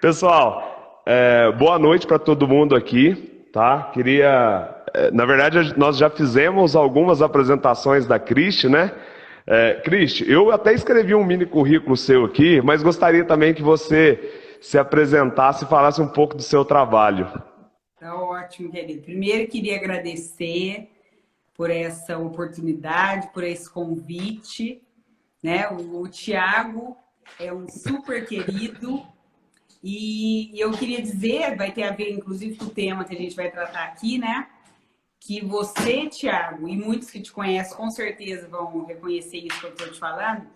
Pessoal, boa noite para todo mundo aqui, tá? Na verdade, nós já fizemos algumas apresentações da Cristi, né? Cristi, eu até escrevi um mini currículo seu aqui, mas gostaria também que você se apresentasse e falasse um pouco do seu trabalho. Tá ótimo, querido. Primeiro, queria agradecer por essa oportunidade, por esse convite, né? O Tiago é um super querido e eu queria dizer, vai ter a ver inclusive com o tema que a gente vai tratar aqui, né? Que você, Tiago, e muitos que te conhecem com certeza vão reconhecer isso que eu estou te falando.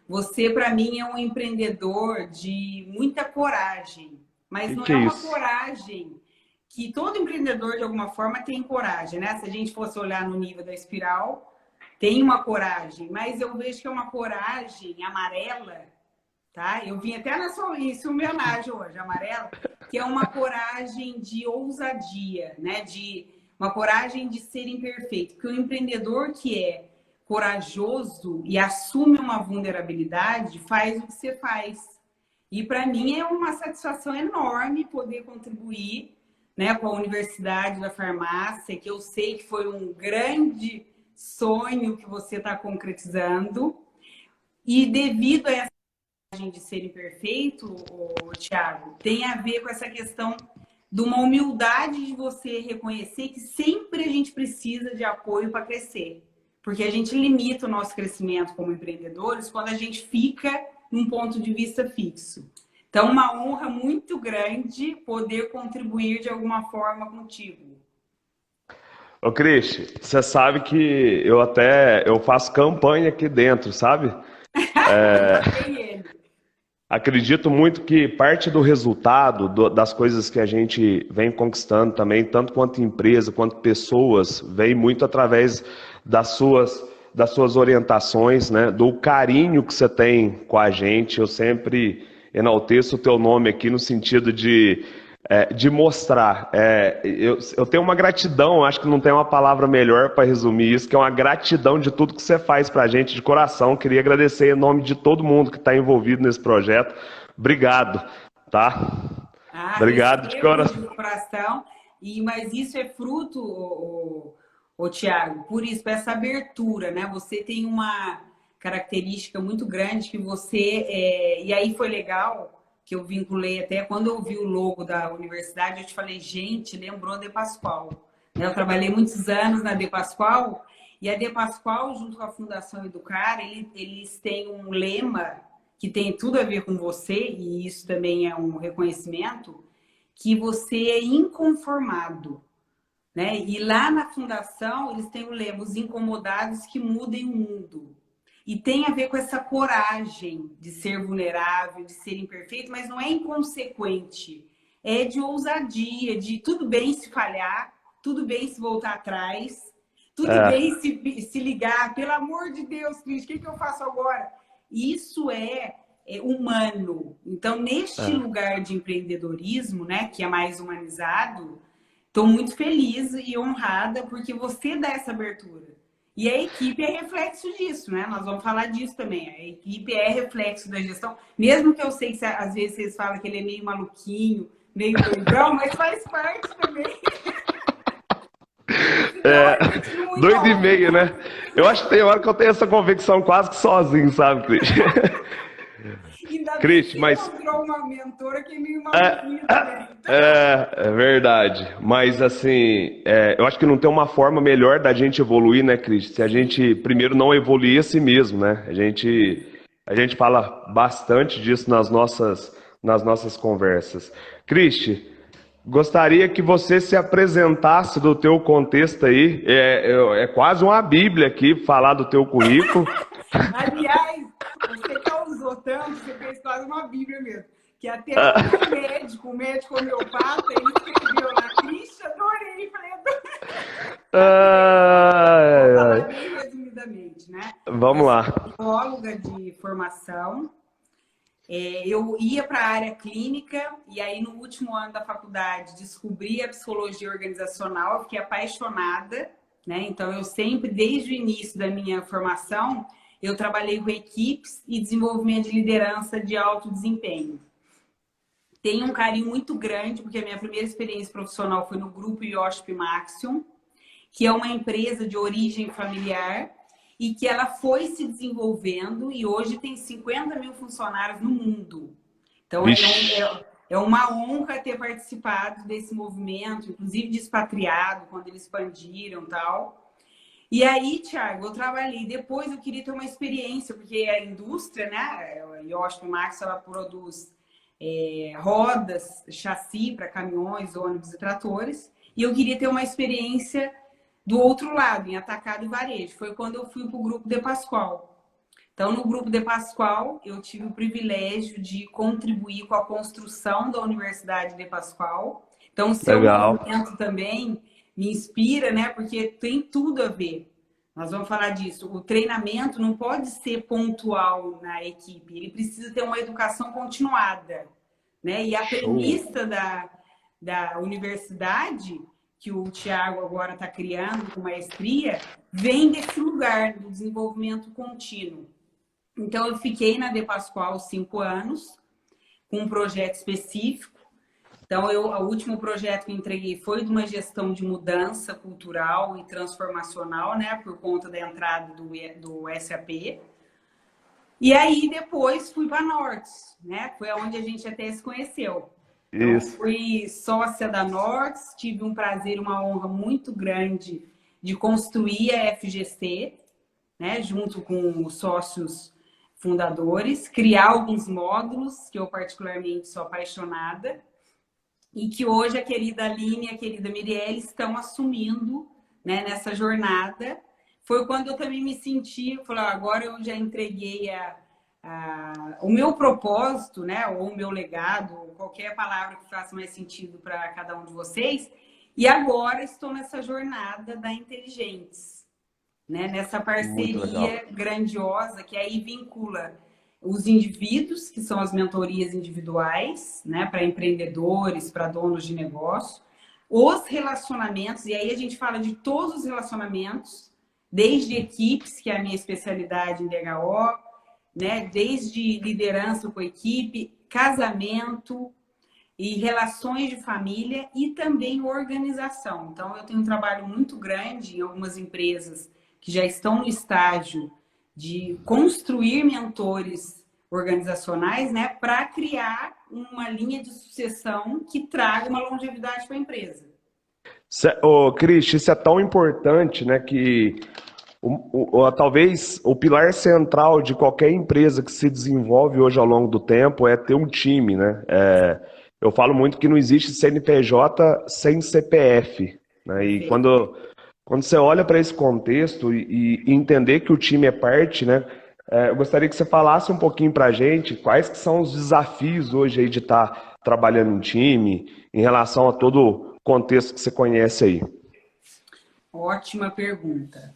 Você, para mim, é um empreendedor de muita coragem, mas não Que é é uma isso? coragem que todo empreendedor, de alguma forma, tem coragem, né? Se a gente fosse olhar no nível da espiral, tem uma coragem, mas eu vejo que é uma coragem amarela, tá? Eu vim até na sua homenagem hoje, amarela, que é uma coragem de ousadia, né? De uma coragem de ser imperfeito. Porque o empreendedor que é corajoso e assume uma vulnerabilidade faz o que você faz. E para mim é uma satisfação enorme poder contribuir, né, com a Universidade da Farmácia, que eu sei que foi um grande sonho que você está concretizando. E devido a essa de ser imperfeito, Tiago, tem a ver com essa questão de uma humildade de você reconhecer que sempre a gente precisa de apoio para crescer. Porque a gente limita o nosso crescimento como empreendedores quando a gente fica num ponto de vista fixo. Então, uma honra muito grande poder contribuir de alguma forma contigo. Ô, Cristi, você sabe que eu faço campanha aqui dentro, sabe? Lá vem ele. Acredito muito que parte do resultado das coisas que a gente vem conquistando também, tanto quanto empresa, quanto pessoas, vem muito através das suas orientações, né? Do carinho que você tem com a gente. Eu sempre enalteço o teu nome aqui no sentido de mostrar. Eu tenho uma gratidão, acho que não tem uma palavra melhor para resumir isso, que é uma gratidão de tudo que você faz para a gente de coração. Queria agradecer em nome de todo mundo que está envolvido nesse projeto. Obrigado, tá? Ah, Obrigado de recebo de coração. coração, mas isso é fruto, Tiago, por isso, por essa abertura, né? Você tem uma característica muito grande que você. E aí foi legal que eu vinculei até quando eu vi o logo da universidade, eu te falei, gente, lembrou a De Pascoal. Né? Eu trabalhei muitos anos na De Pascoal, e a De Pascoal, junto com a Fundação Educar, eles têm um lema que tem tudo a ver com você, e isso também é um reconhecimento, que você é inconformado. Né? E lá na fundação, eles têm o lema, os incomodados que mudem o mundo. E tem a ver com essa coragem de ser vulnerável, de ser imperfeito, mas não é inconsequente. É de ousadia, de tudo bem se falhar, tudo bem se voltar atrás, tudo É, bem se ligar. Pelo amor de Deus, Cris, o que eu faço agora? Isso é humano. Então, neste é. lugar de empreendedorismo, né, que é mais humanizado, estou muito feliz e honrada porque você dá essa abertura. E a equipe é reflexo disso, né? Nós vamos falar disso também. A equipe é reflexo da gestão. Mesmo que eu sei que às vezes vocês falam que ele é meio maluquinho, meio doidão, mas faz parte também. Senão É, a gente não doido e envolve, meio, né? né? Eu acho que tem hora que eu tenho essa convicção quase que sozinho, sabe, Cris? Ainda bem que Cris, você mas encontrou uma mentora que é meio É, maluquinho também. é verdade. Mas assim, eu acho que não tem uma forma melhor da gente evoluir, né, Cris? Se a gente Sim, primeiro não evoluir a si mesmo, né? A gente fala bastante disso nas nossas conversas. Cris, gostaria que você se apresentasse do teu contexto aí. É quase uma bíblia aqui falar do teu currículo. aliás, você causou tanto, você fez quase uma bíblia mesmo. Que até o meu médico, o médico homeopata, ele escreveu lá, Cristian, adorei. Falei, adorei. Vou Ai, ai. falar bem resumidamente, né? Eu Vamos sou lá. bióloga de formação. Eu ia para a área clínica e aí no último ano da faculdade descobri a psicologia organizacional, eu fiquei apaixonada, né? Então eu sempre, desde o início da minha formação, eu trabalhei com equipes e desenvolvimento de liderança de alto desempenho. Tenho um carinho muito grande, porque a minha primeira experiência profissional foi no grupo IOSP Maxion, que é uma empresa de origem familiar e que ela foi se desenvolvendo e hoje tem 50 mil funcionários no mundo. Então, é uma honra ter participado desse movimento, inclusive de expatriado, quando eles expandiram e tal. E aí, Thiago, eu trabalhei. Depois eu queria ter uma experiência, porque a indústria, né? A IOSP Max, ela produz rodas, chassi para caminhões, ônibus e tratores. E eu queria ter uma experiência do outro lado, em atacado e varejo. Foi quando eu fui para o Grupo De Pascoal. Então, no Grupo De Pascoal, eu tive o privilégio de contribuir com a construção da Universidade De Pascoal. Então, o seu movimento também me inspira, né? Porque tem tudo a ver. Nós vamos falar disso. O treinamento não pode ser pontual na equipe. Ele precisa ter uma educação continuada, né? E a premissa da universidade, que o Thiago agora está criando com maestria, vem desse lugar do desenvolvimento contínuo. Então, eu fiquei na De Pascoal 5 anos, com um projeto específico. Então, o último projeto que eu entreguei foi de uma gestão de mudança cultural e transformacional, né? Por conta da entrada do SAP. E aí, depois, fui para a Nortes, né? Foi onde a gente até se conheceu. Então, fui sócia da Nortes, tive um prazer, uma honra muito grande de construir a FGC, né? Junto com os sócios fundadores, criar alguns módulos que eu particularmente sou apaixonada e que hoje a querida Aline e a querida Mirielle estão assumindo, né, nessa jornada. Foi quando eu também me senti, falei, agora eu já entreguei o meu propósito, né, ou o meu legado, qualquer palavra que faça mais sentido para cada um de vocês, e agora estou nessa jornada da Inteligentes, né, nessa parceria grandiosa que aí vincula os indivíduos, que são as mentorias individuais, né, para empreendedores, para donos de negócio, os relacionamentos, e aí a gente fala de todos os relacionamentos, desde equipes, que é a minha especialidade em DHO, né, desde liderança com equipe, casamento e relações de família e também organização. Então, eu tenho um trabalho muito grande em algumas empresas que já estão no estágio de construir mentores organizacionais, né, para criar uma linha de sucessão que traga uma longevidade para a empresa. Cris, isso é tão importante, né, que talvez o pilar central de qualquer empresa que se desenvolve hoje ao longo do tempo é ter um time, né? Eu falo muito que não existe CNPJ sem CPF, né? E quando você olha para esse contexto e entender que o time é parte, né? Eu gostaria que você falasse um pouquinho para a gente quais que são os desafios hoje aí de estar trabalhando em time, em relação a todo o contexto que você conhece aí. Ótima pergunta.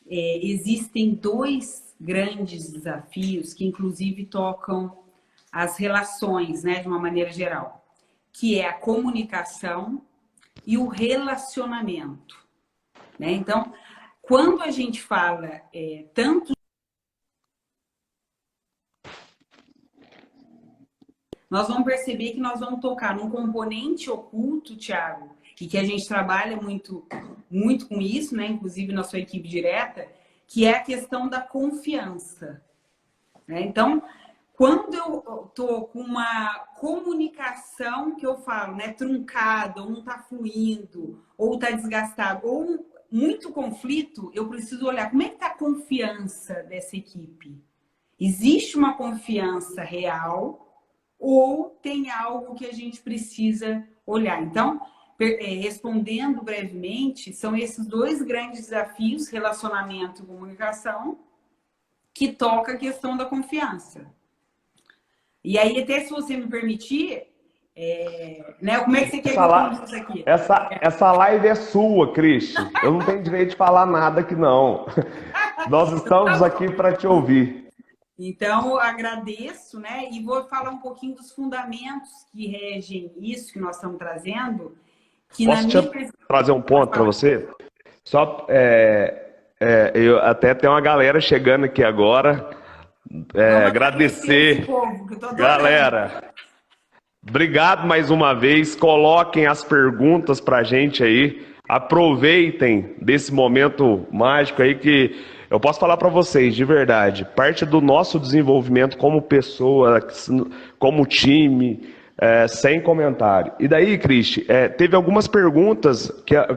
Existem 2 grandes desafios que, inclusive, tocam as relações, né, de uma maneira geral, que é a comunicação e o relacionamento. Né? Então, quando a gente fala tanto... Nós vamos perceber que nós vamos tocar num componente oculto, Thiago, e que a gente trabalha muito, muito com isso, né? Inclusive na sua equipe direta, que é a questão da confiança. Né? Então, quando eu estou com uma comunicação que eu falo, né, truncada, ou não está fluindo, ou está desgastado, ou muito conflito, eu preciso olhar como é que está a confiança dessa equipe. Existe uma confiança real ou tem algo que a gente precisa olhar? Então, respondendo brevemente, são esses 2 grandes desafios, relacionamento e comunicação, que toca a questão da confiança. E aí, até se você me permitir, né, como é que você quer que eu conte isso aqui? Essa live é sua, Cris. Eu não tenho direito de falar nada aqui, não. Nós estamos aqui para te ouvir. Então, eu agradeço, né? E vou falar um pouquinho dos fundamentos que regem isso que nós estamos trazendo. Que Posso trazer um ponto para você? Só, eu até tem uma galera chegando aqui agora. Agradecer. Esse povo, que eu tô galera, Obrigado mais uma vez. Coloquem as perguntas para a gente aí. Aproveitem desse momento mágico aí que eu posso falar para vocês, de verdade, parte do nosso desenvolvimento como pessoa, como time, sem comentário. E daí, Cristi, teve algumas perguntas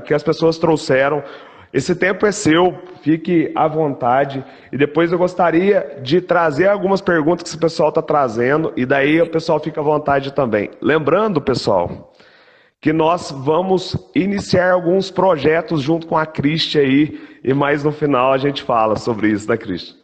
que as pessoas trouxeram. Esse tempo é seu, fique à vontade. E depois eu gostaria de trazer algumas perguntas que esse pessoal está trazendo, e daí o pessoal fica à vontade também. Lembrando, pessoal, que nós vamos iniciar alguns projetos junto com a Cristi aí, e mais no final a gente fala sobre isso, né, Cristi?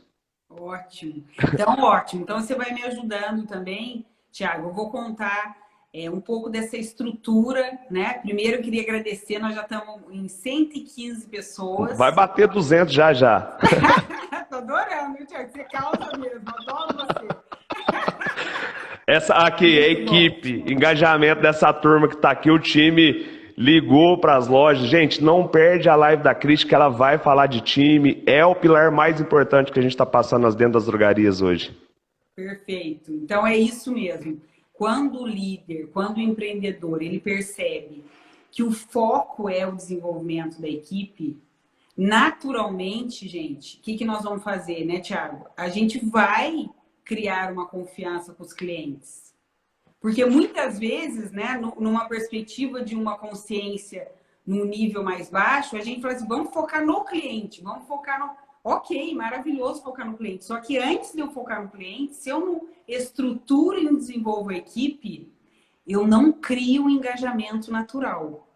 Ótimo. Então, ótimo. Então, você vai me ajudando também, Thiago. Eu vou contar um pouco dessa estrutura, né? Primeiro, eu queria agradecer. Nós já estamos em 115 pessoas. Vai bater 200 já, já. Tô adorando, viu, Thiago? Você causa mesmo. Adoro você. Essa aqui é a equipe, engajamento dessa turma que está aqui. O time ligou para as lojas. Gente, não perde a live da Cristi, que ela vai falar de time. É o pilar mais importante que a gente está passando dentro das drogarias hoje. Perfeito. Então, é isso mesmo. Quando o líder, quando o empreendedor, ele percebe que o foco é o desenvolvimento da equipe, naturalmente, gente, o que nós vamos fazer, né, Thiago? A gente vai criar uma confiança com os clientes. Porque muitas vezes, né, numa perspectiva de uma consciência num nível mais baixo, a gente fala assim, vamos focar no cliente, vamos focar no... Ok, maravilhoso focar no cliente. Só que antes de eu focar no cliente, se eu não estruturo e não desenvolvo a equipe, eu não crio um engajamento natural.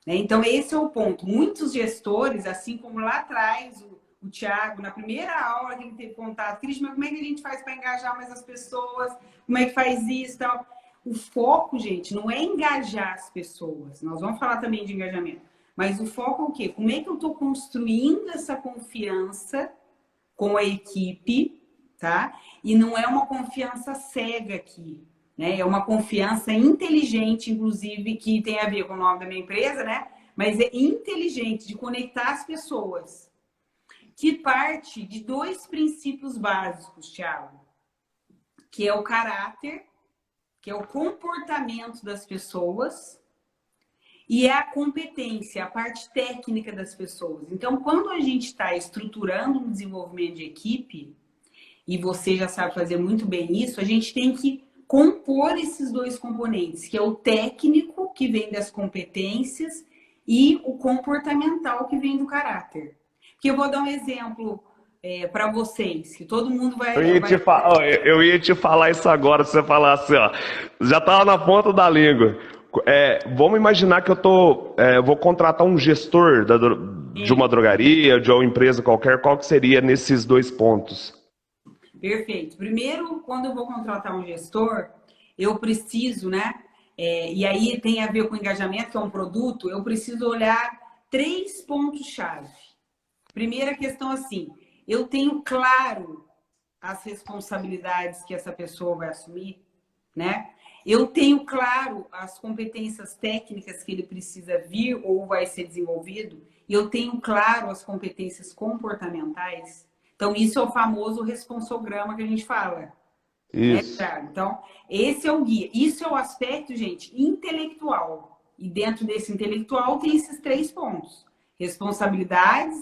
Né? Então, esse é o ponto. Muitos gestores, assim como lá atrás, o Thiago, na primeira aula que ele teve contato, Cristian, mas como é que a gente faz para engajar mais as pessoas? Como é que faz isso e tal? O foco, gente, não é engajar as pessoas. Nós vamos falar também de engajamento. Mas o foco é o quê? Como é que eu estou construindo essa confiança com a equipe, tá? E não é uma confiança cega aqui, né? É uma confiança inteligente, inclusive, que tem a ver com o nome da minha empresa, né? Mas é inteligente, de conectar as pessoas. Que parte de 2 princípios básicos, Thiago. Que é o caráter, que é o comportamento das pessoas, e é a competência, a parte técnica das pessoas. Então, quando a gente está estruturando um desenvolvimento de equipe, e você já sabe fazer muito bem isso, a gente tem que compor esses 2 componentes, que é o técnico, que vem das competências, e o comportamental, que vem do caráter. Porque eu vou dar um exemplo para vocês, que todo mundo vai... Eu ia te falar isso agora, se você falasse, ó, já estava na ponta da língua. Vamos imaginar que eu vou contratar um gestor de uma drogaria, de uma empresa qualquer, qual que seria nesses 2 pontos? Perfeito. Primeiro, quando eu vou contratar um gestor, eu preciso, né? E aí tem a ver com engajamento, que é um produto, eu preciso olhar 3 pontos-chave. Primeira questão assim, eu tenho claro as responsabilidades que essa pessoa vai assumir, né? Eu tenho claro as competências técnicas que ele precisa vir ou vai ser desenvolvido. E eu tenho claro as competências comportamentais. Então, isso é o famoso responsograma que a gente fala. Isso. Né? Então, esse é o guia. Isso é o aspecto, gente, intelectual. E dentro desse intelectual tem esses 3 pontos. Responsabilidades,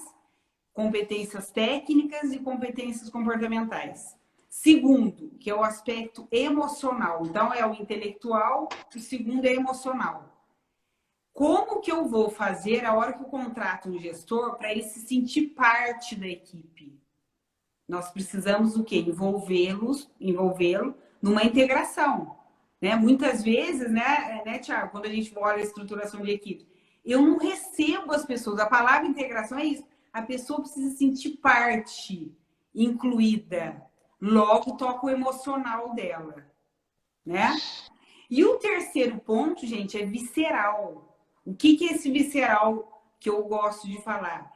competências técnicas e competências comportamentais. Segundo, que é o aspecto emocional. Então, é o intelectual, o segundo é emocional. Como que eu vou fazer a hora que eu contrato um gestor para ele se sentir parte da equipe? Nós precisamos o quê? Envolvê-lo numa integração. Né? Muitas vezes, né, Thiago, quando a gente olha a estruturação de equipe, eu não recebo as pessoas. A palavra integração é isso. A pessoa precisa se sentir parte, incluída. Logo, toca o emocional dela, né? E o terceiro ponto, gente, é visceral. O que é esse visceral que eu gosto de falar?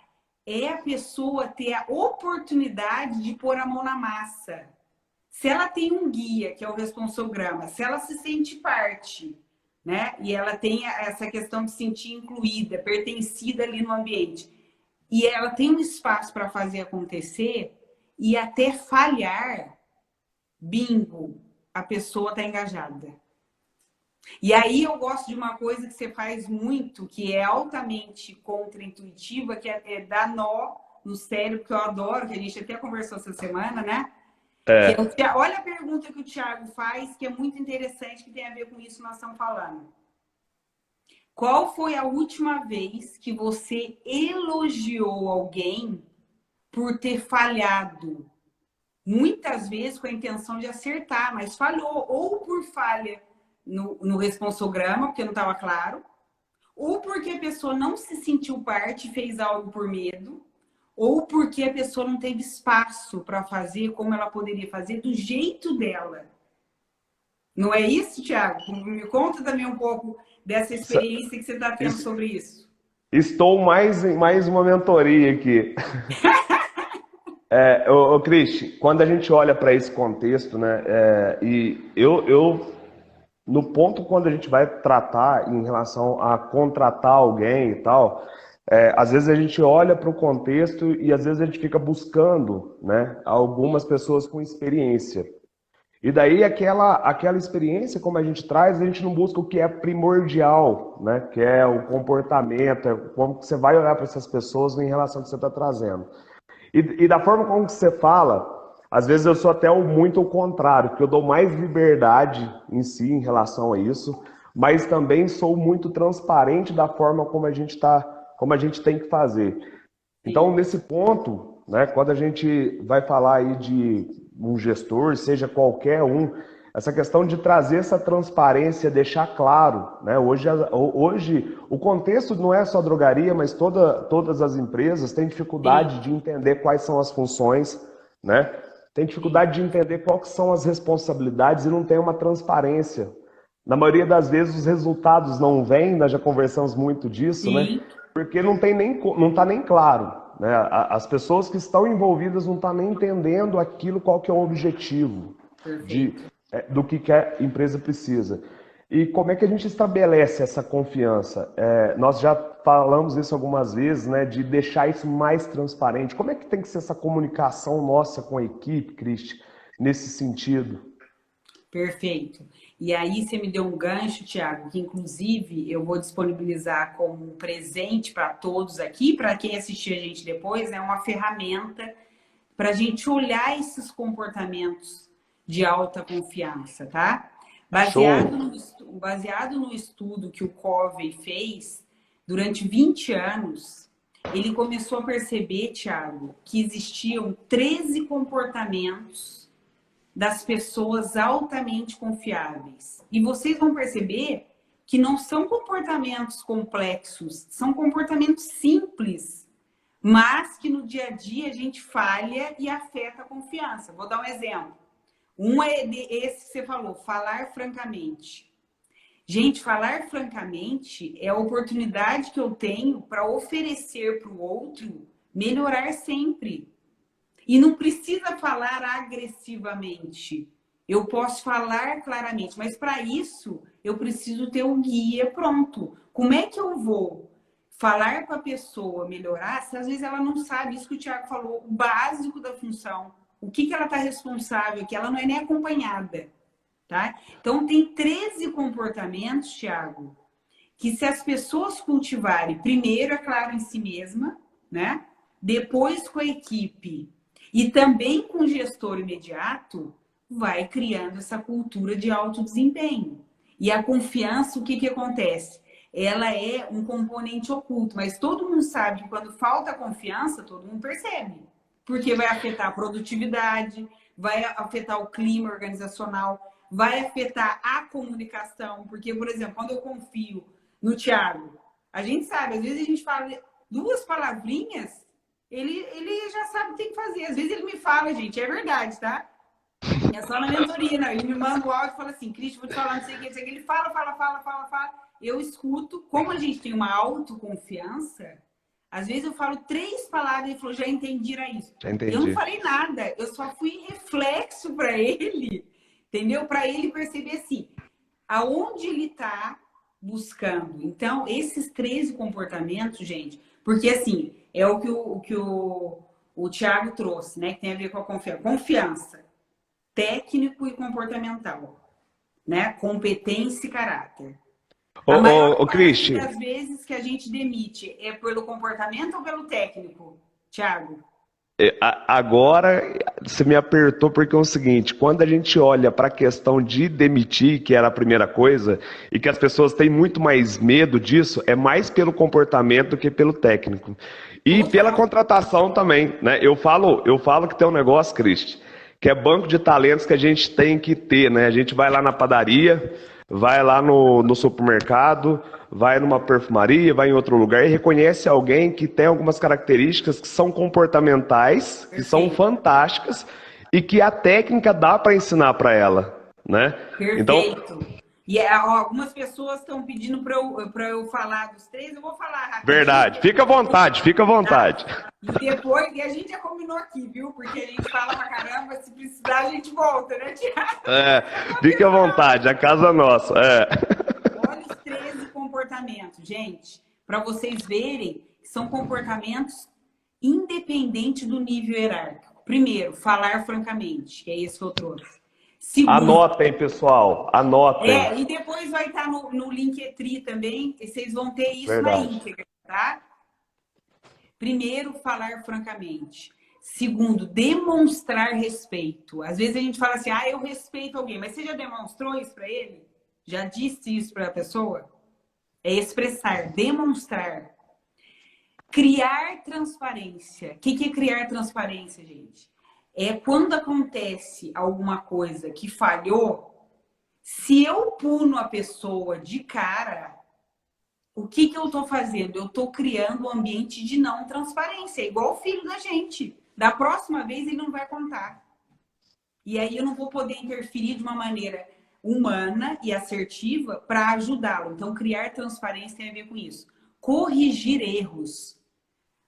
É a pessoa ter a oportunidade de pôr a mão na massa. Se ela tem um guia, que é o responsograma, se ela se sente parte, né? E ela tem essa questão de se sentir incluída, pertencida ali no ambiente, e ela tem um espaço para fazer acontecer e até falhar, bingo, a pessoa está engajada. E aí eu gosto de uma coisa que você faz muito, que é altamente contraintuitiva, que é dar nó no cérebro, que eu adoro, que a gente até conversou essa semana, né? Que é É, olha a pergunta que o Thiago faz, que é muito interessante, que tem a ver com isso que nós estamos falando. Qual foi a última vez que você elogiou alguém por ter falhado? Muitas vezes com a intenção de acertar, mas falhou, ou por falha no responsograma, porque não estava claro, ou porque a pessoa não se sentiu parte e fez algo por medo, ou porque a pessoa não teve espaço para fazer como ela poderia fazer do jeito dela. Não é isso, Thiago? Me conta também um pouco dessa experiência que você está tendo isso- sobre isso. estou mais em mais uma mentoria aqui. Cristi, quando a gente olha para esse contexto, né, no ponto quando a gente vai tratar em relação a contratar alguém e tal, às vezes a gente olha para o contexto e às vezes a gente fica buscando, né, algumas pessoas com experiência. E daí aquela experiência, como a gente traz, a gente não busca o que é primordial, né, que é o comportamento, é como que você vai olhar para essas pessoas em relação ao que você está trazendo. E da forma como você fala, às vezes eu sou até muito o contrário, porque eu dou mais liberdade em si em relação a isso, mas também sou muito transparente da forma como a gente tá, como a gente tem que fazer. Então, Sim. nesse ponto, né, quando a gente vai falar aí de um gestor, seja qualquer um, essa questão de trazer essa transparência, deixar claro, né? Hoje o contexto não é só drogaria, mas todas as empresas têm dificuldade Sim. de entender quais são as funções, né? Tem Sim. dificuldade de entender quais são as responsabilidades e não tem uma transparência. Na maioria das vezes os resultados não vêm, nós já conversamos muito disso, né? Sim. Porque não está nem claro, né? As pessoas que estão envolvidas não estão nem entendendo aquilo, qual que é o objetivo de, Perfeito. do que a empresa precisa. E como é que a gente estabelece essa confiança? Nós já falamos isso algumas vezes, né? De deixar isso mais transparente. Como é que tem que ser essa comunicação nossa com a equipe, Cristi, nesse sentido? Perfeito. E aí você me deu um gancho, Thiago, que inclusive eu vou disponibilizar como um presente para todos aqui, para quem assistir a gente depois, é uma ferramenta para a gente olhar esses comportamentos de alta confiança, tá? Show! Baseado no estudo que o Covey fez, durante 20 anos, ele começou a perceber, Thiago, que existiam 13 comportamentos das pessoas altamente confiáveis. E vocês vão perceber que não são comportamentos complexos, são comportamentos simples, mas que no dia a dia a gente falha e afeta a confiança. Vou dar um exemplo. Um é esse que você falou, falar francamente. Gente, falar francamente é a oportunidade que eu tenho para oferecer para o outro melhorar sempre. E não precisa falar agressivamente. Eu posso falar claramente, mas para isso eu preciso ter um guia pronto. Como é que eu vou falar com a pessoa melhorar se às vezes ela não sabe isso que o Thiago falou, o básico da função, o que ela está responsável, que ela não é nem acompanhada, tá? Então tem 13 comportamentos, Thiago, que se as pessoas cultivarem, primeiro, é claro, em si mesma, né? Depois com a equipe e também com o gestor imediato, vai criando essa cultura de alto desempenho. E a confiança, o que acontece? Ela é um componente oculto, mas todo mundo sabe que quando falta confiança, todo mundo percebe. Porque vai afetar a produtividade, vai afetar o clima organizacional, vai afetar a comunicação. Porque, por exemplo, quando eu confio no Thiago, a gente sabe, às vezes a gente fala duas palavrinhas, ele já sabe o que tem que fazer. Às vezes ele me fala, gente, é verdade, tá? É só na mentoria, não. Ele me manda o áudio e fala assim, Cristian, vou te falar, não sei o que, não sei o que. Ele fala. Eu escuto. Como a gente tem uma autoconfiança, às vezes eu falo 3 palavras e ele falou, já entendi, era isso. Já Eu não entendi. falei nada, eu só fui reflexo para ele, entendeu? Para ele perceber assim, aonde ele está buscando. Então, esses 13 comportamentos, gente, porque assim, é o Thiago trouxe, né? Que tem a ver com a confiança. Confiança, técnico e comportamental. né? Competência e caráter. Ô, A maior ô, parte Cristi, das vezes que a gente demite é pelo comportamento ou pelo técnico, Thiago? agora você me apertou porque é o seguinte, quando a gente olha para a questão de demitir, que era a primeira coisa, e que as pessoas têm muito mais medo disso, é mais pelo comportamento do que pelo técnico. E pela Total. contratação também, né? Eu falo que tem um negócio, Cristi, que é banco de talentos que a gente tem que ter, né? A gente vai lá na padaria, vai lá no supermercado, vai numa perfumaria, vai em outro lugar e reconhece alguém que tem algumas características que são comportamentais, que são Perfeito. fantásticas e que a técnica dá para ensinar para ela, né? Então, Perfeito. E ó, algumas pessoas estão pedindo para eu falar dos três. Eu vou falar rapidinho. verdade. Fica à vontade, fica à Tá? vontade. E depois, e a gente já combinou aqui, viu? Porque a gente fala pra caramba, se precisar a gente volta, né, Tiago? É, Já fique à combinamos. vontade, a casa é nossa. É. Olha os 13 comportamentos, gente, para vocês verem que são comportamentos independentes do nível hierárquico. Primeiro, falar francamente, que é esse que eu trouxe. Segundo, Anotem, pessoal, anotem. e depois vai estar no Linktree também, e vocês vão ter isso na Verdade. íntegra, tá? Primeiro, falar francamente. Segundo, demonstrar respeito. Às vezes a gente fala assim, eu respeito alguém, mas você já demonstrou isso para ele? Já disse isso para a pessoa? É expressar, demonstrar. Criar transparência. O que é criar transparência, gente? É quando acontece alguma coisa que falhou, se eu puno a pessoa de cara, o que eu estou fazendo? Eu estou criando um ambiente de não transparência, igual o filho da gente. Da próxima vez ele não vai contar. E aí eu não vou poder interferir de uma maneira humana e assertiva para ajudá-lo. Então, criar transparência tem a ver com isso. Corrigir erros.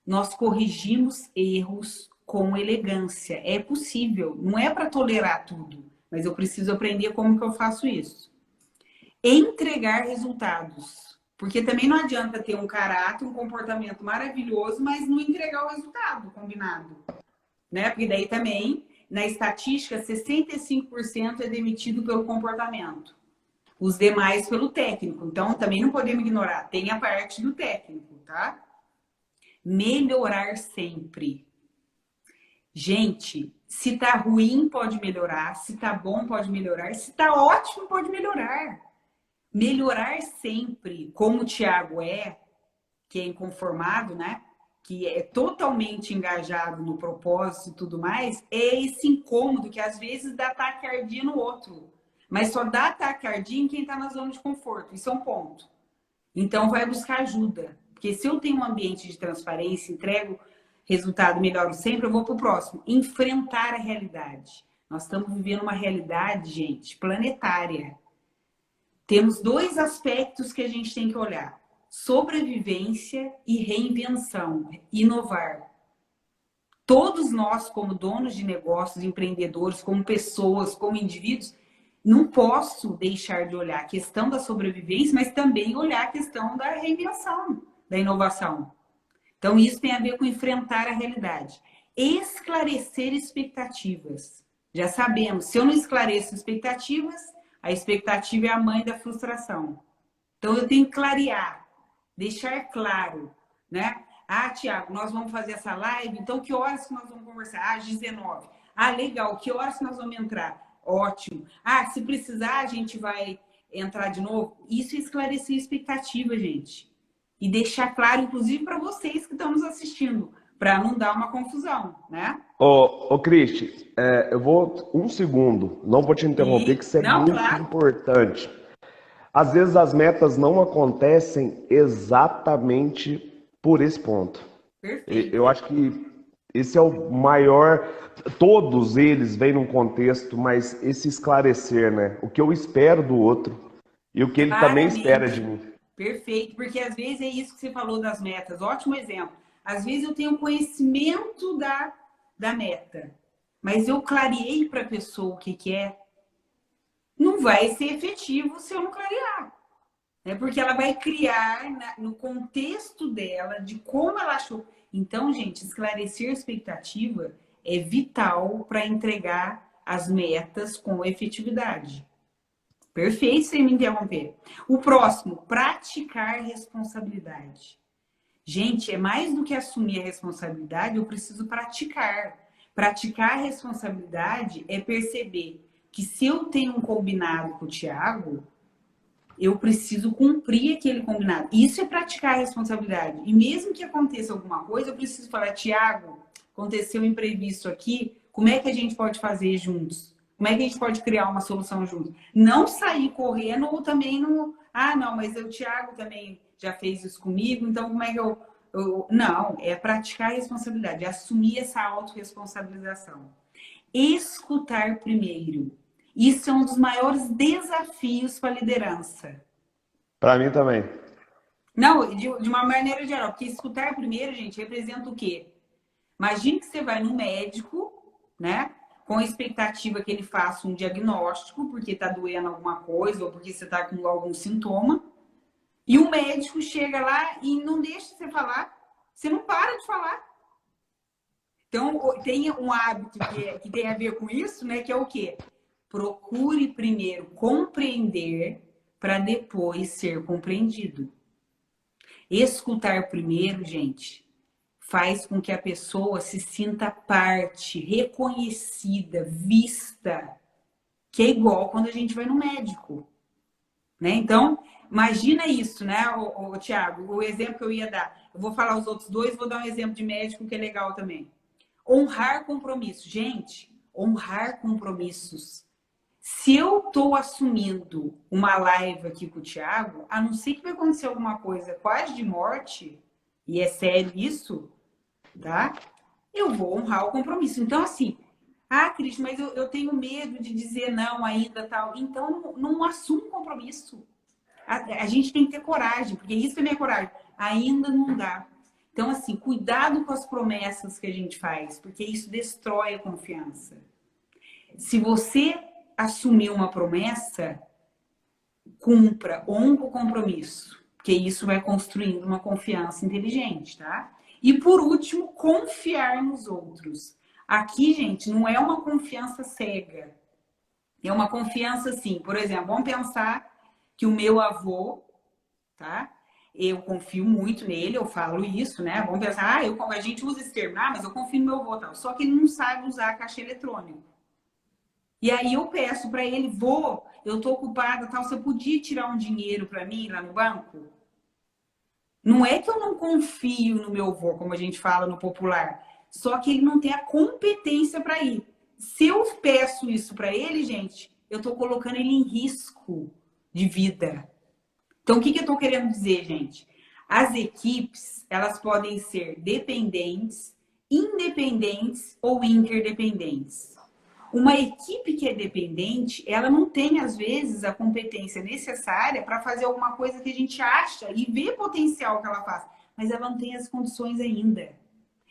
Nós corrigimos erros com elegância. É possível. Não é para tolerar tudo, mas eu preciso aprender como que eu faço isso. Entregar resultados. Porque também não adianta ter um caráter, um comportamento maravilhoso, mas não entregar o resultado combinado. Né? Porque daí também, na estatística, 65% é demitido pelo comportamento. Os demais pelo técnico. Então, também não podemos ignorar. Tem a parte do técnico, tá? Melhorar sempre. Gente, se tá ruim, pode melhorar. Se tá bom, pode melhorar. Se tá ótimo, pode melhorar. Melhorar sempre, como o Thiago que é inconformado, né? Que é totalmente engajado no propósito e tudo mais, é esse incômodo que às vezes dá taquicardia no outro. Mas só dá taquicardia em quem está na zona de conforto. Isso é um ponto. Então, vai buscar ajuda. Porque se eu tenho um ambiente de transparência, entrego resultado, melhoro sempre, eu vou para o próximo. Enfrentar a realidade. Nós estamos vivendo uma realidade, gente, planetária. Temos dois aspectos que a gente tem que olhar: sobrevivência e reinvenção, inovar. Todos nós, como donos de negócios, empreendedores, como pessoas, como indivíduos, não posso deixar de olhar a questão da sobrevivência, mas também olhar a questão da reinvenção, da inovação. Então, isso tem a ver com enfrentar a realidade. Esclarecer expectativas. Já sabemos, se eu não esclareço expectativas, a expectativa é a mãe da frustração. Então, eu tenho que clarear, deixar claro, né? Tiago, nós vamos fazer essa live, então que horas que nós vamos conversar? Às 19. Legal, que horas que nós vamos entrar? Ótimo. Se precisar, a gente vai entrar de novo. Isso é esclarecer a expectativa, gente. E deixar claro, inclusive, para vocês que estão nos assistindo, para não dar uma confusão, né? Ô, Cristi, eu vou um segundo, não vou te interromper, que isso é Não, muito claro. importante. Às vezes as metas não acontecem exatamente por esse ponto. Perfeito. Eu acho que esse é o maior. Todos eles vêm num contexto, mas esse esclarecer, né? O que eu espero do outro e o que ele também espera de Claramente. mim. Perfeito, porque às vezes é isso que você falou das metas. Ótimo exemplo. Às vezes eu tenho conhecimento da meta, mas eu clareei para a pessoa o que é. Não vai ser efetivo se eu não clarear. Né? Porque ela vai criar no contexto dela, de como ela achou. Então, gente, esclarecer a expectativa é vital para entregar as metas com efetividade. Perfeito, sem me interromper. O próximo, praticar responsabilidade. Gente, é mais do que assumir a responsabilidade, eu preciso praticar. Praticar a responsabilidade é perceber que se eu tenho um combinado com o Thiago, eu preciso cumprir aquele combinado. Isso é praticar a responsabilidade. E mesmo que aconteça alguma coisa, eu preciso falar, Thiago, aconteceu um imprevisto aqui, como é que a gente pode fazer juntos? Como é que a gente pode criar uma solução juntos? Não sair correndo ou também não... Ah, não, mas o Thiago também já fez isso comigo, então como é que eu... Não, é praticar a responsabilidade, é assumir essa autorresponsabilização. Escutar primeiro. Isso é um dos maiores desafios para a liderança. Para mim também. Não, de uma maneira geral, porque escutar primeiro, gente, representa o quê? Imagine que você vai no médico, né? Com a expectativa que ele faça um diagnóstico, porque está doendo alguma coisa ou porque você está com algum sintoma. E o médico chega lá e não deixa você falar. Você não para de falar. Então, tem um hábito que tem a ver com isso, né? Que é o quê? Procure primeiro compreender para depois ser compreendido. Escutar primeiro, gente, faz com que a pessoa se sinta parte, reconhecida, vista, que é igual quando a gente vai no médico, né? Então, imagina isso, né, Thiago? O exemplo que eu ia dar. Eu vou falar os outros dois, vou dar um exemplo de médico que é legal também. Honrar compromissos. Gente, honrar compromissos. Se eu estou assumindo uma live aqui com o Thiago, a não ser que vai acontecer alguma coisa quase de morte, e é sério isso, tá? Eu vou honrar o compromisso. Então, assim, Cris, mas eu tenho medo de dizer não ainda, tal. Então, não assumo compromisso. A gente tem que ter coragem, porque isso também é coragem. Ainda não dá. Então, assim, cuidado com as promessas que a gente faz, porque isso destrói a confiança. Se você assumir uma promessa, cumpra, honra o compromisso, porque isso vai construindo uma confiança inteligente, tá? E por último, confiar nos outros. Aqui, gente, não é uma confiança cega. É uma confiança assim, por exemplo, vamos pensar que o meu avô, tá? Eu confio muito nele, eu falo isso, né? Vamos pensar, a gente usa esse termo, mas eu confio no meu avô, tal. Só que ele não sabe usar caixa eletrônico. E aí eu peço para ele, vô, eu tô ocupada, tal, você podia tirar um dinheiro para mim lá no banco? Não é que eu não confio no meu vô, como a gente fala no popular, só que ele não tem a competência para ir. Se eu peço isso para ele, gente, eu tô colocando ele em risco de vida. Então, o que eu tô querendo dizer, gente? As equipes, elas podem ser dependentes, independentes ou interdependentes. Uma equipe que é dependente, ela não tem, às vezes, a competência necessária para fazer alguma coisa que a gente acha e vê potencial que ela faz, mas ela não tem as condições ainda.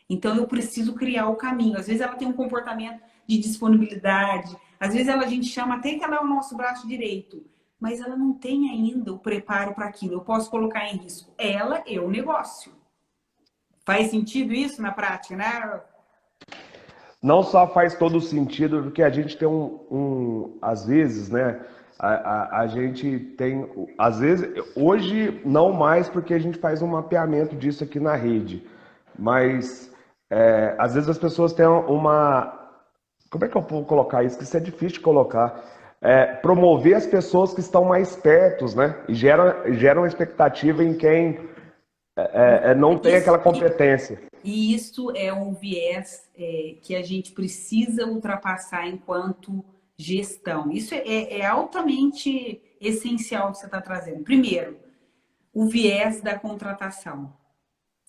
Então, eu preciso criar o caminho. Às vezes, ela tem um comportamento de disponibilidade, às vezes, a gente chama até que ela é o nosso braço direito, mas ela não tem ainda o preparo para aquilo. Eu posso colocar em risco ela e o negócio. Faz sentido isso na prática, né? Não só faz todo sentido, porque a gente tem às vezes, né? A gente tem, às vezes, hoje não mais, porque a gente faz um mapeamento disso aqui na rede, mas às vezes as pessoas têm como é que eu vou colocar isso? Que isso é difícil de colocar. Promover as pessoas que estão mais perto, né? E gera uma expectativa em quem não tem aquela competência. E isso é um viés que a gente precisa ultrapassar enquanto gestão. Isso é altamente essencial que você está trazendo. Primeiro, o viés da contratação.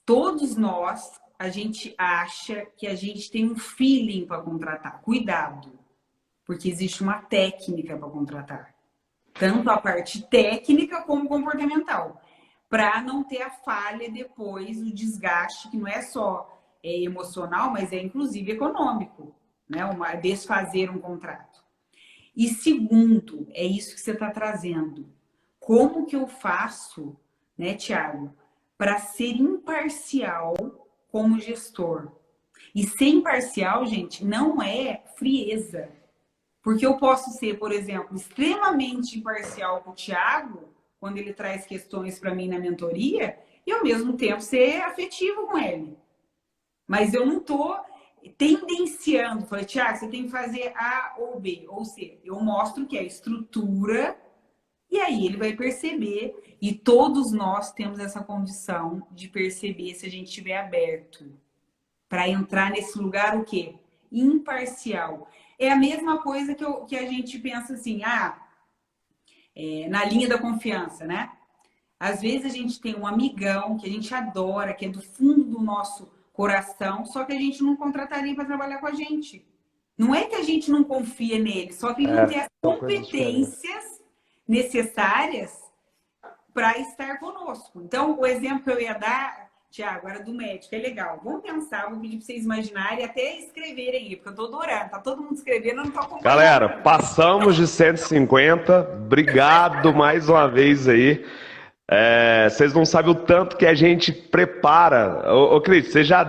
Todos nós, a gente acha que a gente tem um feeling para contratar. Cuidado, porque existe uma técnica para contratar. Tanto a parte técnica como comportamental. Para não ter a falha depois, o desgaste, que não é só emocional, mas é inclusive econômico, né? Desfazer um contrato. E segundo, é isso que você está trazendo. Como que eu faço, né, Thiago, para ser imparcial como gestor? E ser imparcial, gente, não é frieza. Porque eu posso ser, por exemplo, extremamente imparcial com o Thiago, quando ele traz questões para mim na mentoria, e ao mesmo tempo ser afetivo com ele. Mas eu não estou tendenciando. Falei, Thiago, você tem que fazer A ou B ou C. Eu mostro que é estrutura, e aí ele vai perceber. E todos nós temos essa condição de perceber se a gente estiver aberto para entrar nesse lugar o quê? Imparcial. É a mesma coisa que a gente pensa assim, na linha da confiança, né? Às vezes a gente tem um amigão que a gente adora, que é do fundo do nosso coração, só que a gente não contrataria para trabalhar com a gente. Não é que a gente não confia nele, só que ele não tem as Uma coisa diferente. competências necessárias para estar conosco. Então, o exemplo que eu ia dar, Tiago, era do médico, é legal. Vamos pensar, vou pedir para vocês imaginarem e até escreverem aí, porque eu tô adorando. Tá todo mundo escrevendo, eu não tô acompanhando. Galera, passamos de 150. Obrigado mais uma vez aí. Vocês não sabem o tanto que a gente prepara. Ô Cris, você já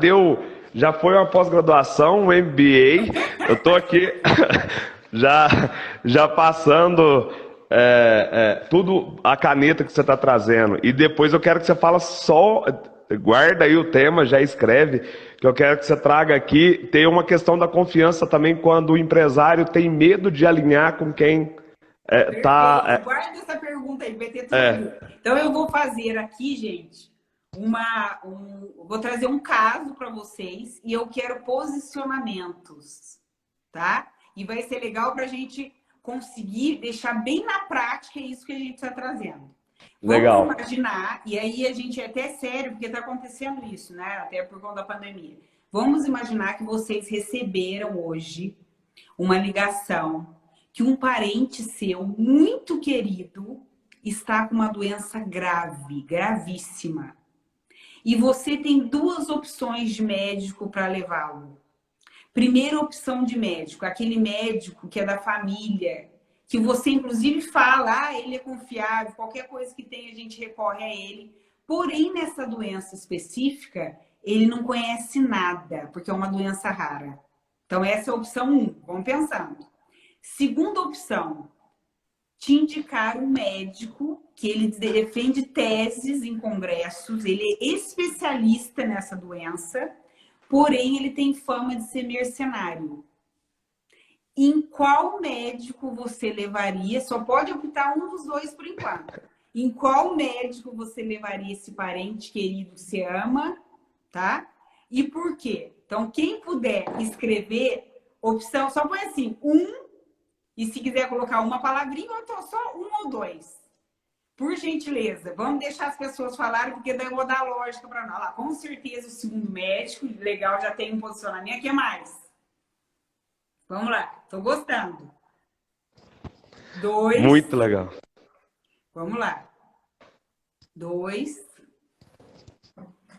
foi uma pós-graduação, um MBA. Eu tô aqui já passando tudo a caneta que você está trazendo. E depois eu quero que você fala só, guarda aí o tema, já escreve, que eu quero que você traga aqui. Tem uma questão da confiança também quando o empresário tem medo de alinhar com quem tá. Guarda essa pergunta aí, vai ter tudo. Então eu vou fazer aqui, gente, vou trazer um caso para vocês e eu quero posicionamentos, tá? E vai ser legal para a gente conseguir deixar bem na prática isso que a gente está trazendo. Legal. Vamos imaginar, e aí a gente é até sério, porque está acontecendo isso, né? Até por conta da pandemia. Vamos imaginar que vocês receberam hoje uma ligação que um parente seu, muito querido, está com uma doença grave, gravíssima. E você tem duas opções de médico para levá-lo. Primeira opção de médico, aquele médico que é da família, que você inclusive fala, ele é confiável, qualquer coisa que tem a gente recorre a ele. Porém, nessa doença específica, ele não conhece nada, porque é uma doença rara. Então, essa é a opção 1, vamos pensando. Segunda opção, te indicar um médico que ele defende teses em congressos, ele é especialista nessa doença, porém ele tem fama de ser mercenário. Em qual médico você levaria? Só pode optar um dos dois por enquanto. Em qual médico você levaria esse parente querido que você ama, tá? E por quê? Então, quem puder escrever, opção, só põe assim, e se quiser colocar uma palavrinha, ou então só um ou dois. Por gentileza, vamos deixar as pessoas falarem, porque daí eu vou dar lógica para nós. Lá, com certeza, o segundo médico, legal, já tem um posicionamento. O que mais? Vamos lá, tô gostando. 2. Muito legal. Vamos lá. 2.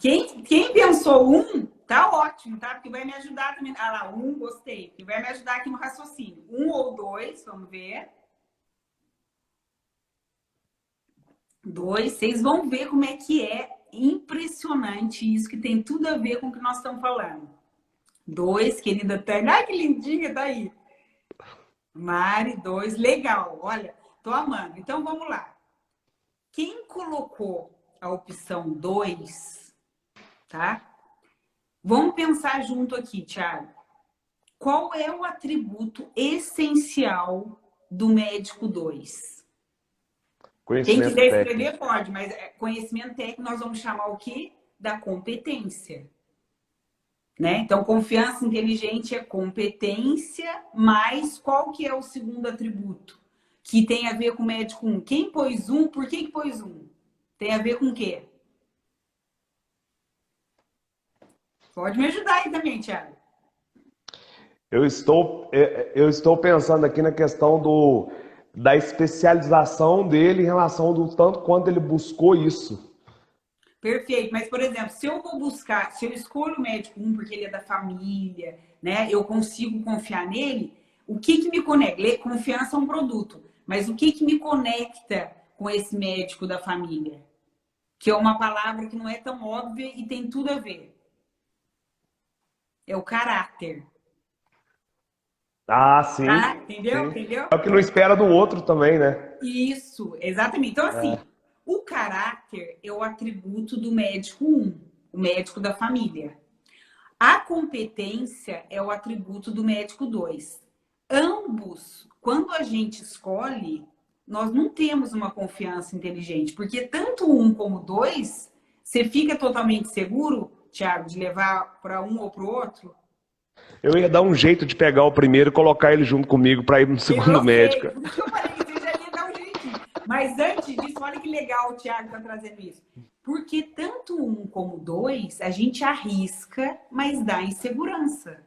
Quem pensou tá ótimo, tá? Porque vai me ajudar também. Ah lá, gostei. Que vai me ajudar aqui no raciocínio. 1 ou 2, vamos ver. 2, vocês vão ver como é que é impressionante isso, que tem tudo a ver com o que nós estamos falando. 2, querida Tânia. Ai, que lindinha, tá aí. Mari, 2, legal. Olha, tô amando. Então, vamos lá. Quem colocou a opção 2, tá? Vamos pensar junto aqui, Thiago. Qual é o atributo essencial do médico 2? Quem quiser escrever pode, mas conhecimento técnico nós vamos chamar o quê? Da competência. Né? Então, confiança inteligente é competência, mas qual que é o segundo atributo? Que tem a ver com o médico 1. Quem pôs 1? Por que pôs 1? Tem a ver com o quê? Pode me ajudar aí também, Thiago. Eu estou pensando aqui na questão da especialização dele em relação do tanto quanto ele buscou isso. Perfeito, mas por exemplo, se eu vou buscar, se eu escolho o médico 1 porque ele é da família, né? Eu consigo confiar nele, o que me conecta? Confiança é um produto, mas o que me conecta com esse médico da família? Que é uma palavra que não é tão óbvia e tem tudo a ver. É o caráter. Ah, sim, Tá? Entendeu? sim. Entendeu? É o que não espera do outro também, né? Isso, exatamente. Então, assim, o caráter é o atributo do médico um, o médico da família. A competência é o atributo do médico 2. Ambos, quando a gente escolhe, nós não temos uma confiança inteligente, porque tanto um como dois, você fica totalmente seguro, Thiago, de levar para um ou para o outro? Eu ia dar um jeito de pegar o primeiro e colocar ele junto comigo para ir no segundo Eu sei, médico. por isso que eu falei que você já ia dar um jeitinho. Mas antes disso, olha que legal o Thiago está trazendo isso. Porque tanto um como dois, a gente arrisca, mas dá insegurança.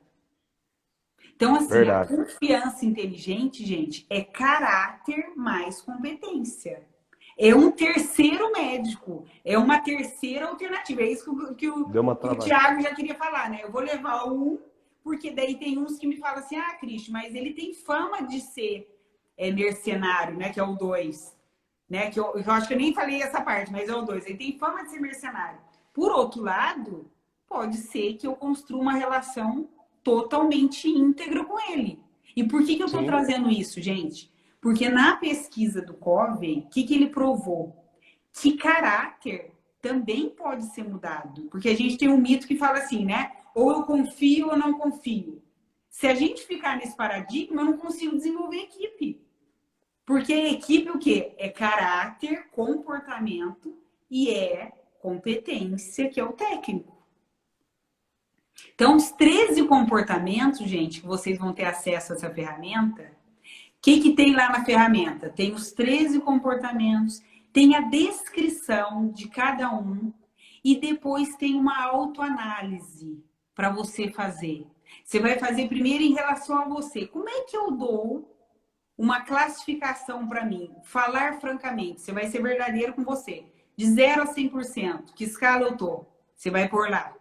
Então, assim, a Verdade. confiança inteligente, gente, é caráter mais competência. É um terceiro médico, é uma terceira alternativa. É isso Deu uma que o travada. Thiago já queria falar, né? Eu vou levar um, porque daí tem uns que me falam assim, ah, Cristi, mas ele tem fama de ser mercenário, né? Que é o dois. Né? Eu acho que eu nem falei essa parte, mas é o dois. Ele tem fama de ser mercenário. Por outro lado, pode ser que eu construa uma relação totalmente íntegra com ele. E por que eu estou Sim, trazendo isso, gente? Porque na pesquisa do Covey, o que ele provou? Que caráter também pode ser mudado. Porque a gente tem um mito que fala assim, né? Ou eu confio ou não confio. Se a gente ficar nesse paradigma, eu não consigo desenvolver equipe. Porque a equipe o quê? É caráter, comportamento e é competência, que é o técnico. Então, os 13 comportamentos, gente, que vocês vão ter acesso a essa ferramenta, o que tem lá na ferramenta? Tem os 13 comportamentos, tem a descrição de cada um e depois tem uma autoanálise para você fazer. Você vai fazer primeiro em relação a você. Como é que eu dou uma classificação para mim? Falar francamente, você vai ser verdadeiro com você. De 0 a 100%, que escala eu tô? Você vai pôr lá.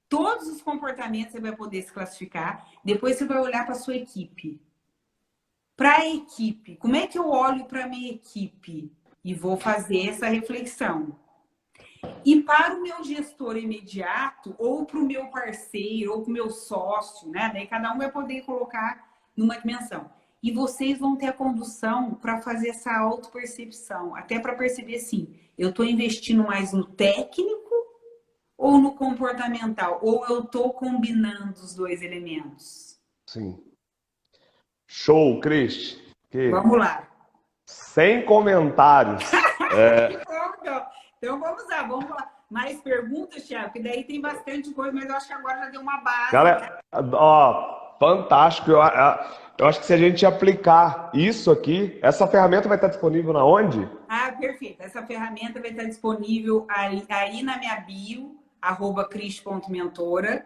Todos os comportamentos você vai poder se classificar. Depois você vai olhar para a sua equipe. Para a equipe, como é que eu olho para a minha equipe? E vou fazer essa reflexão. E para o meu gestor imediato, ou para o meu parceiro, ou para o meu sócio, né? Daí cada um vai poder colocar numa dimensão. E vocês vão ter a condução para fazer essa autopercepção, até para perceber assim, eu estou investindo mais no técnico ou no comportamental? Ou eu estou combinando os dois elementos? sim. Show, Cris. Que Vamos lá. sem comentários. Que bom, então. Então vamos lá, vamos lá. Mais perguntas, Thiago? Que daí tem bastante coisa, mas eu acho que agora já deu uma base, né? Cara, ó, fantástico. Eu acho que se a gente aplicar isso aqui, essa ferramenta vai estar disponível na onde? Ah, perfeito. Essa ferramenta vai estar disponível aí na minha bio, @cris.mentora.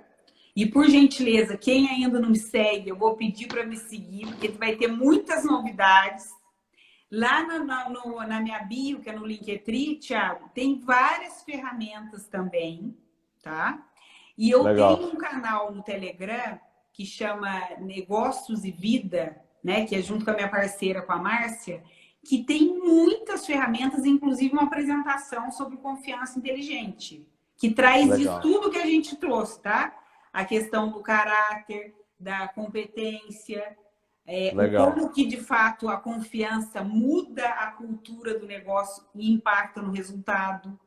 E por gentileza, quem ainda não me segue, eu vou pedir para me seguir, porque vai ter muitas novidades. Lá na minha bio, que é no Linktree, Thiago, tem várias ferramentas também, tá? E eu tenho Legal. um canal no Telegram que chama Negócios e Vida, né? Que é junto com a minha parceira, com a Márcia, que tem muitas ferramentas, inclusive uma apresentação sobre confiança inteligente, que traz isso Legal. tudo que a gente trouxe, tá? A questão do caráter, da competência, o Legal. como que de fato a confiança muda a cultura do negócio e impacta no resultado.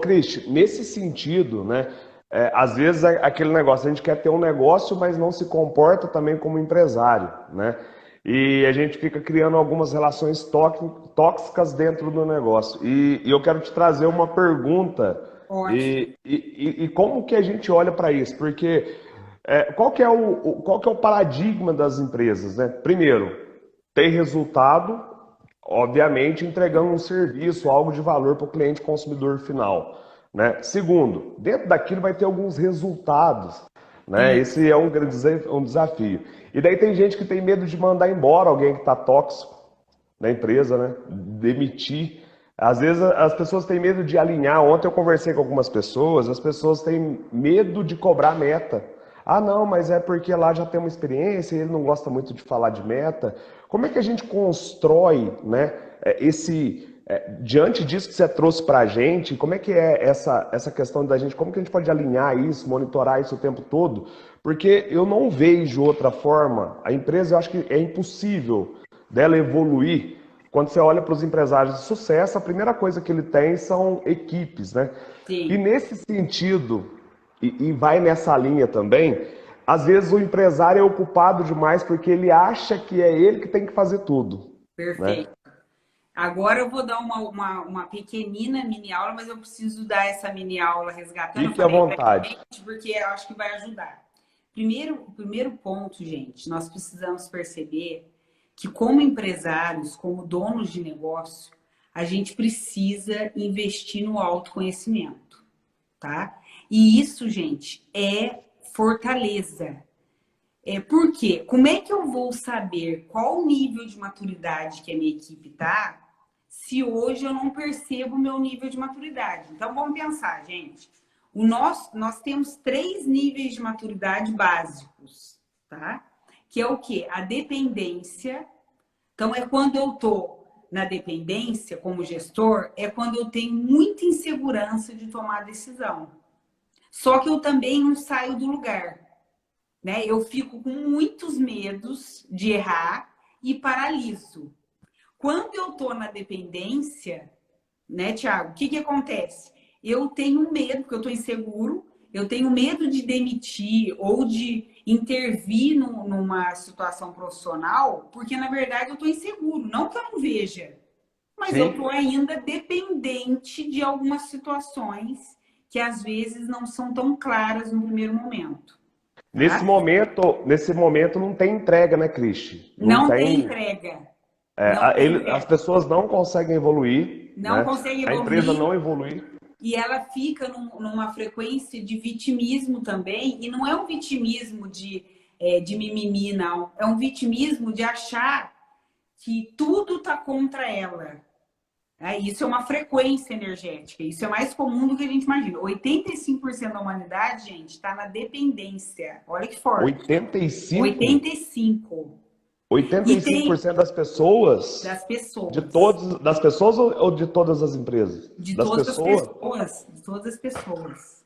Cris, nesse sentido, né? Às vezes é aquele negócio, a gente quer ter um negócio, mas não se comporta também como empresário, né? E a gente fica criando algumas relações tóxicas dentro do negócio. E eu quero te trazer uma pergunta. Ótimo. E como que a gente olha para isso? Porque qual que é o paradigma das empresas, né? Primeiro, tem resultado, obviamente entregando um serviço, algo de valor para o cliente consumidor final, né? Segundo, dentro daquilo vai ter alguns resultados, né? E Esse é um desafio. E daí tem gente que tem medo de mandar embora alguém que está tóxico na empresa, né? Demitir. Às vezes as pessoas têm medo de alinhar. Ontem eu conversei com algumas pessoas, as pessoas têm medo de cobrar meta. Ah, não, mas é porque lá já tem uma experiência e ele não gosta muito de falar de meta. Como é que a gente constrói, né, Diante disso que você trouxe para a gente, como é que é essa questão da gente, como que a gente pode alinhar isso, monitorar isso o tempo todo? Porque eu não vejo outra forma, a empresa eu acho que é impossível dela evoluir. Quando você olha para os empresários de sucesso, a primeira coisa que ele tem são equipes, né? E Sim, nesse sentido, e vai nessa linha também, às vezes o empresário é ocupado demais porque ele acha que é ele que tem que fazer tudo, né? perfeito. Agora eu vou dar uma pequenina mini aula, mas eu preciso dar essa mini aula resgatando. Eu Fique à falei vontade. brevemente porque eu acho que vai ajudar. O primeiro ponto, gente, nós precisamos perceber que como empresários, como donos de negócio, a gente precisa investir no autoconhecimento, tá? E isso, gente, é fortaleza. Por quê? Como é que eu vou saber qual o nível de maturidade que a minha equipe tá, se hoje eu não percebo o meu nível de maturidade? Então vamos pensar, gente. Nós temos 3 níveis de maturidade básicos, tá? Que é o quê? A dependência. Então é quando eu tô na dependência como gestor, é quando eu tenho muita insegurança de tomar decisão. Só que eu também não saio do lugar, né? Eu fico com muitos medos de errar e paraliso. Quando eu tô na dependência, né, Thiago, o que que acontece? Eu tenho medo, porque eu tô inseguro, eu tenho medo de demitir ou de intervir numa situação profissional, porque na verdade eu tô inseguro, não que eu não veja, mas eu tô Sim. ainda dependente de algumas situações que às vezes não são tão claras no primeiro momento, tá? Nesse momento não tem entrega, né, Cristi? Não Não tem tem. entrega. Não tem As entrega. pessoas não conseguem evoluir, Não né? consegue A empresa evoluir não evolui. e ela fica numa frequência de vitimismo também. E não é um vitimismo de mimimi, não. É um vitimismo de achar que tudo está contra ela. Isso é uma frequência energética. Isso é mais comum do que a gente imagina. 85% da humanidade, gente, está na dependência. Olha que forte. 85, 85%. oitenta E e cinco por tem cento das pessoas, das pessoas. das pessoas ou de todas as empresas? De Das todas as pessoas. pessoas, de todas as pessoas,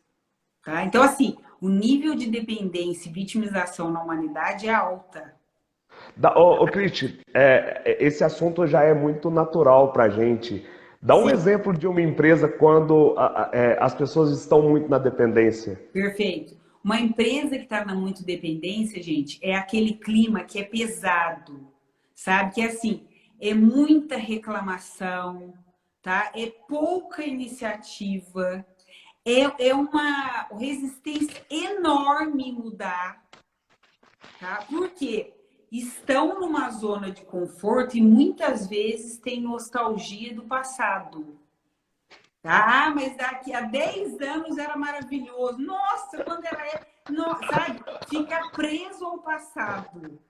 tá? Então, assim, o nível de dependência e vitimização na humanidade é alta. Cristi, esse assunto já é muito natural para a gente. Dá um Sim, exemplo de uma empresa quando as pessoas estão muito na dependência. perfeito. Uma empresa que está na muito dependência, gente, é aquele clima que é pesado, sabe? Que é assim, é muita reclamação, tá? É pouca iniciativa, é uma resistência enorme em mudar. Tá? Porque estão numa zona de conforto e muitas vezes têm nostalgia do passado. Tá? Ah, mas daqui a 10 anos era maravilhoso. Nossa, quando era. Sabe? Fica preso ao passado.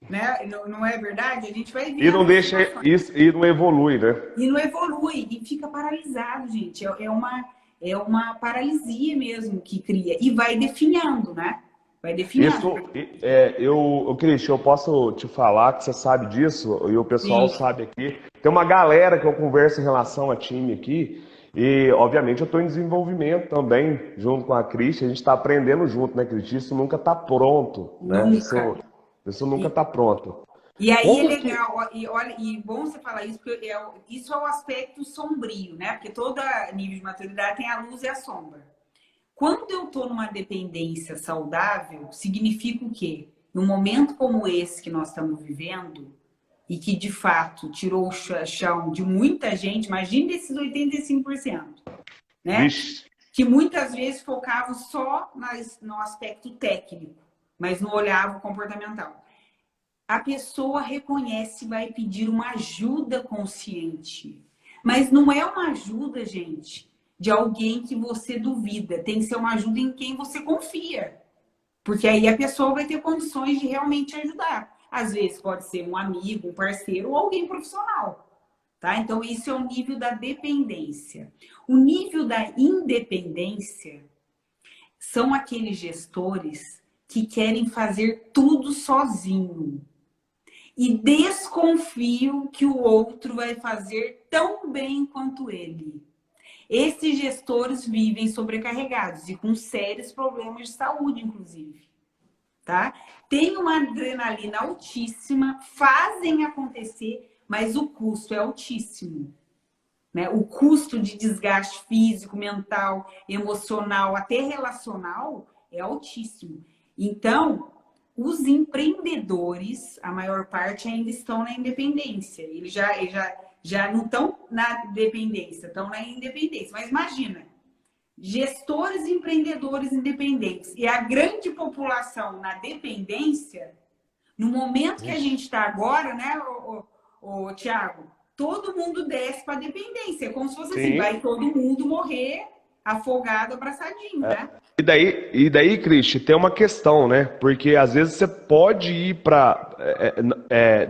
Né? Não é verdade? A gente vai E vendo não as deixa situações. isso e não evolui, né? E não evolui, e fica paralisado, gente. É uma paralisia mesmo que cria. E vai definhando, né? Vai definhando. Isso, Cristian, eu posso te falar que você sabe disso, e o pessoal Sim, sabe aqui. Tem uma galera que eu converso em relação a time aqui, e obviamente eu estou em desenvolvimento também, junto com a Cristian, a gente está aprendendo junto, né, Cristian? Isso nunca está pronto, né? nunca. Isso nunca E, está pronto. E aí é Como que. legal, e olha, e bom você falar isso, porque isso é o aspecto sombrio, né? Porque todo nível de maturidade tem a luz e a sombra. Quando eu estou numa dependência saudável, significa o quê? Num momento como esse que nós estamos vivendo, e que de fato tirou o chão de muita gente, imagine esses 85%, né? Vixe, Que muitas vezes focavam só no aspecto técnico, mas não olhavam o comportamental. A pessoa reconhece e vai pedir uma ajuda consciente. Mas não é uma ajuda, gente, de alguém que você duvida. Tem que ser uma ajuda em quem você confia. Porque aí a pessoa vai ter condições de realmente ajudar. Às vezes pode ser um amigo, um parceiro ou alguém profissional. Tá? Então, isso é o nível da dependência. O nível da independência são aqueles gestores que querem fazer tudo sozinho e desconfio que o outro vai fazer tão bem quanto ele. Esses gestores vivem sobrecarregados e com sérios problemas de saúde, inclusive. Tá? Tem uma adrenalina altíssima, fazem acontecer, mas o custo é altíssimo. Né? O custo de desgaste físico, mental, emocional, até relacional, é altíssimo. Então, os empreendedores, a maior parte, ainda estão na independência. Eles já não estão na dependência, estão na independência. Mas imagina, gestores e empreendedores independentes e a grande população na dependência, no momento que a gente está agora, né, Tiago, todo mundo desce para a dependência. É como se fosse assim, vai todo mundo morrer afogado, abraçadinho, né? E daí, Cristi, tem uma questão, né? Porque às vezes você pode ir para...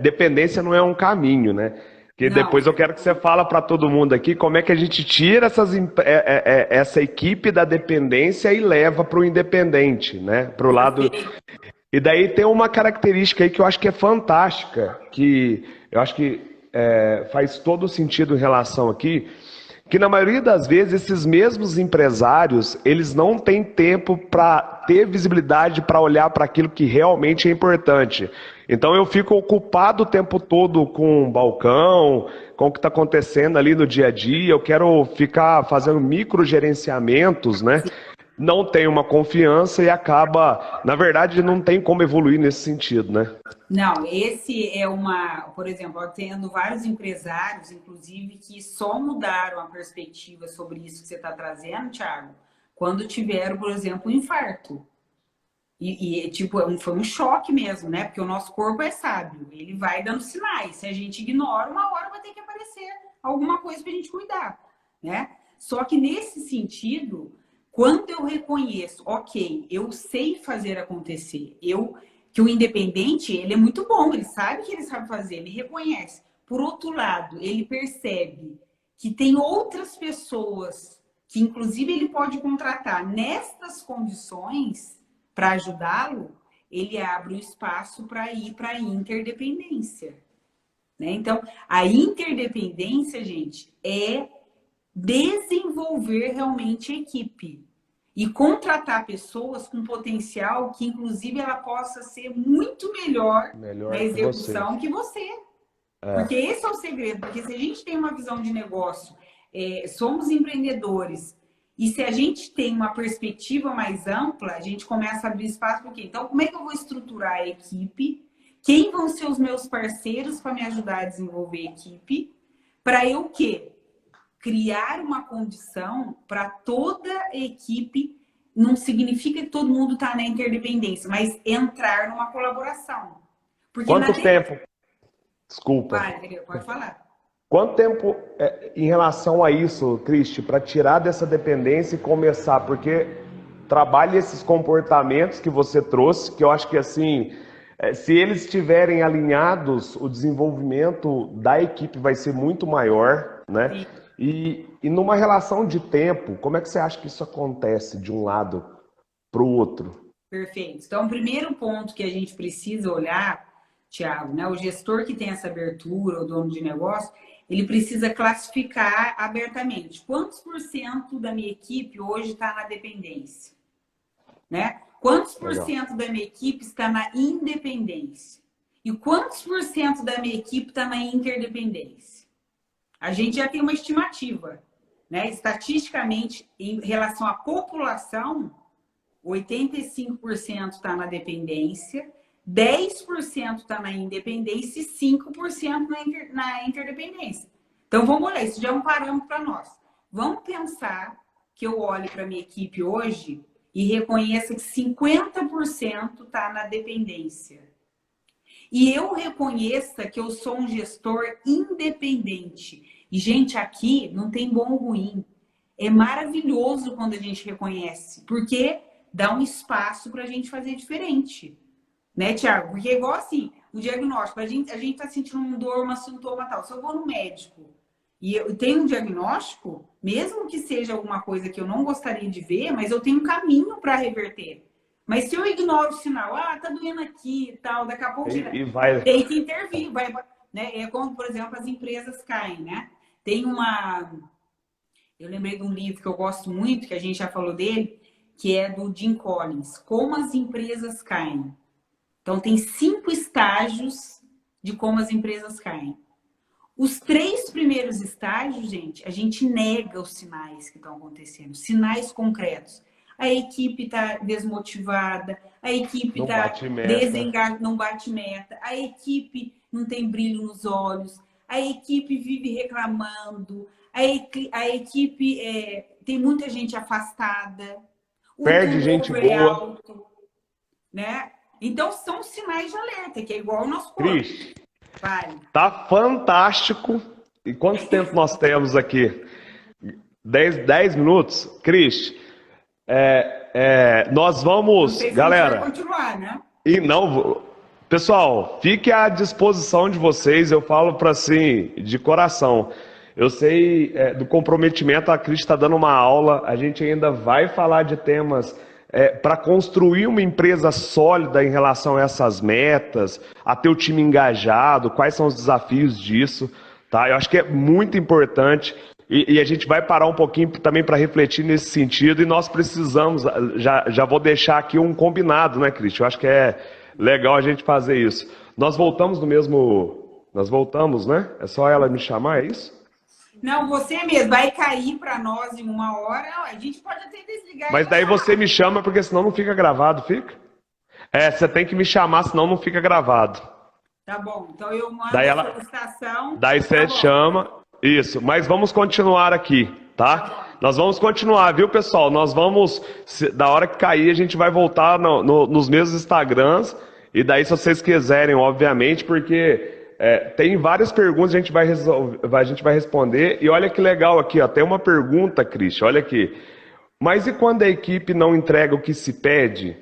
dependência não é um caminho, né? Porque depois eu quero que você fale para todo mundo aqui como é que a gente tira essa equipe da dependência e leva para o independente, né? Para o lado... E daí tem uma característica aí que eu acho que é fantástica, que eu acho que faz todo sentido em relação aqui, que na maioria das vezes esses mesmos empresários, eles não têm tempo para ter visibilidade para olhar para aquilo que realmente é importante. Então eu fico ocupado o tempo todo com o balcão, com o que está acontecendo ali no dia a dia, eu quero ficar fazendo microgerenciamentos, né? Não tem uma confiança e acaba, na verdade, não tem como evoluir nesse sentido, né? Não, esse é por exemplo, eu tendo vários empresários, inclusive, que só mudaram a perspectiva sobre isso que você está trazendo, Thiago, quando tiveram, por exemplo, um infarto. Tipo, foi um choque mesmo, né? Porque o nosso corpo é sábio, ele vai dando sinais. Se a gente ignora, uma hora vai ter que aparecer alguma coisa para a gente cuidar, né? Só que nesse sentido, quando eu reconheço, ok, eu sei fazer acontecer, que o independente, ele é muito bom, ele sabe que ele sabe fazer, ele reconhece. Por outro lado, ele percebe que tem outras pessoas que, inclusive, ele pode contratar nestas condições para ajudá-lo, ele abre o espaço para ir para a interdependência. Né? Então, a interdependência, gente, é desenvolver realmente a equipe e contratar pessoas com potencial que, inclusive, ela possa ser muito melhor na execução que você. Porque esse é o segredo. Porque se a gente tem uma visão de negócio, somos empreendedores, e se a gente tem uma perspectiva mais ampla, a gente começa a abrir espaço para quê? Então, como é que eu vou estruturar a equipe? Quem vão ser os meus parceiros para me ajudar a desenvolver a equipe? Para eu o quê? Criar uma condição para toda a equipe, não significa que todo mundo está na interdependência, mas entrar numa colaboração. Porque quanto tempo? Desculpa. Pode falar. Quanto tempo em relação a isso, Cristi, para tirar dessa dependência e começar? Porque trabalha esses comportamentos que você trouxe, que eu acho que assim, se eles estiverem alinhados, o desenvolvimento da equipe vai ser muito maior, né? Sim. E numa relação de tempo, como é que você acha que isso acontece de um lado para o outro? Perfeito. Então, o primeiro ponto que a gente precisa olhar, Thiago, né? O gestor que tem essa abertura, o dono de negócio, ele precisa classificar abertamente. Quantos por cento da minha equipe hoje está na dependência? Né? Quantos por cento da minha equipe está na independência? E quantos por cento da minha equipe está na interdependência? A gente já tem uma estimativa, né? Estatisticamente, em relação à população, 85% está na dependência, 10% está na independência e 5% na interdependência. Então, vamos olhar, isso já é um parâmetro para nós. Vamos pensar que eu olhe para a minha equipe hoje e reconheça que 50% está na dependência. E eu reconheça que eu sou um gestor independente. E, gente, aqui não tem bom ou ruim. É maravilhoso quando a gente reconhece, porque dá um espaço para a gente fazer diferente. Né, Thiago? Porque é igual assim, o diagnóstico, a gente tá sentindo uma dor, uma sintoma tal. Se eu vou no médico e eu tenho um diagnóstico, mesmo que seja alguma coisa que eu não gostaria de ver, mas eu tenho um caminho para reverter. Mas se eu ignoro o sinal, tá doendo aqui e tal, daqui a pouco tem que intervir, né? É quando, por exemplo, as empresas caem, né? Tem uma... Eu lembrei de um livro que eu gosto muito, que a gente já falou dele, que é do Jim Collins, Como as Empresas Caem. Então, tem 5 estágios de como as empresas caem. Os 3 primeiros estágios, gente, a gente nega os sinais que estão acontecendo, sinais concretos. A equipe está desmotivada, a equipe está desengajada, não bate meta, a equipe não tem brilho nos olhos, a equipe vive reclamando, a equipe tem muita gente afastada, o Perde gente boa. alto, né? Então, são sinais de alerta, que é igual o nosso corpo. Cris, tá fantástico. E quanto tempo nós temos aqui? 10 minutos? Cris, nós vamos... Não sei se galera, vai continuar, né? E não... Pessoal, fique à disposição de vocês. Eu falo para assim, de coração. Eu sei do comprometimento, a Cris está dando uma aula. A gente ainda vai falar de temas... para construir uma empresa sólida em relação a essas metas, a ter o time engajado, quais são os desafios disso, tá? Eu acho que é muito importante e a gente vai parar um pouquinho também para refletir nesse sentido e nós precisamos, já vou deixar aqui um combinado, né, Cristian? Eu acho que é legal a gente fazer isso. Nós voltamos, né? É só ela me chamar, é isso? Não, você mesmo vai cair para nós em 1 hora. A gente pode até desligar. Mas daí você me chama, porque senão não fica gravado, fica? Você tem que me chamar, senão não fica gravado. Tá bom, então eu mando a solicitação. Daí você chama, isso. Mas vamos continuar aqui, tá? Nós vamos continuar, viu, pessoal? Nós vamos, da hora que cair, a gente vai voltar nos mesmos Instagrams. E daí, se vocês quiserem, obviamente, porque... tem várias perguntas, a gente vai responder. E olha que legal aqui, ó, tem uma pergunta, Cristian, olha aqui. Mas e quando a equipe não entrega o que se pede?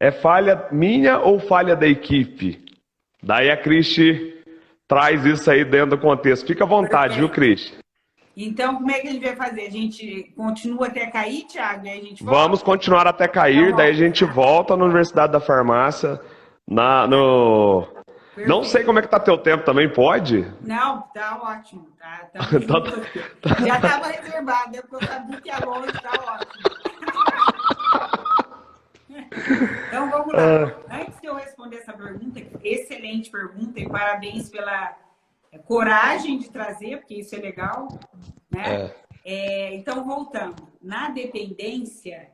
É falha minha ou falha da equipe? Daí a Cristian traz isso aí dentro do contexto. Fica à vontade, viu, Cristian? Então, como é que a gente vai fazer? A gente continua até cair, Thiago? E aí a gente volta? Vamos continuar até cair, daí a gente volta na Universidade da Farmácia, Não sei como é que tá teu tempo também, pode? Não, tá ótimo. Já estava reservado, porque eu sabia que ia longe, tá ótimo. Então vamos lá. Antes de eu responder essa pergunta, excelente pergunta, e parabéns pela coragem de trazer, porque isso é legal, né? Então, voltando. Na dependência...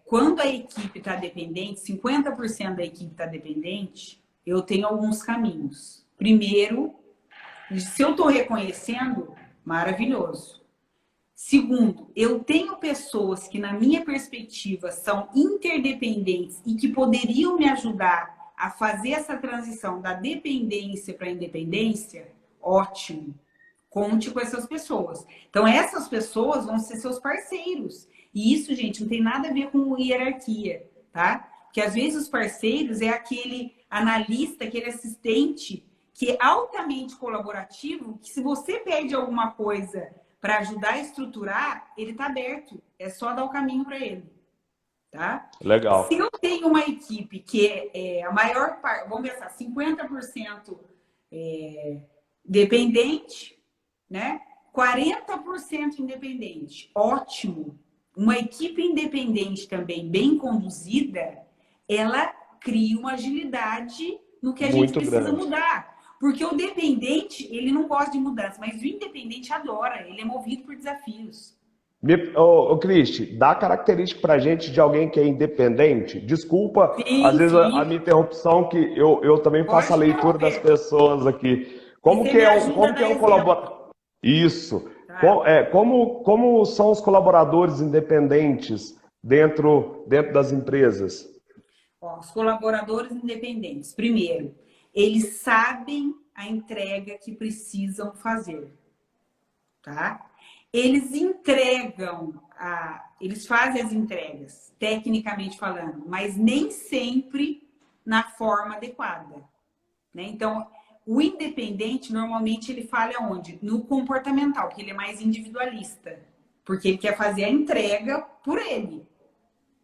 quando a equipe está dependente, 50% da equipe está dependente, eu tenho alguns caminhos. Primeiro, se eu estou reconhecendo, maravilhoso. Segundo, eu tenho pessoas que, na minha perspectiva, são interdependentes e que poderiam me ajudar a fazer essa transição da dependência para a independência, ótimo. Conte com essas pessoas. Então, essas pessoas vão ser seus parceiros. E isso, gente, não tem nada a ver com hierarquia, tá? Porque às vezes os parceiros é aquele analista, aquele assistente que é altamente colaborativo, que se você pede alguma coisa para ajudar a estruturar, ele está aberto. É só dar o caminho para ele, tá? Legal. Se eu tenho uma equipe que é a maior parte, vamos pensar, 50% dependente, né? 40% independente, ótimo. Uma equipe independente também, bem conduzida, ela cria uma agilidade no que a gente precisa mudar. Porque o dependente, ele não gosta de mudança, mas o independente adora, ele é movido por desafios. Cristi, dá característica pra gente de alguém que é independente? Desculpa, às vezes a minha interrupção, que eu também faço a leitura das pessoas aqui. Como que é um colaborador? Isso. Como são os colaboradores independentes dentro das empresas? Os colaboradores independentes, primeiro, eles sabem a entrega que precisam fazer, tá? Eles entregam, eles fazem as entregas, tecnicamente falando, mas nem sempre na forma adequada, né? Então, o independente, normalmente, ele falha onde? No comportamental, que ele é mais individualista. Porque ele quer fazer a entrega por ele,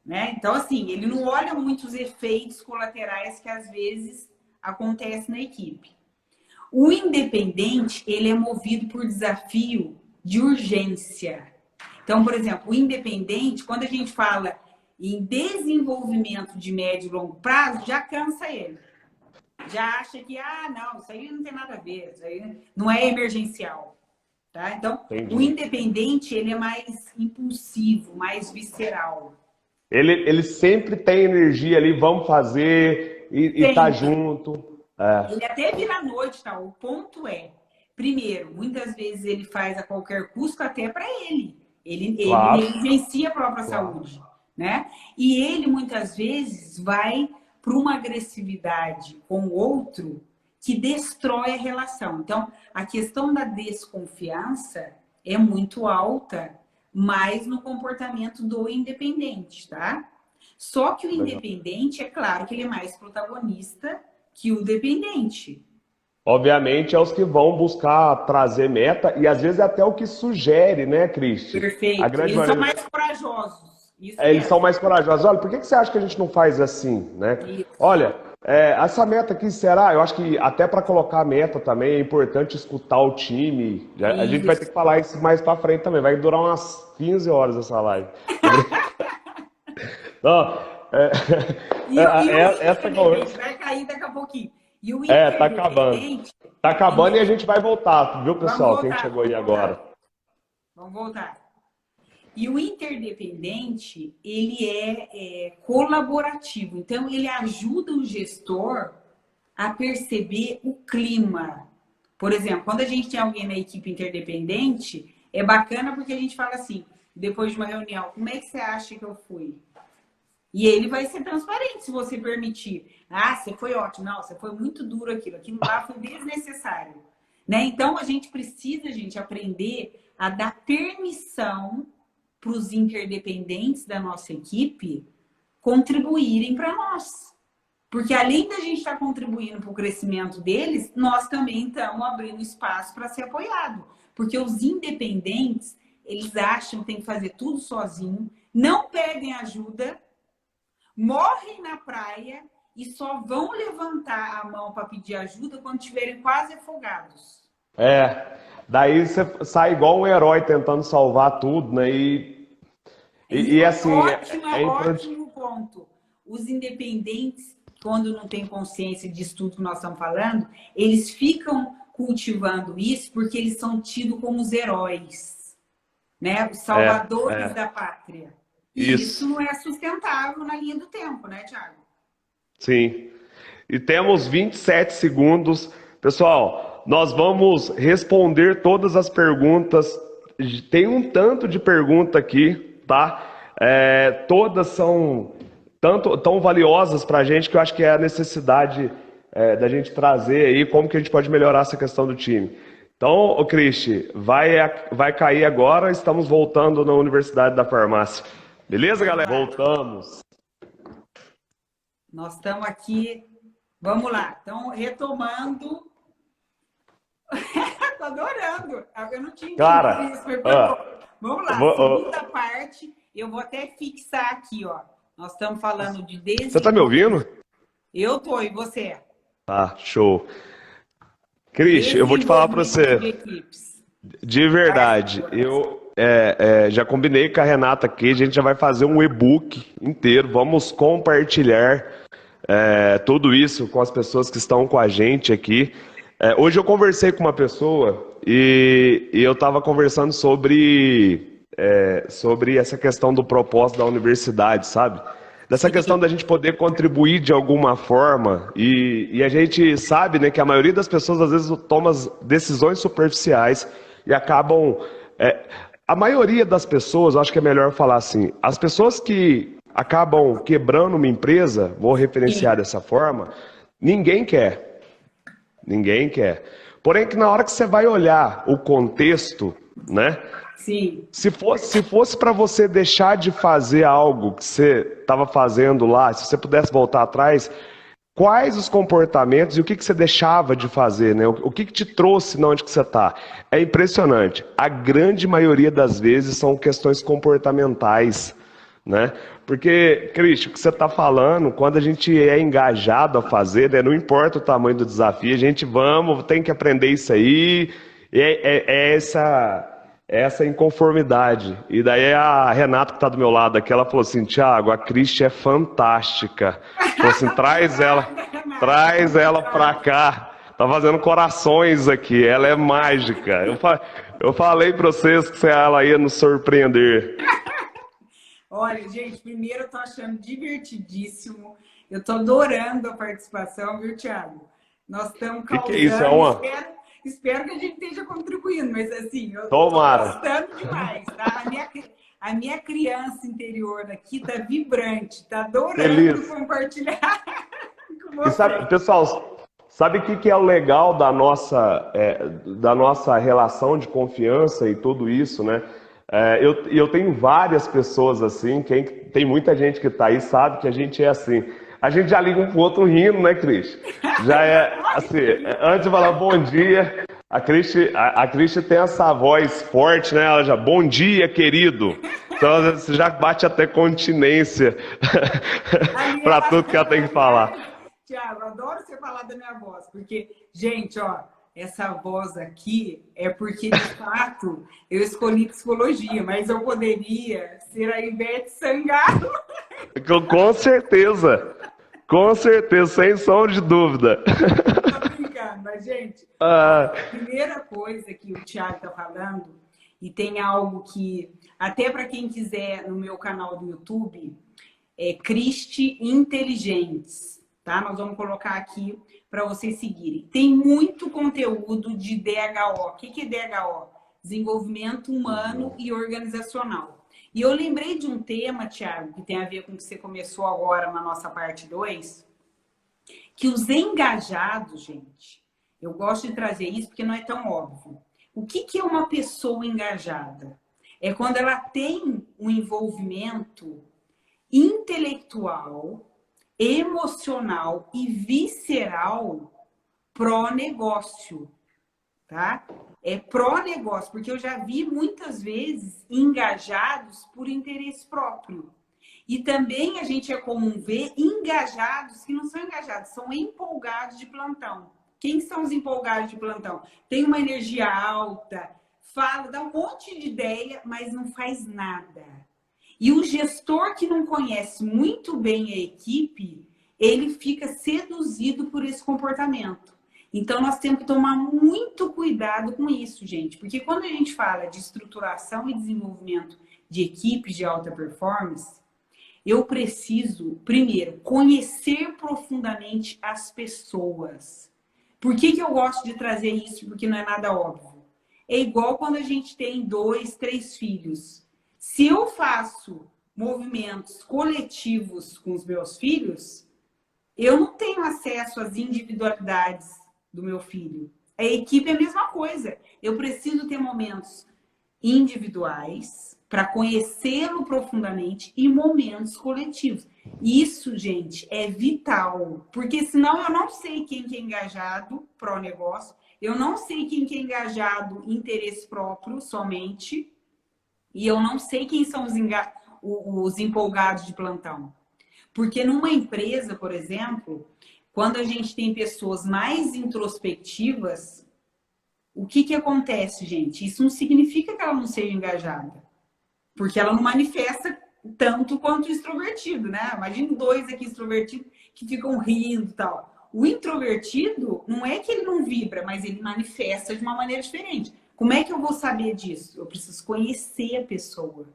né? Então, assim, ele não olha muito os efeitos colaterais que, às vezes, acontecem na equipe. O independente, ele é movido por desafio de urgência. Então, por exemplo, o independente, quando a gente fala em desenvolvimento de médio e longo prazo, já cansa ele. Já acha que, não, isso aí não tem nada a ver, isso aí não é emergencial. Tá? Então, Entendi. o independente, ele é mais impulsivo, mais visceral. Ele sempre tem energia ali, vamos fazer e tá junto. Ele até vira à noite, tá? O ponto é, primeiro, muitas vezes ele faz a qualquer custo até para ele. Ele Claro, negligencia a própria saúde, né? E ele muitas vezes vai para uma agressividade com o outro que destrói a relação. Então, a questão da desconfiança é muito alta, mas no comportamento do independente, tá? Só que o legal. independente, é claro que ele é mais protagonista que o dependente. Obviamente é os que vão buscar trazer meta e às vezes é até o que sugere, né, Cristi? A Perfeito. grande Eles são maioria. mais corajosos. Isso Eles são mesmo. mais corajosos. Olha, por que você acha que a gente não faz assim, né? Isso. Olha, essa meta aqui será, eu acho que até para colocar a meta também é importante escutar o time. A gente vai ter Isso. que falar isso mais para frente também. Vai durar umas 15 horas essa live. Não, é, E o essa interdependente conversa. vai cair daqui a pouquinho. E o Tá acabando. interdependente, Tá acabando e a ele... gente vai voltar, viu, Vamos pessoal? Quem voltar, chegou aí vamos voltar. agora. Vamos voltar. E o interdependente, ele é colaborativo. Então, ele ajuda o gestor a perceber o clima. Por exemplo, quando a gente tem alguém na equipe interdependente, é bacana porque a gente fala assim, depois de uma reunião, como é que você acha que eu fui? E ele vai ser transparente se você permitir. Você foi ótimo. Não, você foi muito duro aquilo. Aquilo lá foi desnecessário. Né? Então, a gente precisa, gente, aprender a dar permissão para os interdependentes da nossa equipe contribuírem para nós. Porque além da gente estar contribuindo para o crescimento deles, nós também estamos abrindo espaço para ser apoiado. Porque os independentes, eles acham que tem que fazer tudo sozinho, não pedem ajuda, morrem na praia e só vão levantar a mão para pedir ajuda quando estiverem quase afogados. Daí você sai igual um herói tentando salvar tudo, né? E assim, Ótimo ponto. Os independentes, quando não têm consciência disso tudo que nós estamos falando, eles ficam cultivando isso porque eles são tidos como os heróis, né? Os salvadores da pátria. E isso não é sustentável na linha do tempo, né, Thiago? Sim. E temos 27 segundos. Pessoal, nós vamos responder todas as perguntas. Tem um tanto de pergunta aqui, tá? Todas são tão valiosas para a gente que eu acho que é a necessidade da gente trazer aí como que a gente pode melhorar essa questão do time. Então, Cristi, vai cair agora. Estamos voltando na Universidade da Farmácia. Beleza, galera? Voltamos. Nós estamos aqui. Vamos lá. Então, retomando. Tô adorando. Eu não tinha entendido isso. Vamos lá. Segunda parte. Eu vou até fixar aqui, ó. Nós estamos falando de desenvolvimento. Você tá me ouvindo? Eu tô, e você? Tá, show. Cristi, eu vou te falar para você. De verdade, eu já combinei com a Renata aqui, a gente já vai fazer um e-book inteiro, vamos compartilhar tudo isso com as pessoas que estão com a gente aqui. Hoje eu conversei com uma pessoa e eu estava conversando sobre essa questão do propósito da universidade, sabe? Dessa questão da gente poder contribuir de alguma forma e a gente sabe, né, que a maioria das pessoas às vezes toma decisões superficiais e acabam... a maioria das pessoas, eu acho que é melhor falar assim, as pessoas que acabam quebrando uma empresa, vou referenciar dessa forma, ninguém quer. Ninguém quer. Porém, que na hora que você vai olhar o contexto, né? Sim. Se fosse para você deixar de fazer algo que você estava fazendo lá, se você pudesse voltar atrás, quais os comportamentos e o que você deixava de fazer, né? O que te trouxe na onde que você está? É impressionante. A grande maioria das vezes são questões comportamentais, né? Porque, Cristian, o que você está falando, quando a gente é engajado a fazer, né, não importa o tamanho do desafio, a gente tem que aprender isso aí, é essa inconformidade. E daí a Renata, que está do meu lado aqui, ela falou assim, Thiago, a Cristian é fantástica. Falou assim, Obrigada, Renata. traz ela pra cá. Tá fazendo corações aqui, ela é mágica. Eu falei pra vocês que ela ia nos surpreender. Olha, gente, primeiro eu tô achando divertidíssimo. Eu tô adorando a participação, viu, Thiago? Nós estamos Que é isso? causando, espero que a gente esteja contribuindo, mas assim, eu tô Tomara. gostando demais, tá? A minha criança interior aqui tá vibrante, tá adorando Feliz. compartilhar com E você. sabe, pessoal, sabe o que é o legal da nossa relação de confiança e tudo isso, né? Eu tenho várias pessoas assim, tem muita gente que tá aí sabe que a gente é assim. A gente já liga um pro outro rindo, né, Cris? Já é assim, antes de falar bom dia, a Cris tem essa voz forte, né? Ela já, bom dia, querido. Então, às vezes, você já bate até continência para tudo que ela tem que falar. Tiago, adoro você falar da minha voz, porque, gente, ó, essa voz aqui é porque, de fato, eu escolhi psicologia, mas eu poderia ser a Ivete Sangalo. Com certeza, sem sombra de dúvida. Tô brincando, mas, gente, a primeira coisa que o Thiago tá falando, e tem algo que, até para quem quiser no meu canal do YouTube, é Cristi Inteligentes, tá? Nós vamos colocar aqui para vocês seguirem. Tem muito conteúdo de DHO. O que é DHO? Desenvolvimento Humano e Organizacional. E eu lembrei de um tema, Thiago, que tem a ver com o que você começou agora na nossa parte 2, que os engajados, gente, eu gosto de trazer isso porque não é tão óbvio. O que é uma pessoa engajada? É quando ela tem um envolvimento intelectual, emocional e visceral pró-negócio, tá? É pró-negócio, porque eu já vi muitas vezes engajados por interesse próprio. E também a gente é comum ver engajados que não são engajados, são empolgados de plantão. Quem são os empolgados de plantão? Tem uma energia alta, fala, dá um monte de ideia, mas não faz nada. E o gestor que não conhece muito bem a equipe, ele fica seduzido por esse comportamento. Então, nós temos que tomar muito cuidado com isso, gente. Porque quando a gente fala de estruturação e desenvolvimento de equipes de alta performance, eu preciso, primeiro, conhecer profundamente as pessoas. Por que eu gosto de trazer isso? Porque não é nada óbvio. É igual quando a gente tem 2, 3 filhos. Se eu faço movimentos coletivos com os meus filhos, eu não tenho acesso às individualidades do meu filho. A equipe é a mesma coisa. Eu preciso ter momentos individuais para conhecê-lo profundamente e momentos coletivos. Isso, gente, é vital, porque senão eu não sei quem que é engajado pró-negócio, eu não sei quem que é engajado interesse próprio somente, e eu não sei quem são os empolgados de plantão. Porque numa empresa, por exemplo, quando a gente tem pessoas mais introspectivas, o que acontece, gente? Isso não significa que ela não seja engajada. Porque ela não manifesta tanto quanto o extrovertido, né? Imagina 2 aqui extrovertidos que ficam rindo e tal. O introvertido, não é que ele não vibra, mas ele manifesta de uma maneira diferente. Como é que eu vou saber disso? Eu preciso conhecer a pessoa.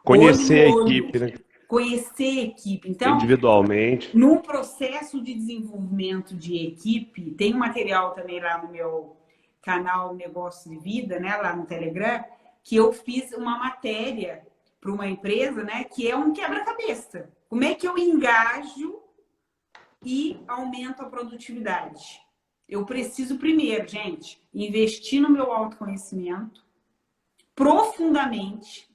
Conhecer a Olho, equipe, né? conhecer a equipe. Então, Individualmente. no processo de desenvolvimento de equipe, tem um material também lá no meu canal Negócio de Vida, né, lá no Telegram, que eu fiz uma matéria para uma empresa, né, que é um quebra-cabeça. Como é que eu engajo e aumento a produtividade? Eu preciso primeiro, gente, investir no meu autoconhecimento profundamente,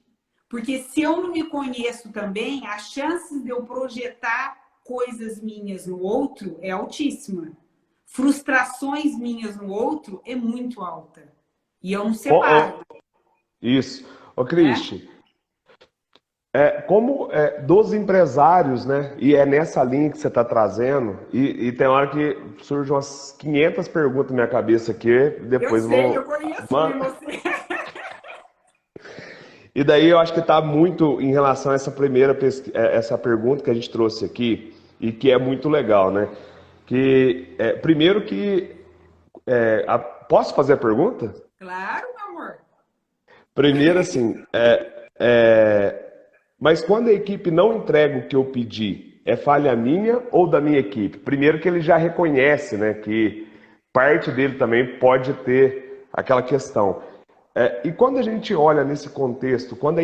porque se eu não me conheço também, as chances de eu projetar coisas minhas no outro é altíssima. Frustrações minhas no outro é muito alta. E eu não separo. Isso. Ô, Né? Cristi, Como dos empresários, né? E é nessa linha que você está trazendo, e tem hora que surgem umas 500 perguntas na minha cabeça aqui, Eu depois sei, eu vou. conheço bem você. E daí eu acho que está muito em relação a essa essa pergunta que a gente trouxe aqui, e que é muito legal, né? Primeiro que. Posso fazer a pergunta? Claro, meu amor. Primeiro, assim, mas quando a equipe não entrega o que eu pedi, é falha minha ou da minha equipe? Primeiro que ele já reconhece, né, que parte dele também pode ter aquela questão. E quando a gente olha nesse contexto, quando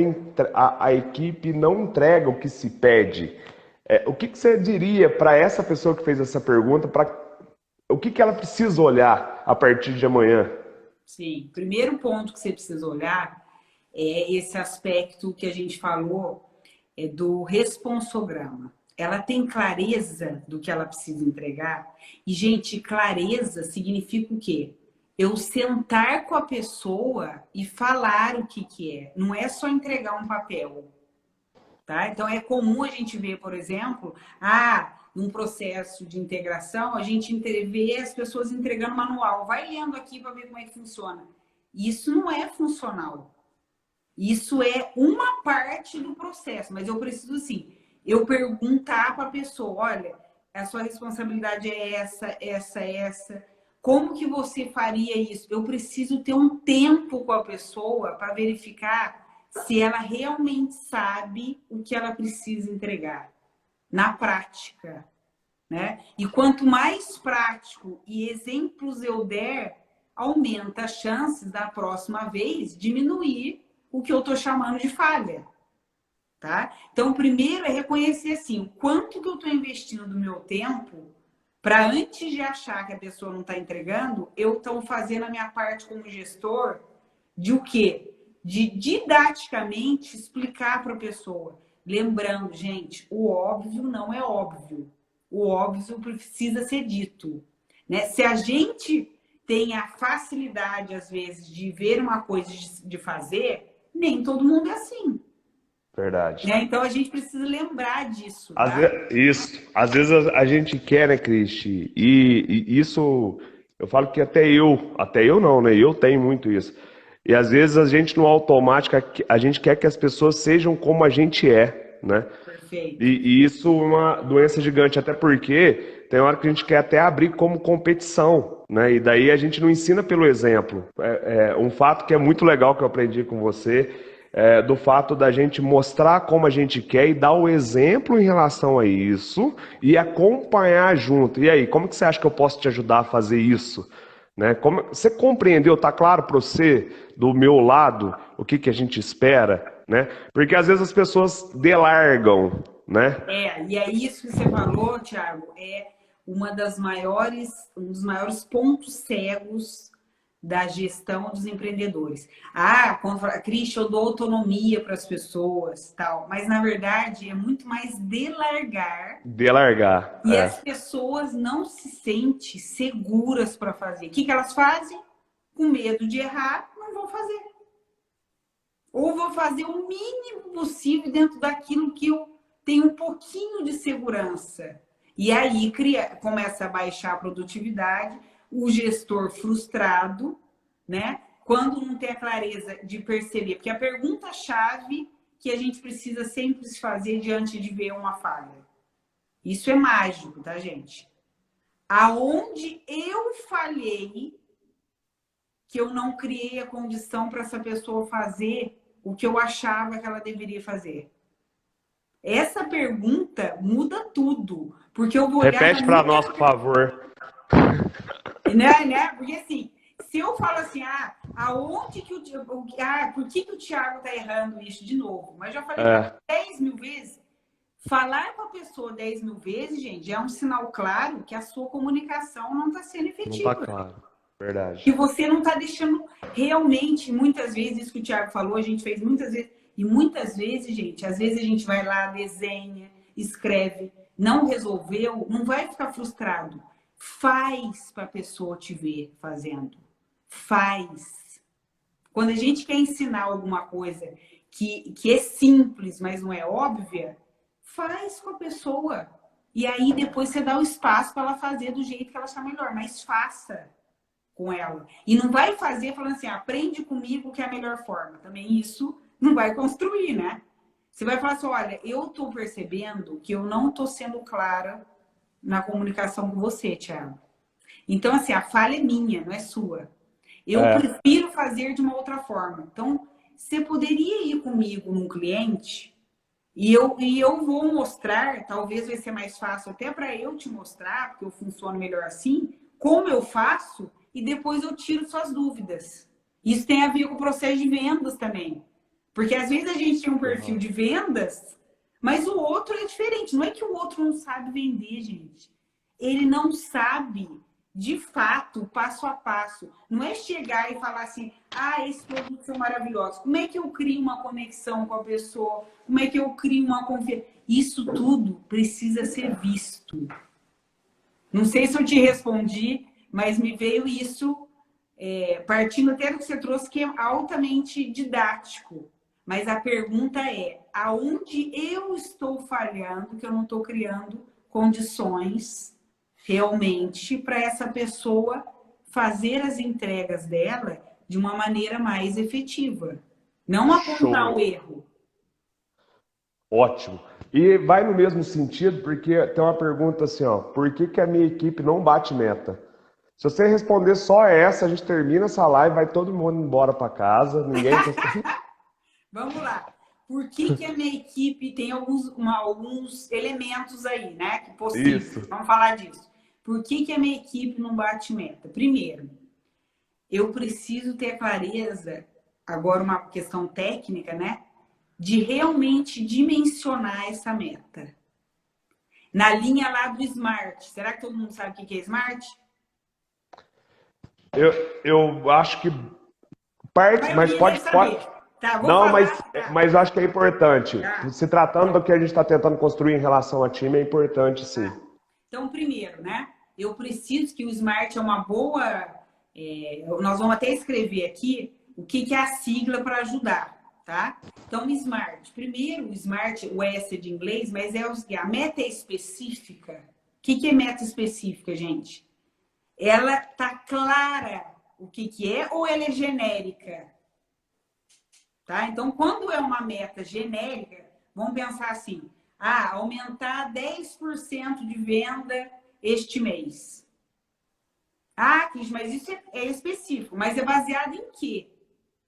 a equipe não entrega o que se pede, o que que você diria para essa pessoa que fez essa pergunta, o que que ela precisa olhar a partir de amanhã? Sim, primeiro ponto que você precisa olhar é esse aspecto que a gente falou do responsograma. Ela tem clareza do que ela precisa entregar. E, gente, clareza significa o quê? Eu sentar com a pessoa e falar o que que é. Não é só entregar um papel, tá? Então, é comum a gente ver, por exemplo, num processo de integração, a gente vê as pessoas entregando manual. Vai lendo aqui para ver como é que funciona. Isso não é funcional. Isso é uma parte do processo, mas eu preciso, assim, eu perguntar para a pessoa, olha, a sua responsabilidade é essa, essa, essa. Como que você faria isso? Eu preciso ter um tempo com a pessoa para verificar se ela realmente sabe o que ela precisa entregar na prática, né? E quanto mais prático e exemplos eu der, aumenta as chances da próxima vez diminuir o que eu estou chamando de falha, tá? Então, primeiro é reconhecer assim, o quanto que eu estou investindo do meu tempo para antes de achar que a pessoa não está entregando, eu estou fazendo a minha parte como gestor de o quê? De didaticamente explicar para a pessoa. Lembrando, gente, o óbvio não é óbvio. O óbvio precisa ser dito, né? Se a gente tem a facilidade, às vezes, de ver uma coisa de fazer, nem todo mundo é assim. Verdade. Né? Então a gente precisa lembrar disso, Às tá? isso, às vezes a gente quer, né, Cristi? E isso, eu falo que até eu não, né? Eu tenho muito isso. E às vezes a gente no automático, a gente quer que as pessoas sejam como a gente é, né? Perfeito. E isso é uma doença gigante, até porque tem hora que a gente quer até abrir como competição, né? E daí a gente não ensina pelo exemplo. Um fato que é muito legal que eu aprendi com você, do fato da gente mostrar como a gente quer e dar o exemplo em relação a isso e acompanhar junto. E aí, como que você acha que eu posso te ajudar a fazer isso? Né? Você compreendeu? Tá claro para você, do meu lado, o que que a gente espera? Né? Porque às vezes as pessoas delargam, né? E é isso que você falou, Thiago, é um dos maiores pontos cegos da gestão dos empreendedores. Quando fala, Cristian, eu dou autonomia para as pessoas, tal, mas na verdade é muito mais delargar Delargar, e as pessoas não se sentem seguras para fazer. O que que elas fazem? Com medo de errar, não vão fazer. Ou vou fazer o mínimo possível dentro daquilo que eu tenho um pouquinho de segurança. E aí começa a baixar a produtividade, o gestor frustrado, né? Quando não tem a clareza de perceber. Porque a pergunta-chave que a gente precisa sempre se fazer diante de ver uma falha. Isso é mágico, tá, gente? Aonde eu falhei, que eu não criei a condição para essa pessoa fazer o que eu achava que ela deveria fazer? Essa pergunta muda tudo, porque eu vou olhar já repete para muito nós, por favor. né? Porque assim, se eu falo assim, aonde que por que o Thiago tá errando isso de novo? Mas já falei É, 10 mil vezes. Falar com a pessoa 10 mil vezes, gente, é um sinal claro que a sua comunicação não está sendo não tá efetiva. claro. Que Verdade. você não está deixando realmente, muitas vezes, isso que o Thiago falou, a gente fez muitas vezes. E muitas vezes, gente, às vezes a gente vai lá, desenha, escreve, não resolveu, não vai ficar frustrado. Faz para a pessoa te ver fazendo. Faz. Quando a gente quer ensinar alguma coisa que é simples, mas não é óbvia, faz com a pessoa. E aí depois você dá o espaço para ela fazer do jeito que ela achar melhor, mas faça com ela. E não vai fazer falando assim, aprende comigo que é a melhor forma. Também isso não vai construir, né? Você vai falar assim, olha, eu estou percebendo que eu não estou sendo clara na comunicação com você, Thiago. Então, assim, a falha é minha, não é sua. Eu prefiro fazer de uma outra forma. Então, você poderia ir comigo num cliente e eu vou mostrar, talvez vai ser mais fácil até para eu te mostrar, porque eu funciono melhor assim, como eu faço e depois eu tiro suas dúvidas. Isso tem a ver com o processo de vendas também. Porque às vezes a gente tem um perfil de vendas, mas o outro é diferente. Não é que o outro não sabe vender, gente. Ele não sabe, de fato, passo a passo. Não é chegar e falar assim, ah, esses produtos são maravilhosos. Como é que eu crio uma conexão com a pessoa? Como é que eu crio uma confiança? Isso tudo precisa ser visto. Não sei se eu te respondi, mas me veio isso, partindo até do que você trouxe, que é altamente didático. Mas a pergunta é, aonde eu estou falhando, que eu não estou criando condições realmente para essa pessoa fazer as entregas dela de uma maneira mais efetiva. Não apontar o erro. Ótimo. E vai no mesmo sentido, porque tem uma pergunta assim, ó, por que que a minha equipe não bate meta? Se você responder só essa, a gente termina essa live, vai todo mundo embora para casa, ninguém... Vamos lá. Por que a minha equipe tem alguns elementos aí, né? Que possíveis. Isso. Vamos falar disso. Por que a minha equipe não bate meta? Primeiro, eu preciso ter clareza, agora uma questão técnica, né? De realmente dimensionar essa meta. Na linha lá do SMART. Será que todo mundo sabe o que é SMART? Eu acho que parte, mas pode... Tá, não, falar, mas eu acho que é importante. Tá. Se tratando do que a gente está tentando construir em relação a time, é importante, sim. Tá. Então, primeiro, né? Eu preciso que o SMART é uma boa... nós vamos até escrever aqui o que é a sigla para ajudar, tá? Então, SMART. Primeiro, o SMART, o S é de inglês, mas a meta é específica. O que é meta específica, gente? Ela tá clara o que é ou ela é genérica? Tá? Então, quando é uma meta genérica, vamos pensar assim, aumentar 10% de venda este mês. Cris, mas isso é específico, mas é baseado em quê?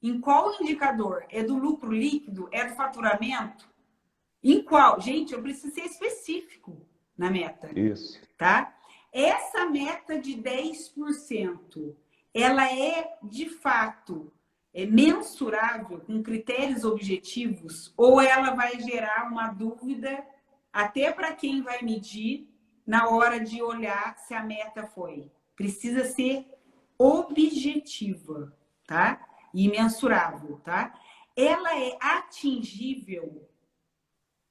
Em qual indicador? É do lucro líquido? É do faturamento? Em qual? Gente, eu preciso ser específico na meta. Isso. Tá? Essa meta de 10%, ela é, de fato, mensurável com critérios objetivos ou ela vai gerar uma dúvida até para quem vai medir na hora de olhar se a meta foi? Precisa ser objetiva, tá? E mensurável, tá? Ela é atingível,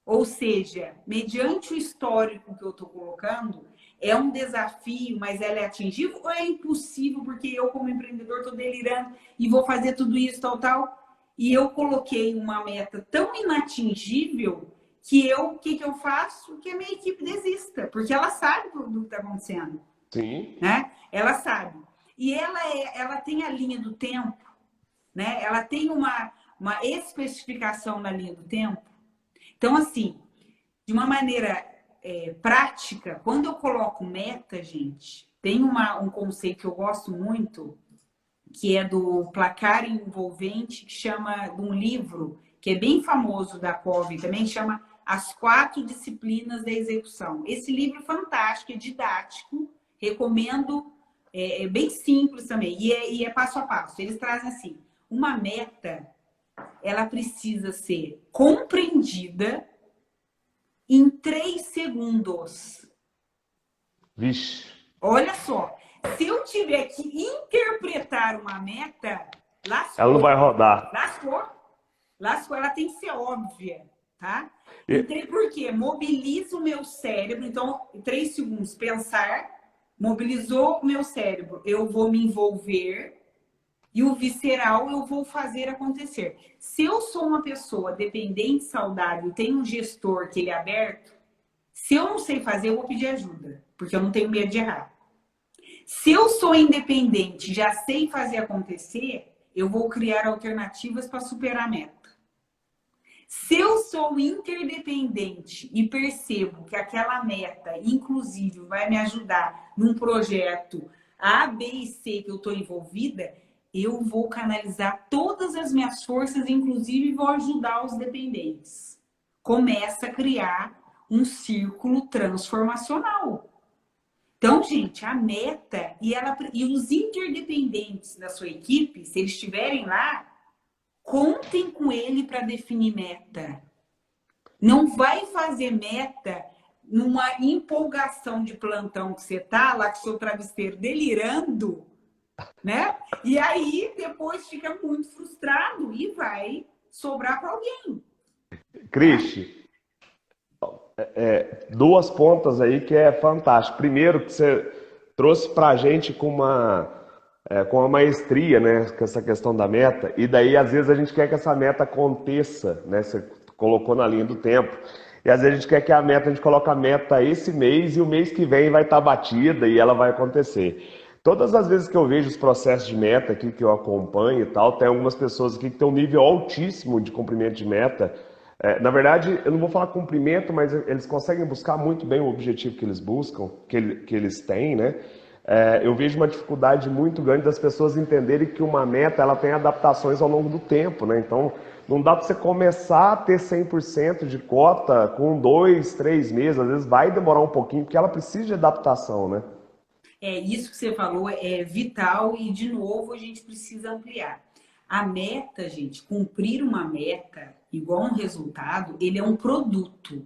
ou seja, mediante o histórico que eu estou colocando, é um desafio, mas ela é atingível ou é impossível porque eu, como empreendedor, estou delirando e vou fazer tudo isso, tal. E eu coloquei uma meta tão inatingível que o que eu faço? Que a minha equipe desista, porque ela sabe tudo que está acontecendo. Sim. Né? Ela sabe. E ela tem a linha do tempo, né? Ela tem uma especificação na linha do tempo. Então, assim, de uma maneira prática, quando eu coloco meta, gente, tem um conceito que eu gosto muito, que é do placar envolvente, que chama de um livro que é bem famoso da Covey também, chama As 4 Disciplinas da Execução. Esse livro é fantástico, é didático, recomendo, é bem simples também, e é passo a passo. Eles trazem assim, uma meta, ela precisa ser compreendida em 3 segundos. Vixe. Olha só, se eu tiver que interpretar uma meta, lascou. Ela não vai rodar. Lascou, ela tem que ser óbvia, tá? Então, por quê? Mobiliza o meu cérebro. Então, em 3 segundos, pensar, mobilizou o meu cérebro. Eu vou me envolver E o visceral eu vou fazer acontecer. Se eu sou uma pessoa dependente, saudável, tenho um gestor que ele é aberto, se eu não sei fazer, eu vou pedir ajuda, porque eu não tenho medo de errar. Se eu sou independente, já sei fazer acontecer, eu vou criar alternativas para superar a meta. Se eu sou interdependente e percebo que aquela meta, inclusive, vai me ajudar num projeto A, B e C que eu estou envolvida, eu vou canalizar todas as minhas forças, inclusive vou ajudar os dependentes. Começa a criar um círculo transformacional. Então, gente, a meta e os interdependentes da sua equipe, se eles estiverem lá, contem com ele para definir meta. Não vai fazer meta numa empolgação de plantão que você tá lá com o seu travesseiro delirando, né? E aí depois fica muito frustrado e vai sobrar para alguém. Cristi, duas pontas aí que é fantástico. Primeiro, que você trouxe para a gente com uma maestria, né, com essa questão da meta, e daí às vezes a gente quer que essa meta aconteça, né, você colocou na linha do tempo, e às vezes a gente quer que a gente coloca a meta esse mês e o mês que vem vai estar batida e ela vai acontecer. Todas as vezes que eu vejo os processos de meta aqui que eu acompanho e tal, tem algumas pessoas aqui que têm um nível altíssimo de cumprimento de meta. Na verdade, eu não vou falar cumprimento, mas eles conseguem buscar muito bem o objetivo que eles buscam, que eles têm, né? Eu vejo uma dificuldade muito grande das pessoas entenderem que uma meta ela tem adaptações ao longo do tempo, né? Então, não dá para você começar a ter 100% de cota com 2, 3 meses, às vezes vai demorar um pouquinho, porque ela precisa de adaptação, né? Isso que você falou é vital e, de novo, a gente precisa ampliar. A meta, gente, cumprir uma meta igual um resultado, ele é um produto,